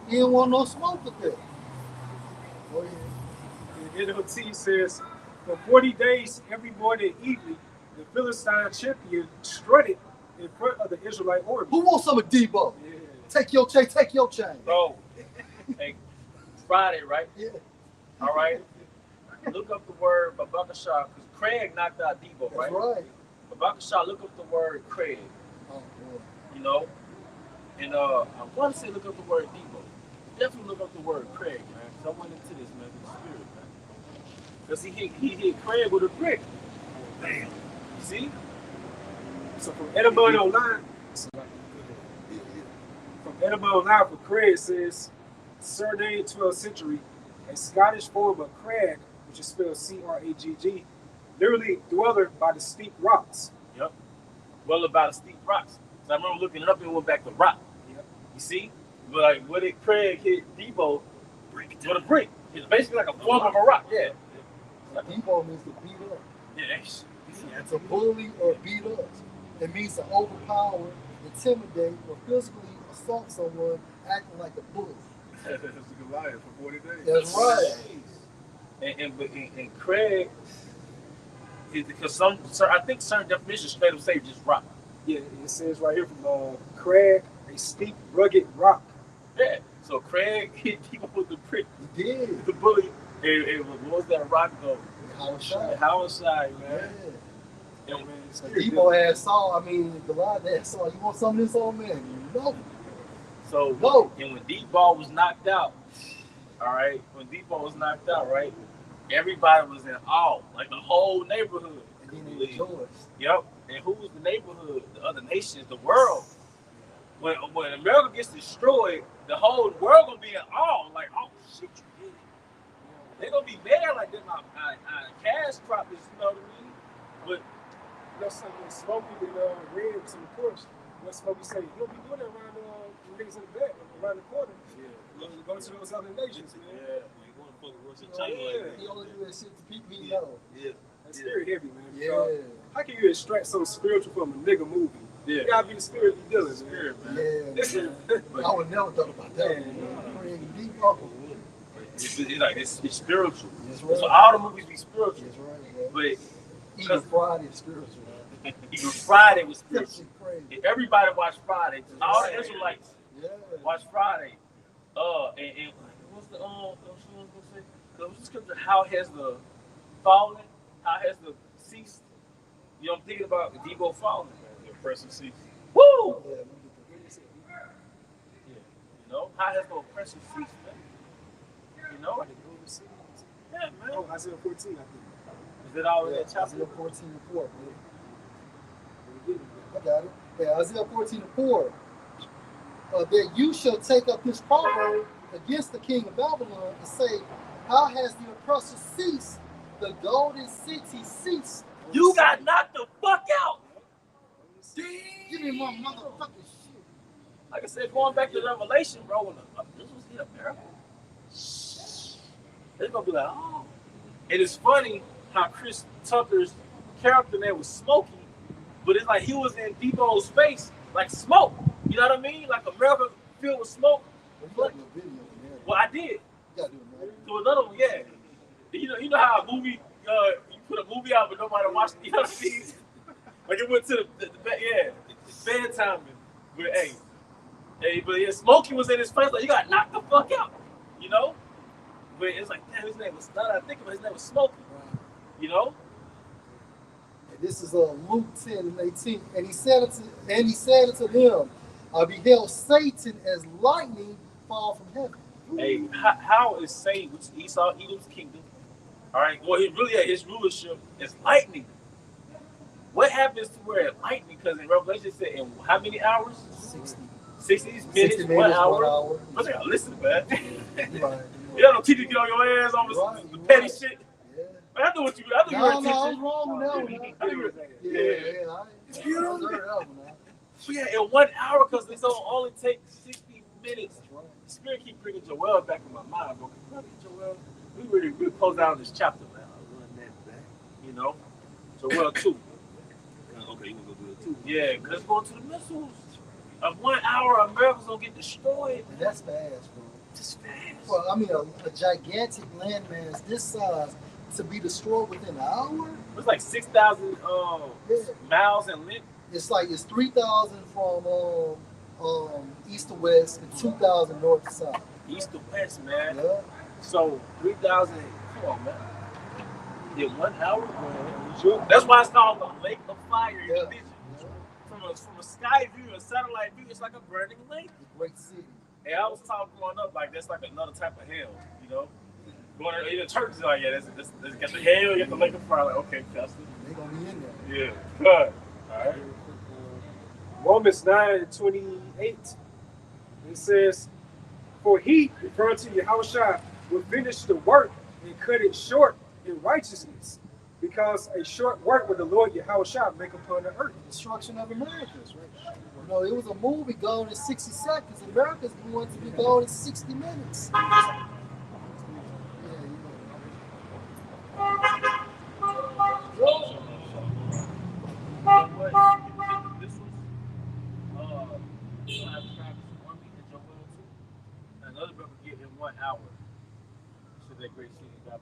S1: He didn't want no smoke with that. Go ahead.
S6: And NLT says, for 40 days, every morning and evening, the Philistine champion strutted in front of the Israelite army.
S1: Who wants some of Debo?
S6: Yeah.
S1: Take your chain, take your chain.
S4: Bro, hey, Friday, right?
S1: Yeah.
S4: All right. Look up the word Babakashah, because Craig knocked out Debo,
S1: That's
S4: right?
S1: right.
S4: Babakashah, look up the word Craig,
S1: Oh, boy.
S4: you know? And I want to say look up the word Debo. Definitely look up the word Craig, man. Because I went into this, man, with the spirit, man. Because he hit Craig with a brick. Damn. See?
S6: So from Edinburgh Online, for Craig says, surname 12th century, a Scottish form of crag, which is spelled C-R-A-G-G, literally dweller by the steep rocks.
S4: Yep. Well, about the steep rocks. So I remember looking it up and it went back to rock.
S6: Yep.
S4: You see? But like, what did Craig hit Debo with a brick? It's basically like a form of a rock. Yeah.
S1: Debo means to beat up.
S4: Yeah.
S1: To bully or beat up. It means to overpower, intimidate, or physically assault someone acting like a bully.
S7: That's a Goliath for 40 days.
S1: That's right.
S4: And Craig, because I think certain definitions straight up say just rock.
S6: Yeah, it says right here from crag, a steep, rugged rock.
S4: Yeah. So Craig hit Debo with the brick.
S1: He did.
S4: The bully. And what was that rock though?
S1: Howard Shire.
S4: Howard Shire, man.
S1: Yeah.
S6: Man, it's
S1: So
S6: scary.
S1: Debo had Saul. Goliath had Saul. You want some of this old man? No.
S4: So
S1: No.
S4: and when D-Ball was knocked out, all right, right, everybody was in awe, like the whole neighborhood.
S1: And then they rejoiced.
S4: Yep. And who was the neighborhood? The other nations, the world. When America gets destroyed, the whole world gonna be in awe. Like, oh shit, you did it. They're gonna be mad like that. Our cash crop is, you know what I mean? But
S6: You know something, Smokey and Red was in the Porsche. What Smokey say? You don't be doing that around the niggas in the back, around the corner.
S5: Yeah.
S6: Go to those other nations, man.
S5: Yeah. You want to fuck with Russian China like that.
S1: He only do that shit to people he know.
S5: Yeah.
S6: That's very heavy, man.
S1: Yeah.
S6: How can you extract something spiritual from a nigga movie?
S4: yeah,
S6: You gotta be the spirit you dealing,
S4: spirit,
S6: man.
S4: man.
S1: Yeah.
S6: Listen,
S1: I would never thought about that.
S6: Yeah.
S1: Craig Debo.
S4: It's spiritual.
S1: That's
S4: So
S1: right.
S4: all the movies be spiritual.
S1: That's right, man.
S4: But
S1: Even Friday is spiritual.
S4: even Friday was
S1: That's
S4: spiritual.
S1: crazy.
S4: If everybody watched Friday, all the Israelites
S1: Yeah.
S4: watch Friday. And what's the what she was gonna say? Because this comes to how has the fallen, how has the ceased? You know, I'm thinking about Debo falling.
S7: The oppressive cease.
S4: Woo!
S1: Yeah.
S4: You know, how has the oppression ceased, man? You know? Yeah, man.
S6: Oh, Isaiah 14, I think.
S4: Is that all in
S1: Yeah,
S4: that chapter?
S1: Isaiah 14:4, man. I got it. Yeah, Isaiah 14:4. That you shall take up this proverb against the king of Babylon and say, how has the oppressor ceased? The golden city ceased.
S4: You got knocked the fuck out.
S1: Give me my motherfucking shit.
S4: Like I said, going back to Revelation, bro, when this was in America. They're gonna be like, oh. And it's funny how Chris Tucker's character name was Smokey, but it's like he was in Debo's face like smoke. You know what I mean? Like America filled with smoke.
S1: You got no video in there.
S4: Well, I did.
S1: You gotta do it, man.
S4: So another one, yeah. You know how a movie, you put a movie out but nobody watched it. You know what I mean? Like it went to the bedtime. But but yeah, Smokey was in his face. Like you got knocked the fuck out. You know. But it's like, damn, his name was. Now that I think about it, his name was Smokey. You know.
S1: This is Luke 10 and 18. And he said unto them, I beheld Satan as lightning fall from heaven.
S4: Hey, how is Satan, which is Esau, Edom's kingdom? All right, well, his rulership is lightning. What happens to where lightning? Because in Revelation it said in how many hours? 60 minutes, 1 hour. But they gotta listen, man.
S1: Right.
S4: You don't teach you to get on your ass on the petty shit.
S1: Yeah.
S4: Man, I know what you were teaching.
S1: I was wrong with that one.
S4: I knew you were. Yeah, in 1 hour, because it's only take 60 minutes. The Spirit keep bringing Joel back in my mind, bro. Joel, we really close down this chapter, man. I'll run that back. You know, Joel 2.
S5: Okay, you want to go do it too?
S4: Yeah, because it's going to the missiles. Of 1 hour, America's gonna get destroyed.
S1: And that's fast, bro.
S4: Just fast.
S1: Well, I mean, a gigantic landmass this size to be destroyed within an hour?
S4: It's like 6,000 miles in length.
S1: It's 3,000 from east to west and 2,000 north to south.
S4: East to west, man.
S1: Yeah.
S4: So 3,000. Come on, man. In 1 hour, man. That's why it's called the Lake of Fire.
S1: Yeah.
S4: From a sky view, a satellite view, it's like a burning lake.
S1: The great city.
S4: And I was taught growing up, like that's like another type of hell, you know. Going to the church is like, yeah, that's got the hell, you got the lake of fire. Like, okay, Pastor.
S1: They're gonna be in there.
S4: Yeah, good. All right.
S6: Romans 9:28. It says, "For he, referring to Yahushua, will finish the work and cut it short in righteousness, because a short work with the Lord Yahushua make upon the earth."
S1: Destruction of Americans, right? You know, it was a movie gone in 60 seconds. America's going to be gone in 60 minutes. Yeah,
S4: Another brother get in 1 hour. So that great city got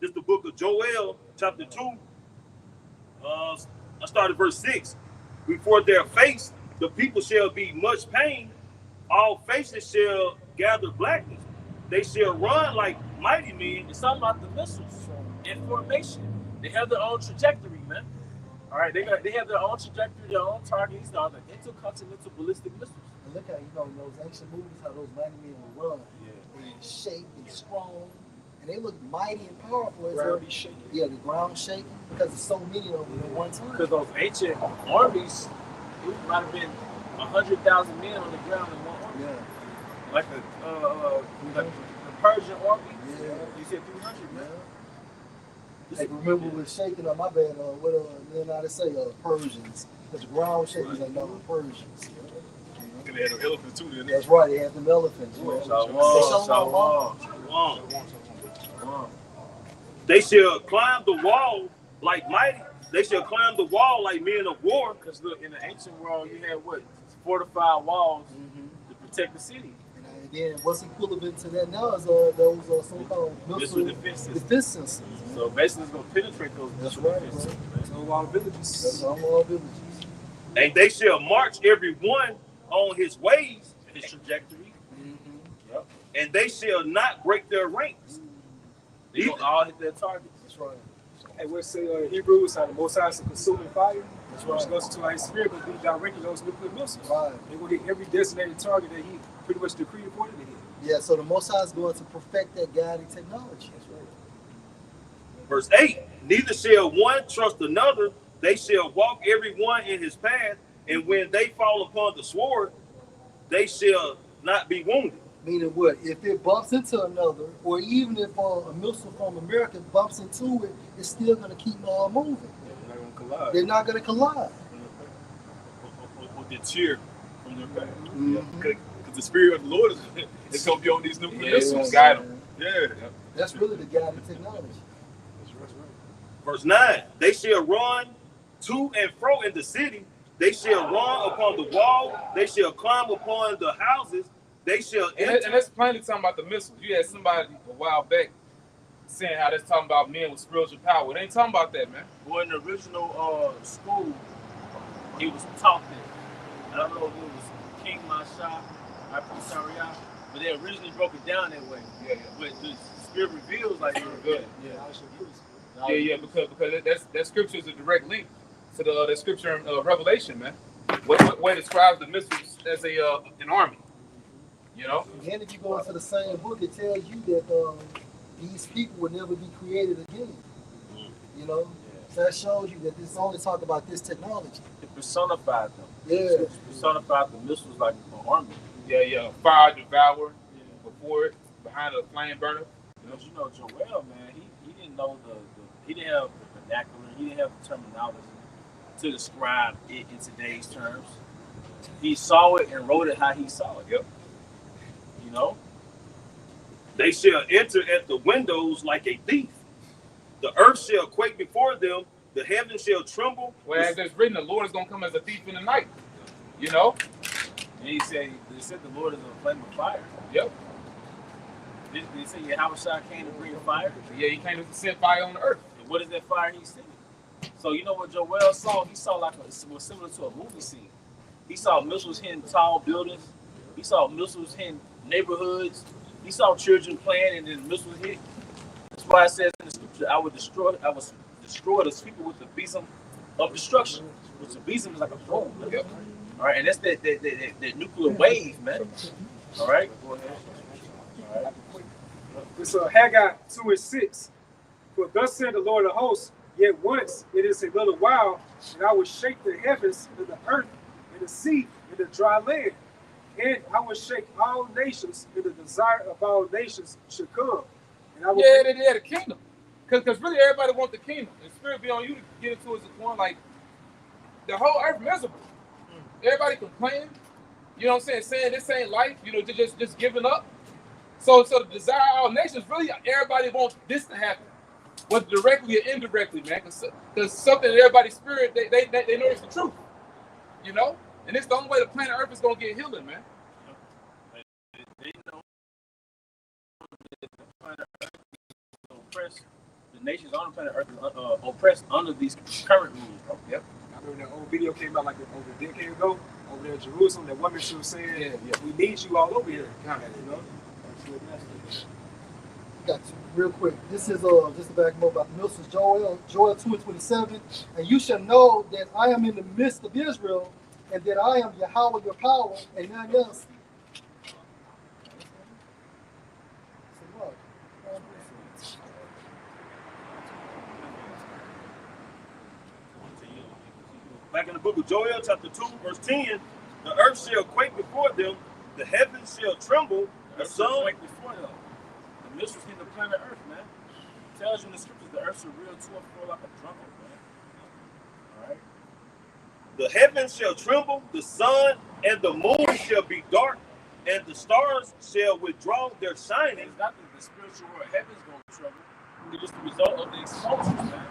S5: This is the book of Joel, chapter 2. I started verse 6. Before their face, the people shall be much pain. All faces shall gather blackness. They shall run like mighty men.
S4: It's talking about the missiles in formation. They have their own trajectory, man. All right, they have their own trajectory, their own target. These are the intercontinental ballistic missiles.
S1: and look how, in those ancient movies, how those mighty men will run.
S4: Yeah.
S1: They're in shape, they're strong, and they look mighty and powerful. As
S6: Ground be shaking.
S1: yeah, the ground shaking because there's so many of them at one time.
S4: Because those ancient armies, it might have been 100,000 men on the ground in one army.
S1: Yeah.
S4: Like the Persian army.
S1: Yeah.
S4: You said 300, man.
S1: Hey, remember we're shaking on my bad. What then I say Persians, because the ground shakers ain't no Persians.
S7: And they had an elephant too, didn't they?
S1: That's right. They had them elephants.
S5: They shall climb the wall like mighty. They shall climb the wall like men of war.
S4: Because look, in the ancient world, you had what? Fortified walls to protect the city.
S1: And then what's equivalent to that now is those so-called missile
S4: defense
S1: defense systems.
S4: So basically, it's going to penetrate those.
S1: That's right.
S4: defense systems, man.
S6: So all villages.
S1: That's all villages.
S5: And they shall march every one on his ways,
S4: His trajectory.
S5: Yep. And they shall not break their ranks.
S4: They going to all hit their targets.
S1: That's right.
S6: And we'll say in Hebrews, how the Most High is a consuming fire.
S1: That's
S6: Which
S1: right.
S6: goes to our spirit, but be directed those nuclear missiles.
S1: Right.
S6: They're going to hit every designated target that he pretty much decreed for them to hit.
S1: Yeah. So the Most High is going to perfect that guiding technology. That's right.
S5: Verse 8, neither shall one trust another. They shall walk every one in his path. And when they fall upon the sword, they shall not be wounded.
S1: Meaning what? If it bumps into another, or even if a missile from America bumps into it, it's still going to keep on moving.
S7: They're not going to collide.
S1: They're not going to collide.
S7: Or deter from their path.
S1: Mm-hmm.
S7: Because the spirit of the Lord is going to be on these nuclear
S1: Yeah,
S7: missiles.
S3: guide them.
S7: Yeah.
S1: That's really the guiding technology.
S5: Verse 9, they shall run to and fro in the city. They shall run upon the wall. They shall climb upon the houses. They shall enter.
S3: And that's plainly talking about the missiles. You had somebody a while back saying how that's talking about men with spiritual power. They ain't talking about that, man.
S4: Well, in the original school, it was taught that. I don't know if it was King Masha, Saria, but they originally broke it down that way.
S3: Yeah.
S4: But the Spirit reveals like
S3: Good. Yeah, because that scripture is a direct link to the scripture in Revelation, man. What describes the missiles as an army. You know?
S1: And then if you go into the same book, it tells you that these people will never be created again. You know? So that shows you that this only talk about this technology.
S4: it personified them.
S1: Yeah.
S4: It personified the missiles like an army.
S3: Yeah. Fire devour before it, behind a flame burner.
S4: Because you know, Joel, man, he didn't know he didn't have the vernacular, he didn't have the terminology to describe it in today's terms. He saw it and wrote it how he saw it.
S3: Yep.
S4: You know?
S5: They shall enter at the windows like a thief. The earth shall quake before them. The heavens shall tremble.
S3: Well, as it's written, the Lord is going to come as a thief in the night. You know?
S4: And they said the Lord is a flame of fire.
S3: Yep.
S4: Did he say Yahweh came to bring fire?
S3: Yeah, he came to set fire on the earth.
S4: And what is that fire he's seeing? So you know what Joel saw? He saw like was similar to a movie scene. He saw missiles hitting tall buildings. He saw missiles hitting neighborhoods. He saw children playing and then missiles hit. That's why it says in the scripture, I would destroy the people with the besom of destruction. Which the besom is like a boom.
S3: Yep.
S4: All right, and that's that nuclear wave, man. All right. Go ahead. All right.
S6: It's Haggai 2:6. For thus said the Lord of hosts, yet once it is a little while, and I will shake the heavens and the earth and the sea and the dry land. And I will shake all nations, and the desire of all nations should come. And I will
S3: the kingdom. Because really everybody wants the kingdom. And spirit be on you to get into it as one, like, the whole earth miserable. Everybody complaining. You know what I'm saying this ain't life, you know, just giving up. So the desire of all nations, really everybody wants this to happen. Whether directly or indirectly, man. Because something in everybody's spirit, they know it's the truth. You know? And it's the only way the planet Earth is going to get healing, man.
S4: They know that the planet Earth is oppressed. The nations on the planet Earth is oppressed under these current rules, bro.
S3: Yep.
S6: I remember that old video came out like over a decade ago over there in Jerusalem. That woman she was saying, we need you all over here. You know?
S1: Got you real quick. This is just to back more about the missiles. Joel 2:27. And you shall know that I am in the midst of Israel, and that I am Yahweh your power, and none else.
S5: Back in the book of Joel, chapter 2, verse 10, the earth shall quake before them, the heavens shall tremble, the sun.
S4: Quake before them. The missiles hit the planet Earth, man. It tells you in the scriptures the earth's a real to and fro like a drunkard, man. All right.
S5: The heavens shall tremble, the sun and the moon shall be dark, and the stars shall withdraw their shining.
S4: It's not that the spiritual world, heaven's going to trouble. It's just the result of the explosion, man.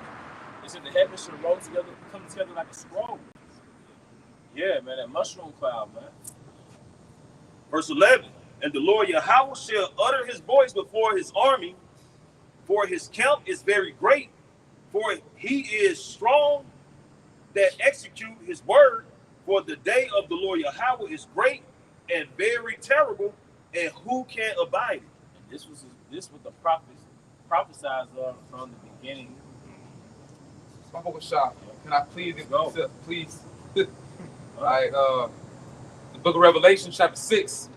S4: It said the heavens shall roll together, come together like a scroll. Yeah, man, that mushroom cloud, man.
S5: Verse 11, and the Lord Yahweh shall utter his voice before his army, for his count is very great, for he is strong that execute his word, for the day of the Lord Yahweh is great and very terrible, and who can abide it?
S4: And this was the prophets prophesied of from the beginning.
S3: My book was shot. Can I please
S4: go?
S3: Please. All right, the book of Revelation, chapter 6.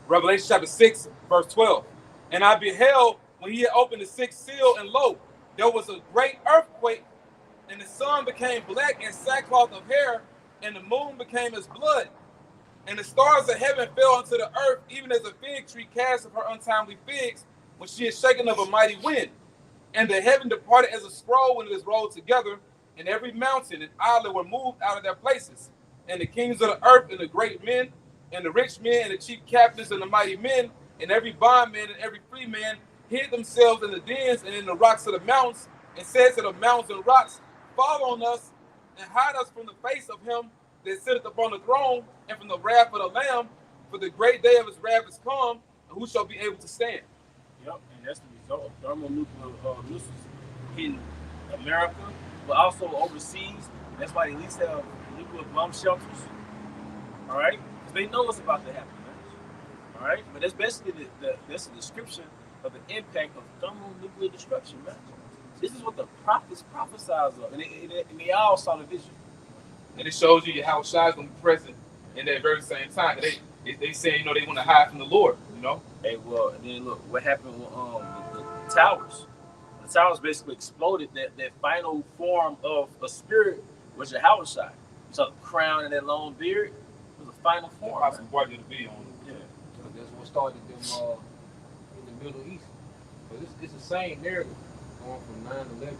S3: Revelation chapter 6, verse 12. And I beheld when he had opened the sixth seal, and lo, there was a great earthquake, and the sun became black as sackcloth of hair, and the moon became as blood. And the stars of heaven fell unto the earth, even as a fig tree cast of her untimely figs, when she is shaken of a mighty wind. And the heaven departed as a scroll when it is rolled together, and every mountain and island were moved out of their places. And the kings of the earth, and the great men, and the rich men, and the chief captains, and the mighty men, and every bondman and every free man hid themselves in the dens and in the rocks of the mountains, and said to the mountains and rocks, fall on us,
S8: and hide us from the face of him that sitteth upon the throne, and from the wrath of the Lamb, for the great day of his wrath is come, and who shall be able to stand?
S4: Yep, and that's the result of thermonuclear missiles hitting America, but also overseas. That's why they at least have nuclear bomb shelters. All right, because they know what's about to happen. Man. All right, but that's basically that's a description of the impact of thermonuclear destruction, man. This is what the prophets prophesied of, and they all saw the vision.
S8: And it shows you how Shai's gonna be present in that very same time. They say, you know, they want to hide from the Lord, you know.
S4: Hey, well, and then look what happened with the towers. The towers basically exploded. That final form of a spirit was Yahweh Shai. You saw the crown and that long beard. It was a final form.
S8: Possibly part of the video on it.
S4: Yeah.
S3: So that's what started them in the Middle East. But it's the same narrative going from 9/11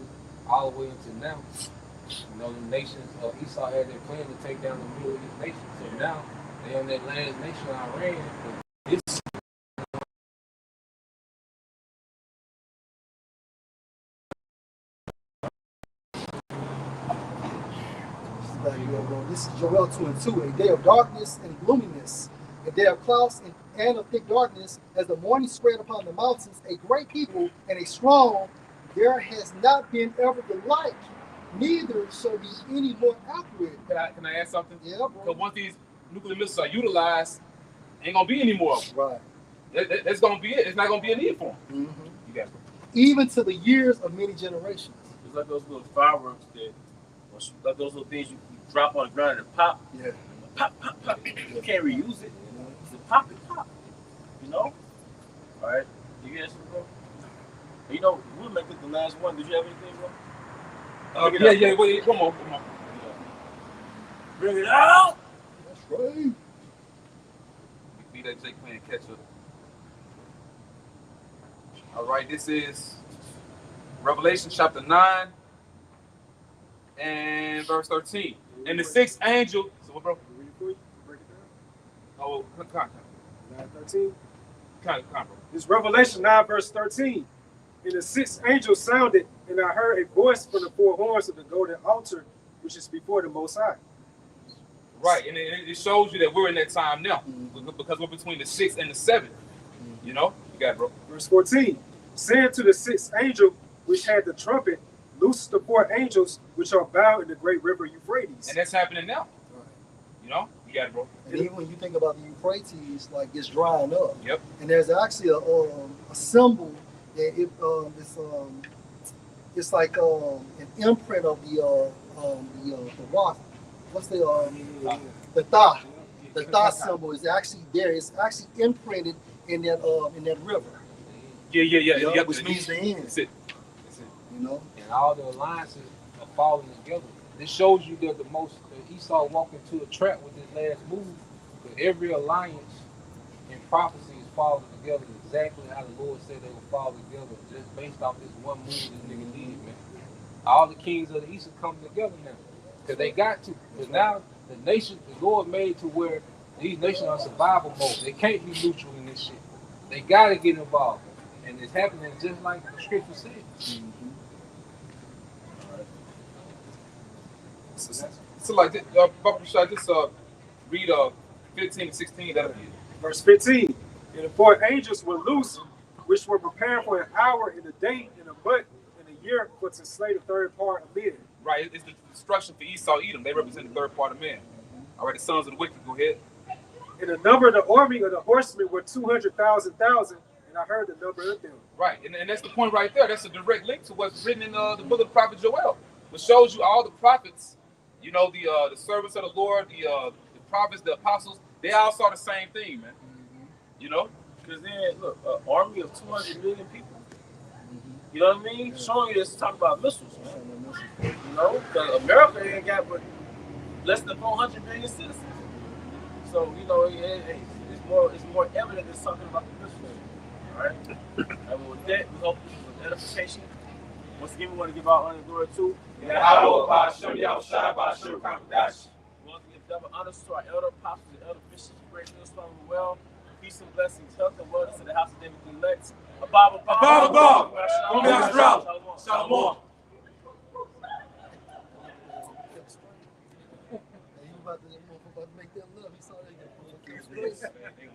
S3: all the way until now. You know, the nations of Esau had their plan to take down the Middle East nations. So now they on that last nation, Iran. It's
S1: This is Joel 2:2. A day of darkness and gloominess, a day of clouds and of thick darkness, as the morning spread upon the mountains, a great people and a strong. There has not been ever the like, neither shall be any more accurate.
S8: Can I add something?
S1: Yeah, bro.
S8: Because once these nuclear missiles are utilized, ain't gonna be any more of them.
S1: Right.
S8: That's gonna be it. It's not gonna be a need for them.
S1: Mm-hmm.
S8: You got it.
S1: Even to the years of many generations.
S4: It's like those little fireworks like those little things you drop on the ground and pop.
S1: Yeah.
S4: Pop, pop, pop. You can't reuse it. It's a pop and pop. You know? All right. You guys, bro? You know, we'll make it the last one. Did you have anything, bro?
S8: Wait, one more.
S4: Bring it out.
S1: That's right.
S8: BJ playing catch up. All right, this is Revelation chapter 9 and verse 13. And the sixth angel. So what, bro?
S6: Read it for you. Break it down.
S8: Oh, come.
S6: 9:13.
S8: Bro.
S6: It's Revelation 9, verse 13. And the sixth angel sounded, and I heard a voice from the four horns of the golden altar, which is before the Most High.
S8: Right, and it shows you that we're in that time now, because we're between the 6th and the 7th. You know, you got it, bro.
S6: Verse 14. Saying to the sixth angel, which had the trumpet, loose the four angels which are bound in the great river Euphrates.
S8: And that's happening now.
S1: Right.
S8: You know, you got it, bro.
S1: And even when you think about the Euphrates, like it's drying up.
S8: Yep.
S1: And there's actually a symbol that it's like an imprint of the rock. What's the Tha? The Tha symbol is actually there. It's actually imprinted in that river.
S8: Yeah.
S1: Which means the end.
S8: That's it.
S1: You know.
S3: and all the alliances are falling together. This shows you that Esau walked into a trap with his last move. But every alliance in prophecy is falling together exactly how the Lord said they would fall together, just based off this one move this nigga did, man. All the kings of the East are coming together now, because they got to. Because now the Lord made to where these nations are survival mode. They can't be neutral in this shit. They got to get involved, and it's happening just like the scripture said.
S1: Mm-hmm.
S8: So like, should I just read 15 and 16? That'll be it.
S6: Verse 15. And the four angels were loose, which were prepared for an hour in a day, in a month, in a year, for to slay the third part of men.
S8: Right, it's the destruction for Esau, Edom. They represent the third part of man. All right, the sons of the wicked, go ahead.
S6: And the number of the army of the horsemen were 200,000, and I heard the number of them.
S8: Right, and that's the point right there. That's a direct link to what's written in the book of the prophet Joel, which shows you all the prophets, you know, the servants of the Lord, the prophets, the apostles, they all saw the same thing, man. You know?
S4: Because then, look, an army of 200 million people. You know what I mean? Showing you this, talking about missiles, man. You know? Because America ain't got but less than 400 million citizens. So, you know, it's more evident than talking about the missiles. All right? And with that, we hope this was edification. Once again, we want to give our honor and glory to
S8: And I will by Shem Yahushua, by Shem Kamadash.
S4: We want to give double honors to our elder apostles and elder bishops. Great millstone well. Peace and blessings, health and wellness to the house of David elect. Abba. Shalom.
S8: Shalom.
S3: crazy.
S2: Man, they